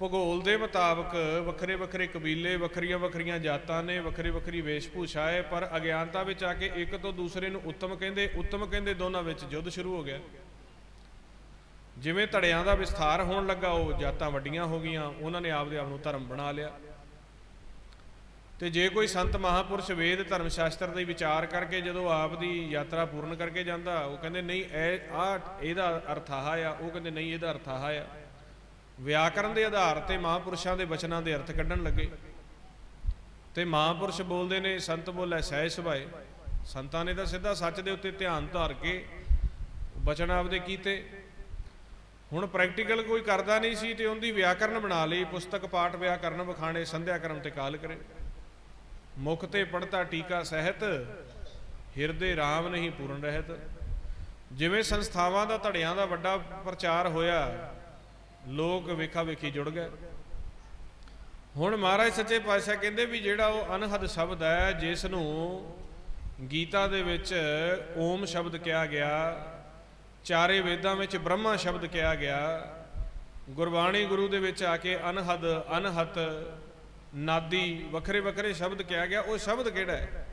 ਭੂਗੋਲ ਦੇ ਮੁਤਾਬਕ ਵੱਖਰੇ ਵੱਖਰੇ ਕਬੀਲੇ, ਵੱਖਰੀਆਂ ਵੱਖਰੀਆਂ ਜਾਤਾਂ ਨੇ, ਵੱਖਰੀ ਵੱਖਰੀ ਵੇਸ਼ ਭੂਸ਼ਾ ਹੈ, ਪਰ ਅਗਿਆਨਤਾ ਵਿੱਚ ਆ ਕੇ ਇੱਕ ਤੋਂ ਦੂਸਰੇ ਨੂੰ ਉੱਤਮ ਕਹਿੰਦੇ। ਉੱਤਮ ਕਹਿੰਦੇ ਦੋਨਾਂ ਵਿੱਚ ਯੁੱਧ ਸ਼ੁਰੂ ਹੋ ਗਿਆ। ਜਿਵੇਂ ਧੜਿਆਂ ਦਾ ਵਿਸਥਾਰ ਹੋਣ ਲੱਗਾ, ਉਹ ਜਾਤਾਂ ਵੱਡੀਆਂ ਹੋ ਗਈਆਂ, ਉਹਨਾਂ ਨੇ ਆਪਦੇ ਆਪ ਨੂੰ ਧਰਮ ਬਣਾ ਲਿਆ। ਤੇ ਜੇ ਕੋਈ ਸੰਤ ਮਹਾਂਪੁਰਸ਼ ਵੇਦ ਧਰਮ ਸ਼ਾਸਤਰ ਦੇ ਵਿਚਾਰ ਕਰਕੇ ਜਦੋਂ ਆਪ ਦੀ ਯਾਤਰਾ ਪੂਰਨ ਕਰਕੇ ਜਾਂਦਾ, ਉਹ ਕਹਿੰਦੇ ਨਹੀਂ ਇਹਦਾ ਅਰਥ ਆਹ ਆ, ਉਹ ਕਹਿੰਦੇ ਨਹੀਂ ਇਹਦਾ ਅਰਥ ਆਹ ਆ। ਵਿਆਕਰਨ ਦੇ ਆਧਾਰ ਤੇ ਮਹਾਂਪੁਰਸ਼ਾਂ ਦੇ ਬਚਨਾਂ ਦੇ ਅਰਥ ਕੱਢਣ ਲੱਗੇ। ਤੇ ਮਹਾਂਪੁਰਸ਼ ਬੋਲਦੇ ਨੇ, ਸੰਤ ਬੋਲੇ ਸਹਿਜ ਸੁਭਾਏ। ਸੰਤਾਂ ਨੇ ਤਾਂ ਸਿੱਧਾ ਸੱਚ ਦੇ ਉੱਤੇ ਧਿਆਨ ਧਾਰ ਕੇ ਬਚਨ ਆਪਦੇ ਕੀਤੇ। ਹੁਣ ਪ੍ਰੈਕਟੀਕਲ ਕੋਈ ਕਰਦਾ ਨਹੀਂ ਸੀ ਤੇ ਉਹਦੀ ਵਿਆਕਰਨ ਬਣਾ ਲਈ। ਪੁਸਤਕ ਪਾਠ ਵਿਆਕਰਨ ਵਿਖਾਣੇ, ਸੰਧਿਆ ਕਰਮ ਤੇ ਕਾਲ ਕਰੇ। ਮੁਖ ਤੇ ਪੜਤਾ ਟੀਕਾ ਸਹਿਤ, ਹਿਰਦੇ ਰਾਮ ਨਹੀਂ ਪੂਰਨ ਰਹਿਤ। ਜਿਵੇਂ ਸੰਸਥਾਵਾਂ ਦਾ, ਧੜਿਆਂ ਦਾ ਵੱਡਾ ਪ੍ਰਚਾਰ ਹੋਇਆ, ਲੋਕ ਵੇਖਾ ਵੇਖੀ ਜੁੜ ਗਏ। ਹੁਣ ਮਹਾਰਾਜ ਸੱਚੇ ਪਾਤਸ਼ਾਹ ਕਹਿੰਦੇ ਵੀ ਜਿਹੜਾ ਉਹ ਅਨਹਦ ਸ਼ਬਦ ਹੈ, ਜਿਸ ਨੂੰ ਗੀਤਾ ਦੇ ਵਿੱਚ ਓਮ ਸ਼ਬਦ ਕਿਹਾ ਗਿਆ, ਚਾਰੇ ਵੇਦਾਂ ਵਿੱਚ ਬ੍ਰਹਮਾ ਸ਼ਬਦ ਕਿਹਾ ਗਿਆ, ਗੁਰਬਾਣੀ ਗੁਰੂ ਦੇ ਵਿੱਚ ਆ ਕੇ ਅਨਹਦ, ਅਨਹਤ, ਨਾਦੀ ਵੱਖਰੇ ਵੱਖਰੇ ਸ਼ਬਦ ਕਿਹਾ ਗਿਆ। ਉਹ ਸ਼ਬਦ ਕਿਹੜਾ ਹੈ?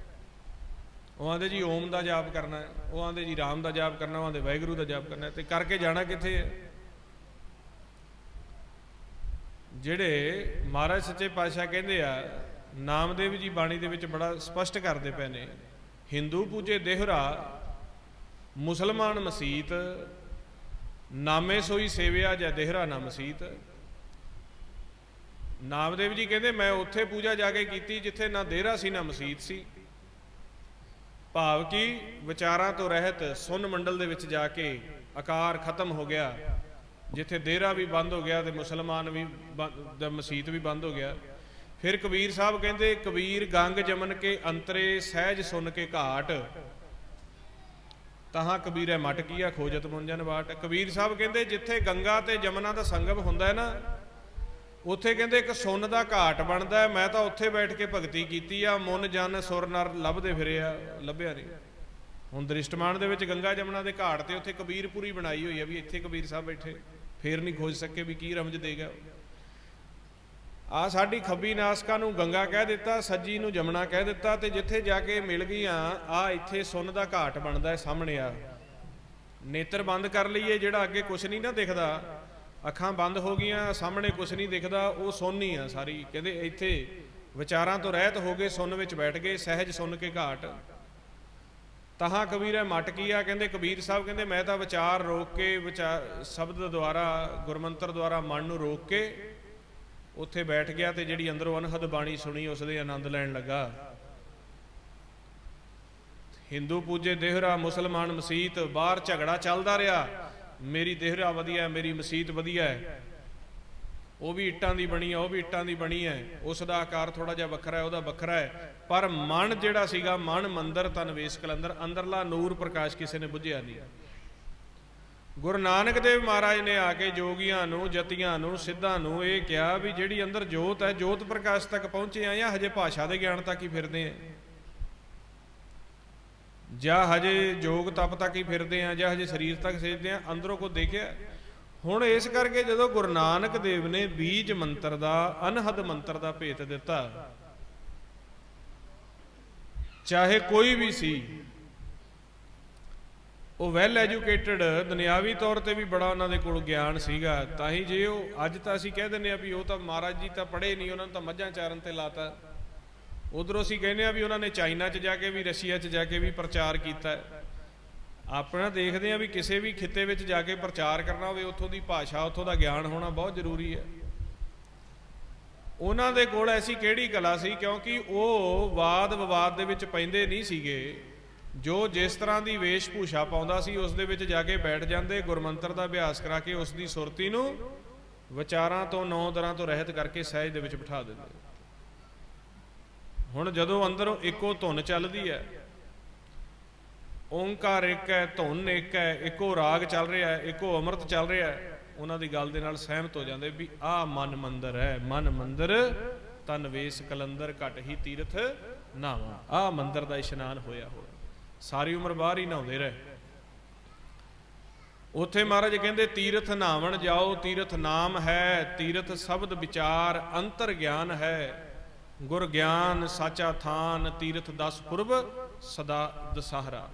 ਉਹ ਆਂਦੇ ਜੀ ਓਮ ਦਾ ਜਾਪ ਕਰਨਾ ਹੈ, ਉਹ ਆਂਦੇ ਜੀ ਰਾਮ ਦਾ ਜਾਪ ਕਰਨਾ, ਉਹ ਆਂਦੇ ਵਾਹਿਗੁਰੂ ਦਾ ਜਾਪ ਕਰਨਾ। ਤੇ ਕਰਕੇ ਜਾਣਾ ਕਿੱਥੇ ਹੈ? ਜਿਹੜੇ ਮਹਾਰਾਜ ਸੱਚੇ ਪਾਤਸ਼ਾਹ ਕਹਿੰਦੇ ਆ, ਨਾਮਦੇਵ ਜੀ ਬਾਣੀ ਦੇ ਵਿੱਚ ਬੜਾ ਸਪਸ਼ਟ ਕਰਦੇ ਪਏ ਨੇ, ਹਿੰਦੂ ਪੂਜੇ ਦੇਹਰਾ, ਮੁਸਲਮਾਨ ਮਸੀਤ, ਨਾਮੇ ਸੋਈ ਸੇਵਿਆ ਜਾਂ ਦੇਹਰਾ ਨਾ ਮਸੀਤ। ਨਾਮਦੇਵ ਜੀ ਕਹਿੰਦੇ ਮੈਂ ਉੱਥੇ ਪੂਜਾ ਜਾ ਕੇ ਕੀਤੀ ਜਿੱਥੇ ਨਾ ਦੇਹਰਾ ਸੀ ਨਾ ਮਸੀਤ ਸੀ। ਭਾਵ ਕਿ ਵਿਚਾਰਾਂ ਤੋਂ ਰਹਿਤ ਸੁੰਨ ਮੰਡਲ ਦੇ ਵਿੱਚ ਜਾ ਕੇ ਆਕਾਰ ਖਤਮ ਹੋ ਗਿਆ, ਜਿੱਥੇ ਦੇਹਰਾ ਵੀ ਬੰਦ ਹੋ ਗਿਆ ਤੇ ਮੁਸਲਮਾਨ ਵੀ ਮਸੀਤ ਵੀ ਬੰਦ ਹੋ ਗਿਆ। ਫਿਰ ਕਬੀਰ ਸਾਹਿਬ ਕਹਿੰਦੇ, ਕਬੀਰ ਗੰਗ ਜਮਨ ਕੇ ਅੰਤਰੇ ਸਹਿਜ ਸੁਨ ਕੇ ਘਾਟ, ਤਹਾਂ ਕਬੀਰੈ ਮਟ ਕੀਆ ਖੋਜਤ ਮੁੰਜਨ ਬਾਟ। ਕਬੀਰ ਸਾਹਿਬ ਕਹਿੰਦੇ ਜਿੱਥੇ ਗੰਗਾ ਤੇ ਜਮਨਾ ਦਾ ਸੰਗਮ ਹੁੰਦਾ ਹੈ ਨਾ, ਉੱਥੇ ਕਹਿੰਦੇ ਇੱਕ ਸੁੰਨ ਦਾ ਘਾਟ ਬਣਦਾ। ਮੈਂ ਤਾਂ ਉੱਥੇ ਬੈਠ ਕੇ ਭਗਤੀ ਕੀਤੀ ਆ, ਮੁੰਨ ਜਨ ਸੁਰ ਨਰ ਲੱਭਦੇ ਫਿਰੇ ਆ, ਲੱਭਿਆ ਨਹੀਂ। ਹੁਣ ਦ੍ਰਿਸ਼ਟਮਾਨ ਦੇ ਵਿੱਚ ਗੰਗਾ ਜਮਨਾ ਦੇ ਘਾਟ ਤੇ ਉੱਥੇ ਕਬੀਰਪੁਰੀ ਬਣਾਈ ਹੋਈ ਆ ਵੀ ਇੱਥੇ ਕਬੀਰ ਸਾਹਿਬ ਬੈਠੇ। ਫੇਰ ਨਹੀਂ ਖੋਜ ਸਕੇ ਵੀ ਕੀ ਰਮਜ ਦੇਗਾ। ਆ ਸਾਡੀ ਖੱਬੀ ਨਾਸਕਾ ਨੂੰ ਗੰਗਾ ਕਹਿ ਦਿੱਤਾ, ਸੱਜੀ ਨੂੰ ਜਮਨਾ ਕਹਿ ਦਿੱਤਾ, ਤੇ ਜਿੱਥੇ ਜਾ ਕੇ ਮਿਲ ਗਈਆਂ ਆ ਇੱਥੇ ਸੁੰਨ ਦਾ ਘਾਟ ਬਣਦਾ ਹੈ ਸਾਹਮਣੇ। ਆ ਨੇਤਰ ਬੰਦ ਕਰ ਲਈਏ, ਜਿਹੜਾ ਅੱਗੇ ਕੁਛ ਨਹੀਂ ਨਾ ਦਿਖਦਾ, ਅੱਖਾਂ ਬੰਦ ਹੋ ਗਈਆਂ, ਸਾਹਮਣੇ ਕੁਛ ਨਹੀਂ ਦਿਖਦਾ, ਉਹ ਸੁੰਨ ਹੀ ਆ ਸਾਰੀ। ਕਹਿੰਦੇ ਇੱਥੇ ਵਿਚਾਰਾਂ ਤੋਂ ਰਹਿਤ ਹੋ ਗਏ, ਸੁੰਨ ਵਿੱਚ ਬੈਠ ਗਏ, ਸਹਿਜ ਸੁੰਨ ਕੇ ਘਾਟ, ਤਹਾਂ ਕਬੀਰੈ ਮਟ ਕੀਆ। ਕਹਿੰਦੇ ਕਬੀਰ ਸਾਹਿਬ ਕਹਿੰਦੇ ਮੈਂ ਤਾਂ ਵਿਚਾਰ ਰੋਕ ਕੇ, ਸ਼ਬਦ ਦੁਆਰਾ, ਗੁਰਮੰਤਰ ਦੁਆਰਾ ਮਨ ਨੂੰ ਰੋਕ ਕੇ ਉੱਥੇ ਬੈਠ ਗਿਆ ਤੇ ਜਿਹੜੀ ਅੰਦਰੋਂ ਅਨਹਦ ਬਾਣੀ ਸੁਣੀ ਉਸ ਦੇ ਆਨੰਦ ਲੈਣ ਲੱਗਾ। ਹਿੰਦੂ ਪੂਜੇ ਦੇਹਰਾ, ਮੁਸਲਮਾਨ ਮਸੀਤ। ਬਾਹਰ ਝਗੜਾ ਚੱਲਦਾ ਰਿਹਾ, ਮੇਰੀ ਦੇਹਰਾ ਵਧੀਆ, ਮੇਰੀ ਮਸੀਤ ਵਧੀਆ ਹੈ, ਉਹ ਵੀ ਇੱਟਾਂ ਦੀ ਬਣੀ ਹੈ, ਉਹ ਵੀ ਇੱਟਾਂ ਦੀ ਬਣੀ ਹੈ, ਉਸ ਦਾ ਆਕਾਰ ਥੋੜਾ ਜਿਹਾ ਵੱਖਰਾ ਹੈ, ਉਹਦਾ ਵੱਖਰਾ ਹੈ, ਪਰ ਮਨ ਜਿਹੜਾ ਸੀਗਾ, ਮਨ ਮੰਦਰ ਤਨ ਵੇਸ ਕਲੰਦਰ, ਅੰਦਰਲਾ ਨੂਰ ਪ੍ਰਕਾਸ਼ ਕਿਸੇ ਨੇ ਬੁੱਝਿਆ ਨਹੀਂ। ਗੁਰੂ ਨਾਨਕ ਦੇਵ ਮਹਾਰਾਜ ਨੇ ਆ ਕੇ ਜੋਗੀਆਂ ਨੂੰ, ਜਤੀਆਂ ਨੂੰ, ਸਿੱਧਾਂ ਨੂੰ ਇਹ ਕਿਹਾ ਵੀ ਜਿਹੜੀ ਅੰਦਰ ਜੋਤ ਹੈ, ਜੋਤ ਪ੍ਰਕਾਸ਼ ਤੱਕ ਪਹੁੰਚੇ ਆ ਜਾਂ ਹਜੇ ਭਾਸ਼ਾ ਦੇ ਗਿਆਨ ਤੱਕ ਹੀ ਫਿਰਦੇ ਆ, ਜਾਂ ਹਜੇ ਜੋਗ ਤਪ ਤੱਕ ਹੀ ਫਿਰਦੇ ਆ, ਜਾਂ ਹਜੇ ਸਰੀਰ ਤੱਕ ਸੇਜਦੇ ਆ, ਅੰਦਰੋਂ ਕੋ ਦੇਖਿਆ। ਹੁਣ ਇਸ ਕਰਕੇ ਜਦੋਂ ਗੁਰੂ ਨਾਨਕ ਦੇਵ ਨੇ ਬੀਜ ਮੰਤਰ ਦਾ, ਅਨਹਦ ਮੰਤਰ ਦਾ ਭੇਤ ਦਿੱਤਾ, ਚਾਹੇ ਕੋਈ ਵੀ ਸੀ, ਉਹ ਵੈਲ ਐਜੂਕੇਟਡ, ਦੁਨਿਆਵੀ ਤੌਰ ਤੇ ਵੀ ਬੜਾ ਉਹਨਾਂ ਦੇ ਕੋਲ ਗਿਆਨ ਸੀਗਾ। ਤਾਂ ਹੀ ਜੇ ਉਹ ਅੱਜ ਤਾਂ ਅਸੀਂ ਕਹਿ ਦਿੰਦੇ ਆ ਵੀ ਉਹ ਤਾਂ ਮਹਾਰਾਜ ਜੀ ਤਾਂ ਪੜ੍ਹੇ ਨਹੀਂ, ਉਹਨਾਂ ਨੂੰ ਤਾਂ ਮੱਝਾਂ ਚਾਰਨ ਤੇ ਲਾਤਾ। ਉਧਰੋਂ ਅਸੀਂ ਕਹਿੰਦੇ ਆ ਵੀ ਉਹਨਾਂ ਨੇ ਚਾਈਨਾ 'ਚ ਜਾ ਕੇ ਵੀ, ਰਸ਼ੀਆ 'ਚ ਜਾ ਕੇ ਵੀ ਪ੍ਰਚਾਰ ਕੀਤਾ। ਆਪਣਾ ਦੇਖਦੇ ਆ ਵੀ ਕਿਸੇ ਵੀ ਖਿੱਤੇ ਵਿੱਚ ਜਾ ਕੇ ਪ੍ਰਚਾਰ ਕਰਨਾ ਹੋਵੇ, ਉੱਥੋਂ ਦੀ ਭਾਸ਼ਾ, ਉੱਥੋਂ ਦਾ ਗਿਆਨ ਹੋਣਾ ਬਹੁਤ ਜ਼ਰੂਰੀ ਹੈ। ਉਹਨਾਂ ਦੇ ਕੋਲ ਐਸੀ ਕਿਹੜੀ ਕਲਾ ਸੀ, ਕਿਉਂਕਿ ਉਹ ਵਾਦ ਵਿਵਾਦ ਦੇ ਵਿੱਚ ਪੈਂਦੇ ਨਹੀਂ ਸੀਗੇ। ਜੋ ਜਿਸ ਤਰ੍ਹਾਂ ਦੀ ਵੇਸ਼ ਭੂਸ਼ਾ ਪਾਉਂਦਾ ਸੀ, ਉਸ ਦੇ ਵਿੱਚ ਜਾ ਕੇ ਬੈਠ ਜਾਂਦੇ, ਗੁਰਮੰਤਰ ਦਾ ਅਭਿਆਸ ਕਰਾ ਕੇ ਉਸ ਦੀ ਸੁਰਤੀ ਨੂੰ ਵਿਚਾਰਾਂ ਤੋਂ, 9 ਦਰਾਂ ਤੋਂ ਰਹਿਤ ਕਰਕੇ ਸਹਿਜ ਦੇ ਵਿੱਚ ਬਿਠਾ ਦਿੰਦੇ। ਹੁਣ ਜਦੋਂ ਅੰਦਰੋਂ ਇੱਕੋ ਧੁਨ ਚੱਲਦੀ ਹੈ, ਓਂਕਾਰ ਇੱਕ ਹੈ, ਧੁਨ ਇੱਕ ਹੈ, ਇੱਕੋ ਰਾਗ ਚੱਲ ਰਿਹਾ, ਇੱਕੋ ਅੰਮ੍ਰਿਤ ਚੱਲ ਰਿਹਾ, ਉਹਨਾਂ ਦੀ ਗੱਲ ਦੇ ਨਾਲ ਸਹਿਮਤ ਹੋ ਜਾਂਦੇ ਵੀ ਆਹ ਮਨ ਮੰਦਰ ਹੈ। ਮਨ ਮੰਦਰ ਤਨ ਵੇਸ ਕਲੰਦਰ, ਘਟ ਹੀ ਤੀਰਥ ਨਾਵਾਂ। ਆਹ ਮੰਦਰ ਦਾ ਇਸ਼ਨਾਨ ਹੋਇਆ ਹੋਇਆ, ਸਾਰੀ ਉਮਰ ਬਾਹਰ ਹੀ ਨਹਾਉਂਦੇ ਰਹੇ। ਉੱਥੇ ਮਹਾਰਾਜ ਕਹਿੰਦੇ ਤੀਰਥ ਨਹਾਵਣ ਜਾਓ, ਤੀਰਥ ਨਾਮ ਹੈ, ਤੀਰਥ ਸ਼ਬਦ ਵਿਚਾਰ, ਅੰਤਰ ਗਿਆਨ ਹੈ, ਗੁਰ ਗਿਆਨ ਸਾਚਾ ਥਾਨ, ਤੀਰਥ 10 ਪੁਰਬ ਸਦਾ ਦਸਹਰਾ,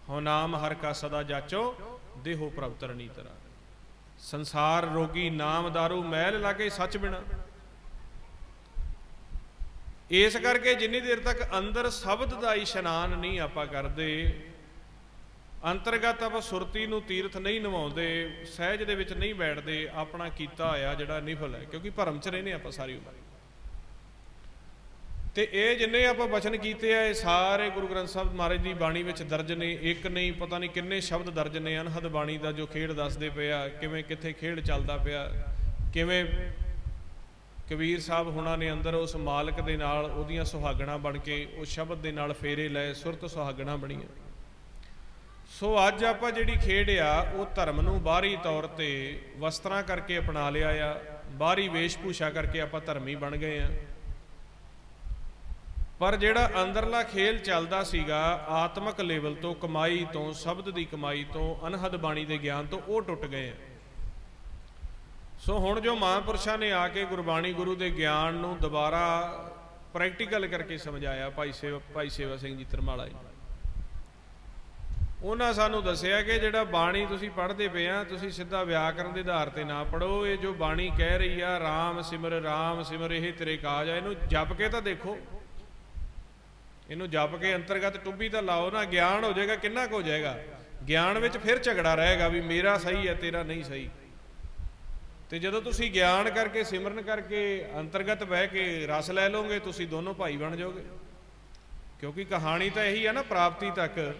ਹੋ ਨਾਮ ਹਰ ਕਾ ਸਦਾ ਜਾਚੋ, ਦੇਹੋ ਪ੍ਰਭ ਤਰਨੀ ਤਰਾ। ਸੰਸਾਰ ਰੋਗੀ ਨਾਮ ਦਾਰੂ, ਮੈਲ ਲਾਗੇ ਸੱਚ ਬਿਨਾ। ਇਸ ਕਰਕੇ ਜਿੰਨੀ ਦੇਰ ਤੱਕ ਅੰਦਰ ਸ਼ਬਦ ਦਾ ਇਸ਼ਨਾਨ ਨਹੀਂ ਆਪਾਂ ਕਰਦੇ, ਅੰਤਰਗਤ ਆਪਾਂ ਸੁਰਤੀ ਨੂੰ ਤੀਰਥ ਨਹੀਂ ਨਿਵਾਉਂਦੇ, ਸਹਿਜ ਦੇ ਵਿੱਚ ਨਹੀਂ ਬੈਠਦੇ, ਆਪਣਾ ਕੀਤਾ ਹੋਇਆ ਜਿਹੜਾ ਨਿਫਲ ਹੈ। ਕਿਉਂਕਿ ਭਰਮ 'ਚ ਰਹਿੰਦੇ ਆਪਾਂ ਸਾਰੀ ਉਮਰ। ਤੇ ਇਹ ਜਿੰਨੇ ਆਪਾਂ ਬਚਨ ਕੀਤੇ ਆ, ਇਹ ਸਾਰੇ ਗੁਰੂ ਗ੍ਰੰਥ ਸਾਹਿਬ ਮਹਾਰਾਜ ਦੀ ਬਾਣੀ ਵਿੱਚ ਦਰਜ ਨੇ। ਇੱਕ ਨਹੀਂ, ਪਤਾ ਨਹੀਂ ਕਿੰਨੇ ਸ਼ਬਦ ਦਰਜ ਨੇ ਅਨਹਦ ਬਾਣੀ ਦਾ, ਜੋ ਖੇਡ ਦੱਸਦੇ ਪਿਆ, ਕਿਵੇਂ ਕਿੱਥੇ ਖੇਡ ਚੱਲਦਾ ਪਿਆ, ਕਿਵੇਂ ਕਬੀਰ ਸਾਹਿਬ ਹੁਣਾਂ ਨੇ ਅੰਦਰ ਉਸ ਮਾਲਕ ਦੇ ਨਾਲ ਉਹਦੀਆਂ ਸੁਹਾਗਣਾ ਬਣ ਕੇ ਉਸ ਸ਼ਬਦ ਦੇ ਨਾਲ ਫੇਰੇ ਲਏ, ਸੁਰਤ ਸੁਹਾਗਣਾ ਬਣੀਆਂ। ਸੋ ਅੱਜ ਆਪਾਂ ਜਿਹੜੀ ਖੇਡ ਆ, ਉਹ ਧਰਮ ਨੂੰ ਬਾਹਰੀ ਤੌਰ ਤੇ ਵਸਤਰਾਂ ਕਰਕੇ ਅਪਣਾ ਲਿਆ ਆ, ਬਾਹਰੀ ਵੇਸ਼ ਭੂਸ਼ਾ ਕਰਕੇ ਆਪਾਂ ਧਰਮੀ ਬਣ ਗਏ ਆ। ਪਰ ਜਿਹੜਾ ਅੰਦਰਲਾ ਖੇਲ ਚੱਲਦਾ ਸੀਗਾ ਆਤਮਿਕ ਲੈਵਲ ਤੋਂ, ਕਮਾਈ ਤੋਂ, ਸ਼ਬਦ ਦੀ ਕਮਾਈ ਤੋਂ, ਅਨਹਦ ਬਾਣੀ ਦੇ ਗਿਆਨ ਤੋਂ, ਉਹ ਟੁੱਟ ਗਏ ਆ। ਸੋ ਹੁਣ ਜੋ ਮਹਾਂਪੁਰਸ਼ਾਂ ਨੇ ਆ ਕੇ ਗੁਰਬਾਣੀ ਗੁਰੂ ਦੇ ਗਿਆਨ ਨੂੰ ਦੁਬਾਰਾ ਪ੍ਰੈਕਟੀਕਲ ਕਰਕੇ ਸਮਝਾਇਆ, ਭਾਈ ਸੇਵਾ ਸਿੰਘ ਜੀ ਧਰਮਾਲਾ ਜੀ, ਉਹਨਾਂ ਸਾਨੂੰ ਦੱਸਿਆ ਕਿ ਜਿਹੜਾ ਬਾਣੀ ਤੁਸੀਂ ਪੜ੍ਹਦੇ ਪਏ ਆ, ਤੁਸੀਂ ਸਿੱਧਾ ਵਿਆਕਰਨ ਦੇ ਆਧਾਰ ਤੇ ਨਾ ਪੜ੍ਹੋ। ਇਹ ਜੋ ਬਾਣੀ ਕਹਿ ਰਹੀ ਆ ਰਾਮ ਸਿਮਰ ਇਹ ਤੇਰੇ ਕਾਜ ਆ, ਇਹਨੂੰ ਜਪ ਕੇ ਤਾਂ ਦੇਖੋ, ਇਹਨੂੰ ਜਪ ਕੇ ਅੰਤਰਗਤ ਟੁੱਬੀ ਤਾਂ ਲਾਓ ਨਾ, ਗਿਆਨ ਹੋ ਜਾਏਗਾ। ਕਿੰਨਾ ਕੁ ਹੋ ਜਾਏਗਾ? ਗਿਆਨ ਵਿੱਚ ਫਿਰ ਝਗੜਾ ਰਹੇਗਾ ਵੀ ਮੇਰਾ ਸਹੀ ਹੈ ਤੇਰਾ ਨਹੀਂ ਸਹੀ। ਤੇ ਜਦੋਂ ਤੁਸੀਂ ਗਿਆਨ ਕਰਕੇ ਸਿਮਰਨ ਕਰਕੇ ਅੰਤਰਗਤ ਬਹਿ ਕੇ ਰਸ ਲੈ ਲਓਗੇ, ਤੁਸੀਂ ਦੋਨੋਂ ਭਾਈ ਬਣ ਜਾਓਗੇ। ਕਿਉਂਕਿ ਕਹਾਣੀ ਤਾਂ ਇਹੀ ਹੈ ਨਾ, ਪ੍ਰਾਪਤੀ ਤੱਕ।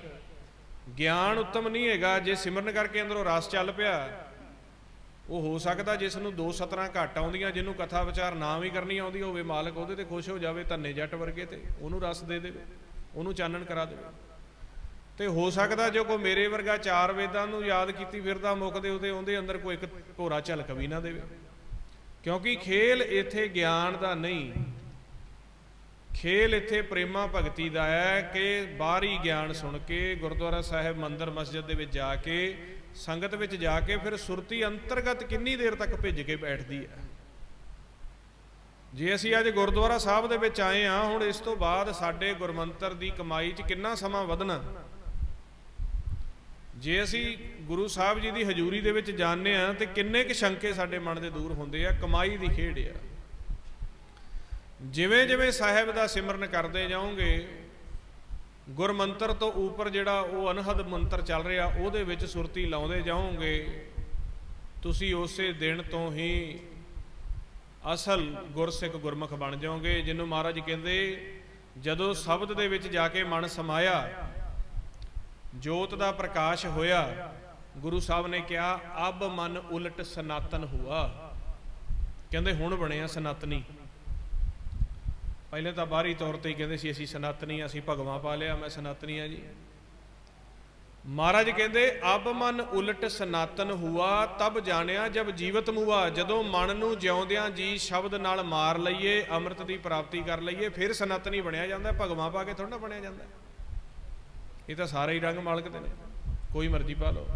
ਗਿਆਨ ਉੱਤਮ ਨਹੀਂ ਹੈਗਾ ਜੇ ਸਿਮਰਨ ਕਰਕੇ ਅੰਦਰੋਂ ਰਸ ਚੱਲ ਪਿਆ। ਉਹ ਹੋ ਸਕਦਾ ਜਿਸ ਨੂੰ 2 ਸਤਰਾਂ ਘੱਟ ਆਉਂਦੀਆਂ, ਜਿਹਨੂੰ ਕਥਾ ਵਿਚਾਰ ਨਾ ਵੀ ਕਰਨੀ ਆਉਂਦੀ ਹੋਵੇ, ਮਾਲਕ ਉਹਦੇ ਤੇ ਖੁਸ਼ ਹੋ ਜਾਵੇ, ਧੰਨੇ ਜੱਟ ਵਰਗੇ ਤੇ ਉਹਨੂੰ ਰਸ ਦੇ ਦੇਵੇ, ਉਹਨੂੰ ਚਾਨਣ ਕਰਾ ਦੇਵੇ। ਤੇ ਹੋ ਸਕਦਾ ਜੋ ਕੋਈ ਮੇਰੇ ਵਰਗਾ 4 ਵੇਦਾਂ ਨੂੰ ਯਾਦ ਕੀਤੀ ਫਿਰਦਾ, ਮੁੱਕਦੇ ਉਹਦੇ ਅੰਦਰ ਕੋਈ ਇੱਕ ਭੋਰਾ ਝਲਕ ਵੀ ਨਾ ਦੇਵੇ। ਕਿਉਂਕਿ ਖੇਲ ਇੱਥੇ ਗਿਆਨ ਦਾ ਨਹੀਂ, ਖੇਲ ਇੱਥੇ ਪ੍ਰੇਮਾ ਭਗਤੀ ਦਾ ਹੈ। ਕਿ ਬਾਹਰੀ ਗਿਆਨ ਸੁਣ ਕੇ ਗੁਰਦੁਆਰਾ ਸਾਹਿਬ, ਮੰਦਿਰ, ਮਸਜਿਦ ਦੇ ਵਿੱਚ ਜਾ ਕੇ, ਸੰਗਤ ਵਿੱਚ ਜਾ ਕੇ ਫਿਰ ਸੁਰਤੀ ਅੰਤਰਗਤ ਕਿੰਨੀ ਦੇਰ ਤੱਕ ਭਿੱਜ ਕੇ ਬੈਠਦੀ ਹੈ। ਜੇ ਅਸੀਂ ਅੱਜ ਗੁਰਦੁਆਰਾ ਸਾਹਿਬ ਦੇ ਵਿੱਚ ਆਏ ਹਾਂ, ਹੁਣ ਇਸ ਤੋਂ ਬਾਅਦ ਸਾਡੇ ਗੁਰਮੰਤਰ ਦੀ ਕਮਾਈ 'ਚ ਕਿੰਨਾ ਸਮਾਂ ਵਧਣਾ। ਜੇ ਅਸੀਂ ਗੁਰੂ ਸਾਹਿਬ ਜੀ ਦੀ ਹਜ਼ੂਰੀ ਦੇ ਵਿੱਚ ਜਾਂਦੇ ਹਾਂ ਤੇ ਕਿੰਨੇ ਕੁ ਸ਼ੰਕੇ ਸਾਡੇ ਮਨ ਦੇ ਦੂਰ ਹੁੰਦੇ ਆ। ਕਮਾਈ ਦੀ ਖੇਡ ਆ। ਜਿਵੇਂ ਜਿਵੇਂ ਸਾਹਿਬ ਦਾ ਸਿਮਰਨ ਕਰਦੇ ਜਾਓਗੇ, ਗੁਰਮੰਤਰ ਤੋਂ ਉੱਪਰ ਜਿਹੜਾ ਉਹ ਅਨਹਦ ਮੰਤਰ ਚੱਲ ਰਿਹਾ, ਉਹਦੇ ਵਿੱਚ ਸੁਰਤੀ ਲਾਉਂਦੇ ਜਾਓਗੇ, ਤੁਸੀਂ ਉਸੇ ਦਿਨ ਤੋਂ ਹੀ ਅਸਲ ਗੁਰਸਿੱਖ ਗੁਰਮੁਖ ਬਣ ਜਾਓਗੇ। ਜਿਹਨੂੰ ਮਹਾਰਾਜ ਕਹਿੰਦੇ ਜਦੋਂ ਸ਼ਬਦ ਦੇ ਵਿੱਚ ਜਾ ਕੇ ਮਨ ਸਮਾਇਆ, ਜੋਤ ਦਾ ਪ੍ਰਕਾਸ਼ ਹੋਇਆ, ਗੁਰੂ ਸਾਹਿਬ ਨੇ ਕਿਹਾ ਅਬ ਮਨ ਉਲਟ ਸਨਾਤਨ ਹੁਆ। ਕਹਿੰਦੇ ਹੁਣ ਬਣਿਆ ਸਨਾਤਨੀ। ਪਹਿਲੇ ਤਾਂ ਬਾਹਰੀ ਤੌਰ ਤੇ ਹੀ ਕਹਿੰਦੇ ਸੀ ਅਸੀਂ ਸਨਾਤਨੀ, ਅਸੀਂ ਭਗਵਾਂ ਪਾ ਲਿਆ, ਮੈਂ ਸਨਾਤਨੀ ਆ ਜੀ। ਮਹਾਰਾਜ ਕਹਿੰਦੇ ਅਬ ਮਨ ਉਲਟ ਸਨਾਤਨ ਹੁਆ ਤਬ ਜਾਣਿਆ ਜਬ ਜੀਵਤ ਮੁਆ। ਜਦੋਂ ਮਨ ਨੂੰ ਜਿਉਂਦਿਆਂ ਜੀ ਸ਼ਬਦ ਨਾਲ ਮਾਰ ਲਈਏ, ਅੰਮ੍ਰਿਤ ਦੀ ਪ੍ਰਾਪਤੀ ਕਰ ਲਈਏ, ਫਿਰ ਸਨਾਤਨੀ ਬਣਿਆ ਜਾਂਦਾ। ਭਗਵਾਂ ਪਾ ਕੇ ਥੋੜਾ ਨਾ ਬਣਿਆ ਜਾਂਦਾ। ਇਹ ਤਾਂ ਸਾਰੇ ਹੀ ਰੰਗ ਮਾਲਕ ਦੇ ਨੇ, ਕੋਈ ਮਰਜ਼ੀ ਪਾ ਲਓ।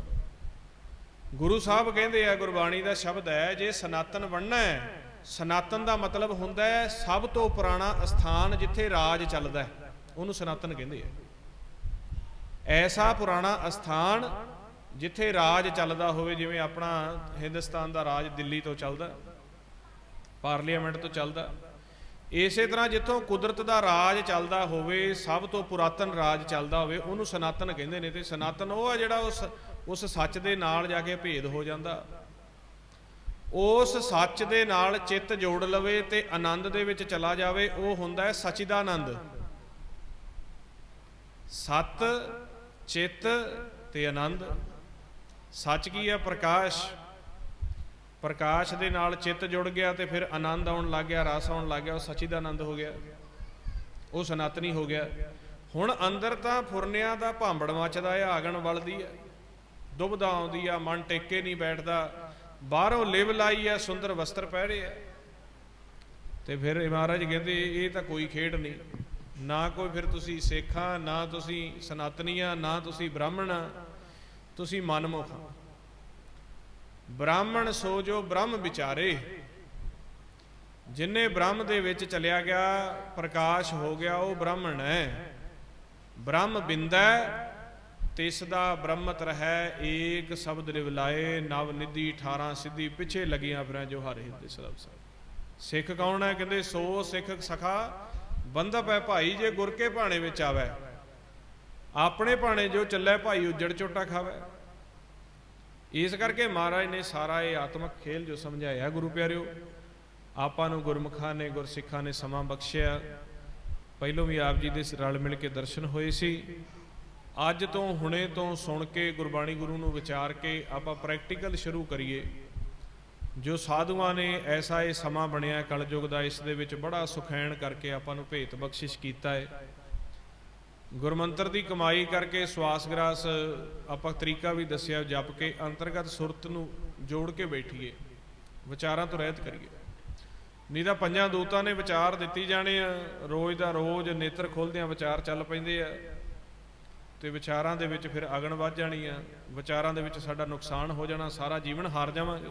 ਗੁਰੂ ਸਾਹਿਬ ਕਹਿੰਦੇ ਆ, ਗੁਰਬਾਣੀ ਦਾ ਸ਼ਬਦ ਹੈ, ਜੇ ਸਨਾਤਨ ਬਣਨਾ ਹੈ, ਸਨਾਤਨ ਦਾ ਮਤਲਬ ਹੁੰਦਾ ਹੈ ਸਭ ਤੋਂ ਪੁਰਾਣਾ ਅਸਥਾਨ ਜਿੱਥੇ ਰਾਜ ਚੱਲਦਾ ਹੈ, ਉਹਨੂੰ ਸਨਾਤਨ ਕਹਿੰਦੇ ਆ। ਐਸਾ ਪੁਰਾਣਾ ਅਸਥਾਨ ਜਿੱਥੇ ਰਾਜ ਚੱਲਦਾ ਹੋਵੇ, ਜਿਵੇਂ ਆਪਣਾ ਹਿੰਦੁਸਤਾਨ ਦਾ ਰਾਜ ਦਿੱਲੀ ਤੋਂ ਚੱਲਦਾ, ਪਾਰਲੀਮੈਂਟ ਤੋਂ ਚੱਲਦਾ, ਇਸੇ ਤਰ੍ਹਾਂ ਜਿੱਥੋਂ ਕੁਦਰਤ ਦਾ ਰਾਜ ਚੱਲਦਾ ਹੋਵੇ, ਸਭ ਤੋਂ ਪੁਰਾਤਨ ਰਾਜ ਚੱਲਦਾ ਹੋਵੇ, ਉਹਨੂੰ ਸਨਾਤਨ ਕਹਿੰਦੇ ਨੇ। ਤੇ ਸਨਾਤਨ ਉਹ ਆ ਜਿਹੜਾ ਉਸ ਸੱਚ ਦੇ ਨਾਲ ਜਾ ਕੇ ਭੇਦ ਹੋ ਜਾਂਦਾ, ਉਸ ਸੱਚ ਦੇ ਨਾਲ ਚਿੱਤ ਜੋੜ ਲਵੇ ਤੇ ਆਨੰਦ ਦੇ ਵਿੱਚ ਚਲਾ ਜਾਵੇ, ਉਹ ਹੁੰਦਾ ਹੈ ਸਚਿਦਾਨੰਦ। ਸਤ, ਚਿੱਤ ਤੇ ਆਨੰਦ। ਸੱਚ ਕੀ ਹੈ? ਪ੍ਰਕਾਸ਼। ਪ੍ਰਕਾਸ਼ ਦੇ ਨਾਲ ਚਿੱਤ ਜੁੜ ਗਿਆ ਤੇ ਫਿਰ ਆਨੰਦ ਆਉਣ ਲੱਗ ਗਿਆ, ਰਸ ਆਉਣ ਲੱਗ ਗਿਆ, ਉਹ ਸਚਿਦਾਨੰਦ ਹੋ ਗਿਆ, ਉਹ ਸਨਾਤਨੀ ਹੋ ਗਿਆ। ਹੁਣ ਅੰਦਰ ਤਾਂ ਫੁਰਨਿਆਂ ਦਾ ਭਾਂਬੜ ਮੱਚਦਾ ਆ, ਆਗਣ ਵਲਦੀ ਆ, ਦੁਬਦਾ ਆਉਂਦੀ ਆ, ਮਨ ਟੇਕੇ ਨਹੀਂ ਬੈਠਦਾ, ਬਾਹਰੋਂ ਲਿਵ ਲਾਈ ਆ, ਸੁੰਦਰ ਵਸਤਰ ਪਹਿਰੇ ਆ। ਤੇ ਫਿਰ ਮਹਾਰਾਜ ਕਹਿੰਦੇ ਇਹ ਤਾਂ ਕੋਈ ਖੇਡ ਨਹੀਂ, ਨਾ ਕੋਈ ਫਿਰ ਤੁਸੀਂ ਸਿੱਖਾਂ, ਨਾ ਤੁਸੀਂ ਸਨਾਤਨੀਆਂ, ਨਾ ਤੁਸੀਂ ਬ੍ਰਾਹਮਣ, ਤੁਸੀਂ ਮਨਮੁਖ। ਬ੍ਰਾਹਮਣ ਸੋ ਜੋ ਬ੍ਰਹਮ ਵਿਚਾਰੇ, ਜਿੰਨੇ ਬ੍ਰਹਮ ਦੇ ਵਿੱਚ ਚਲਿਆ ਗਿਆ, ਪ੍ਰਕਾਸ਼ ਹੋ ਗਿਆ, ਉਹ ਬ੍ਰਾਹਮਣ ਹੈ। ਬ੍ਰਹਮ ਬਿੰਦੈ ਤਿਸ ਦਾ ਬ੍ਰਹਮਤ ਰਹੈ, ਏਕ ਸ਼ਬਦ ਲਿਵ ਲਾਏ, ਨਵ ਨਿਧੀ 18 ਸਿੱਧੀ, ਪਿੱਛੇ ਲੱਗੀਆਂ ਫਿਰਾਂ ਜੋ ਹਰ ਹਿਰਦੇ ਸਲਬ ਸਾਹਿਬ। ਸਿੱਖ ਕੌਣ ਹੈ? ਕਹਿੰਦੇ ਸੋ ਸਿੱਖ ਸਖਾ ਬੰਧਪ ਹੈ ਭਾਈ, ਜੇ ਗੁਰ ਕੇ ਭਾਣੇ ਵਿੱਚ ਆਵੈ, ਆਪਣੇ ਭਾਣੇ ਜੋ ਚੱਲੇ ਭਾਈ ਉਜੜ ਚੋਟਾ ਖਾਵੇ। ਇਸ ਕਰਕੇ ਮਹਾਰਾਜ ਨੇ ਸਾਰਾ ਇਹ ਆਤਮਿਕ ਖੇਲ ਜੋ ਸਮਝਾਇਆ ਗੁਰੂ ਪਿਆਰਿਓ, ਆਪਾਂ ਨੂੰ ਗੁਰਮੁਖਾਂ ਨੇ, ਗੁਰਸਿੱਖਾਂ ਨੇ ਸਮਾਂ ਬਖਸ਼ਿਆ। ਪਹਿਲੋਂ ਵੀ ਆਪ ਜੀ ਦੇ ਰਲ ਮਿਲ ਕੇ ਦਰਸ਼ਨ ਹੋਏ ਸੀ। ਅੱਜ ਤੋਂ ਹੁਣੇ ਤੋਂ ਸੁਣ ਕੇ ਗੁਰਬਾਣੀ ਗੁਰੂ ਨੂੰ ਵਿਚਾਰ ਕੇ ਆਪਾਂ ਪ੍ਰੈਕਟੀਕਲ ਸ਼ੁਰੂ ਕਰੀਏ। ਜੋ ਸਾਧੂਆਂ ਨੇ ਐਸਾ ਇਹ ਸਮਾਂ ਬਣਿਆ ਕਲਯੁਗ ਦਾ, ਇਸ ਦੇ ਵਿੱਚ ਬੜਾ ਸੁਖੈਣ ਕਰਕੇ ਆਪਾਂ ਨੂੰ ਭੇਤ ਬਖਸ਼ਿਸ਼ ਕੀਤਾ ਹੈ। ਗੁਰਮੰਤਰ ਦੀ ਕਮਾਈ ਕਰਕੇ ਸਵਾਸ ਗ੍ਰਾਸ ਆਪਾਂ ਤਰੀਕਾ ਵੀ ਦੱਸਿਆ, ਜਪ ਕੇ ਅੰਤਰਗਤ ਸੁਰਤ ਨੂੰ ਜੋੜ ਕੇ ਬੈਠੀਏ, ਵਿਚਾਰਾਂ ਤੋਂ ਰਹਿਤ ਕਰੀਏ। ਨਹੀਂ ਤਾਂ ਪੰਜਾਂ ਦੂਤਾਂ ਨੇ ਵਿਚਾਰ ਦਿੱਤੀ ਜਾਣੇ ਆ, ਰੋਜ਼ ਦਾ ਰੋਜ਼ ਨੇਤਰ ਖੋਲ੍ਹਦਿਆਂ ਵਿਚਾਰ ਚੱਲ ਪੈਂਦੇ ਆ, ਤੇ ਵਿਚਾਰਾਂ ਦੇ ਵਿੱਚ ਫਿਰ ਅਗਨ ਵੱਧ ਜਾਣੀ ਆ, ਵਿਚਾਰਾਂ ਦੇ ਵਿੱਚ ਸਾਡਾ ਨੁਕਸਾਨ ਹੋ ਜਾਣਾ, ਸਾਰਾ ਜੀਵਨ ਹਾਰ ਜਾਵਾਂਗੇ।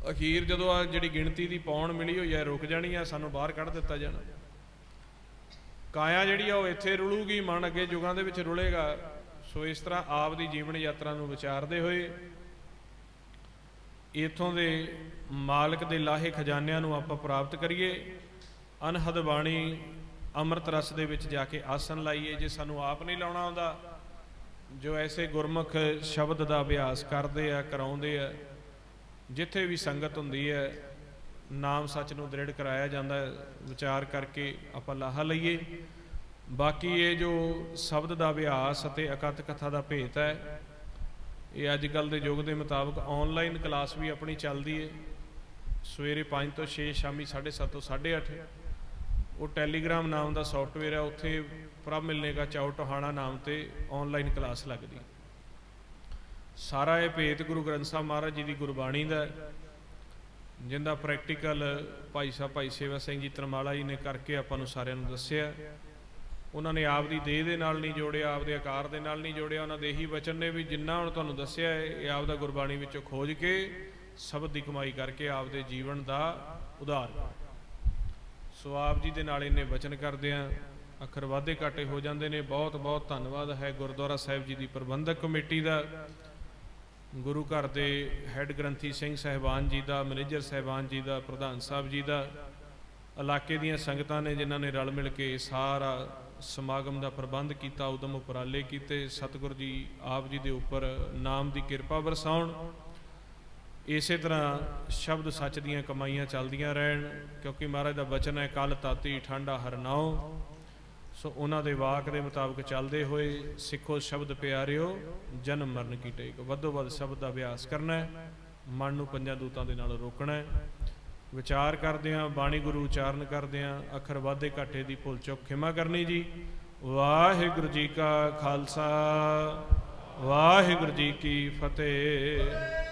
ਅਖੀਰ ਜਦੋਂ ਆ ਜਿਹੜੀ ਗਿਣਤੀ ਦੀ ਪੌਣ ਮਿਲੀ ਹੋਈ ਹੈ ਰੁਕ ਜਾਣੀ ਆ, ਸਾਨੂੰ ਬਾਹਰ ਕੱਢ ਦਿੱਤਾ ਜਾਣਾ। ਕਾਇਆ ਜਿਹੜੀ ਆ ਉਹ ਇੱਥੇ ਰੁਲੂਗੀ, ਮਨ ਅੱਗੇ ਯੁਗਾਂ ਦੇ ਵਿੱਚ ਰੁਲੇਗਾ। ਸੋ ਇਸ ਤਰ੍ਹਾਂ ਆਪ ਦੀ ਜੀਵਨ ਯਾਤਰਾ ਨੂੰ ਵਿਚਾਰਦੇ ਹੋਏ ਇੱਥੋਂ ਦੇ ਮਾਲਕ ਦੇ ਲਾਹੇ ਖਜ਼ਾਨਿਆਂ ਨੂੰ ਆਪਾਂ ਪ੍ਰਾਪਤ ਕਰੀਏ। ਅਨਹਦ ਬਾਣੀ ਅੰਮ੍ਰਿਤ ਰਸ ਦੇ ਵਿੱਚ ਜਾ ਕੇ ਆਸਨ ਲਾਈਏ। ਜੇ ਸਾਨੂੰ ਆਪ ਨਹੀਂ ਲਾਉਣਾ ਆਉਂਦਾ, ਜੋ ਐਸੇ ਗੁਰਮੁਖ ਸ਼ਬਦ ਦਾ ਅਭਿਆਸ ਕਰਦੇ ਆ, ਕਰਾਉਂਦੇ ਆ, ਜਿੱਥੇ ਵੀ ਸੰਗਤ ਹੁੰਦੀ ਹੈ ਨਾਮ ਸੱਚ ਨੂੰ ਦ੍ਰਿੜ ਕਰਾਇਆ ਜਾਂਦਾ ਹੈ, ਵਿਚਾਰ ਕਰਕੇ ਆਪਾਂ ਲਾਹਾ ਲਈਏ। ਬਾਕੀ ਇਹ ਜੋ ਸ਼ਬਦ ਦਾ ਅਭਿਆਸ ਅਤੇ ਅਕਥ ਕਥਾ ਦਾ ਭੇਤ ਹੈ, ਇਹ ਅੱਜ ਕੱਲ੍ਹ ਦੇ ਯੁੱਗ ਦੇ ਮੁਤਾਬਕ ਆਨਲਾਈਨ ਕਲਾਸ ਵੀ ਆਪਣੀ ਚੱਲਦੀ ਹੈ, ਸਵੇਰੇ 5 ਤੋਂ 6, ਸ਼ਾਮੀ 7:30 ਤੋਂ 8:30। ਉਹ ਟੈਲੀਗ੍ਰਾਮ ਨਾਮ ਦਾ ਸੌਫਟਵੇਅਰ ਹੈ, ਉੱਥੇ ਪ੍ਰਭ ਮਿਲਨੇ ਕਾ ਚਾਉ ਟੋਹਾਣਾ ਨਾਮ ਤੇ ਆਨਲਾਈਨ ਕਲਾਸ ਲੱਗਦੀ। ਸਾਰਾ ਇਹ ਭੇਤ ਗੁਰੂ ਗ੍ਰੰਥ ਸਾਹਿਬ ਮਹਾਰਾਜ ਜੀ ਦੀ ਗੁਰਬਾਣੀ ਦਾ, ਜਿਹਦਾ ਪ੍ਰੈਕਟੀਕਲ ਭਾਈ ਸਾਹਿਬ ਭਾਈ ਸੇਵਾ ਸਿੰਘ ਜੀ ਤਰਮਾਲਾ ਜੀ ਨੇ ਕਰਕੇ ਆਪਾਂ ਨੂੰ ਸਾਰਿਆਂ ਨੂੰ ਦੱਸਿਆ। ਉਹਨਾਂ ਨੇ ਆਪ ਦੀ ਦੇਹ ਦੇ ਨਾਲ ਨਹੀਂ ਜੋੜਿਆ, ਆਪ ਦੇ ਆਕਾਰ ਦੇ ਨਾਲ ਨਹੀਂ ਜੋੜਿਆ। ਉਹਨਾਂ ਦੇ ਇਹੀ ਵਚਨ ਨੇ ਵੀ ਜਿੰਨਾ ਹੁਣ ਤੁਹਾਨੂੰ ਦੱਸਿਆ ਹੈ, ਇਹ ਆਪ ਦਾ ਗੁਰਬਾਣੀ ਵਿੱਚੋਂ ਖੋਜ ਕੇ ਸ਼ਬਦ ਦੀ ਕਮਾਈ ਕਰਕੇ ਆਪ ਦੇ ਜੀਵਨ ਦਾ ਉਧਾਰ। ਸੋ ਆਪ ਜੀ ਦੇ ਨਾਲ ਇਹਨੇ ਵਚਨ ਕਰਦਿਆਂ ਅੱਖਰ ਵਾਧੇ ਘਾਟੇ ਹੋ ਜਾਂਦੇ ਨੇ। ਬਹੁਤ ਬਹੁਤ ਧੰਨਵਾਦ ਹੈ ਗੁਰਦੁਆਰਾ ਸਾਹਿਬ ਜੀ ਦੀ ਪ੍ਰਬੰਧਕ ਕਮੇਟੀ ਦਾ, ਗੁਰੂ ਘਰ ਦੇ ਹੈੱਡ ਗ੍ਰੰਥੀ ਸਿੰਘ ਸਾਹਿਬਾਨ ਜੀ ਦਾ, ਮੈਨੇਜਰ ਸਾਹਿਬਾਨ ਜੀ ਦਾ, ਪ੍ਰਧਾਨ ਸਾਹਿਬ ਜੀ ਦਾ, ਇਲਾਕੇ ਦੀਆਂ ਸੰਗਤਾਂ ਨੇ ਜਿਨ੍ਹਾਂ ਨੇ ਰਲ ਮਿਲ ਕੇ ਸਾਰਾ ਸਮਾਗਮ ਦਾ ਪ੍ਰਬੰਧ ਕੀਤਾ, ਉਦਮ ਉਪਰਾਲੇ ਕੀਤੇ। ਸਤਿਗੁਰ ਜੀ ਆਪ ਜੀ ਦੇ ਉੱਪਰ ਨਾਮ ਦੀ ਕਿਰਪਾ ਵਰਸਾਉਣ। ਇਸੇ ਤਰ੍ਹਾਂ ਸ਼ਬਦ ਸੱਚ ਦੀਆਂ ਕਮਾਈਆਂ ਚੱਲਦੀਆਂ ਰਹਿਣ, ਕਿਉਂਕਿ ਮਹਾਰਾਜ ਦਾ ਬਚਨ ਹੈ ਕਲ ਤਾਤੀ ਠੰਡਾ ਹਰਨਾਉ। ਸੋ ਉਹਨਾਂ ਦੇ ਵਾਕ ਦੇ ਮੁਤਾਬਕ ਚੱਲਦੇ ਹੋਏ ਸਿੱਖੋ ਸ਼ਬਦ ਪਿਆਰਿਓ ਜਨਮ ਮਰਨ ਕੀ ਟੇਕ। ਵੱਧੋ ਵੱਧ ਸ਼ਬਦ ਦਾ ਅਭਿਆਸ ਕਰਨਾ ਹੈ, ਮਨ ਨੂੰ ਪੰਜਾਂ ਦੂਤਾਂ ਦੇ ਨਾਲ ਰੋਕਣਾ ਹੈ। ਵਿਚਾਰ ਕਰਦਿਆਂ, ਬਾਣੀ ਗੁਰੂ ਉਚਾਰਨ ਕਰਦਿਆਂ ਅੱਖਰ ਵਾਧੇ ਘਾਟੇ ਦੀ ਭੁੱਲ ਚੁੱਕ ਖਿਮਾ ਕਰਨੀ ਜੀ। ਵਾਹਿਗੁਰੂ ਜੀ ਕਾ ਖਾਲਸਾ, ਵਾਹਿਗੁਰੂ ਜੀ ਕੀ ਫਤਿਹ।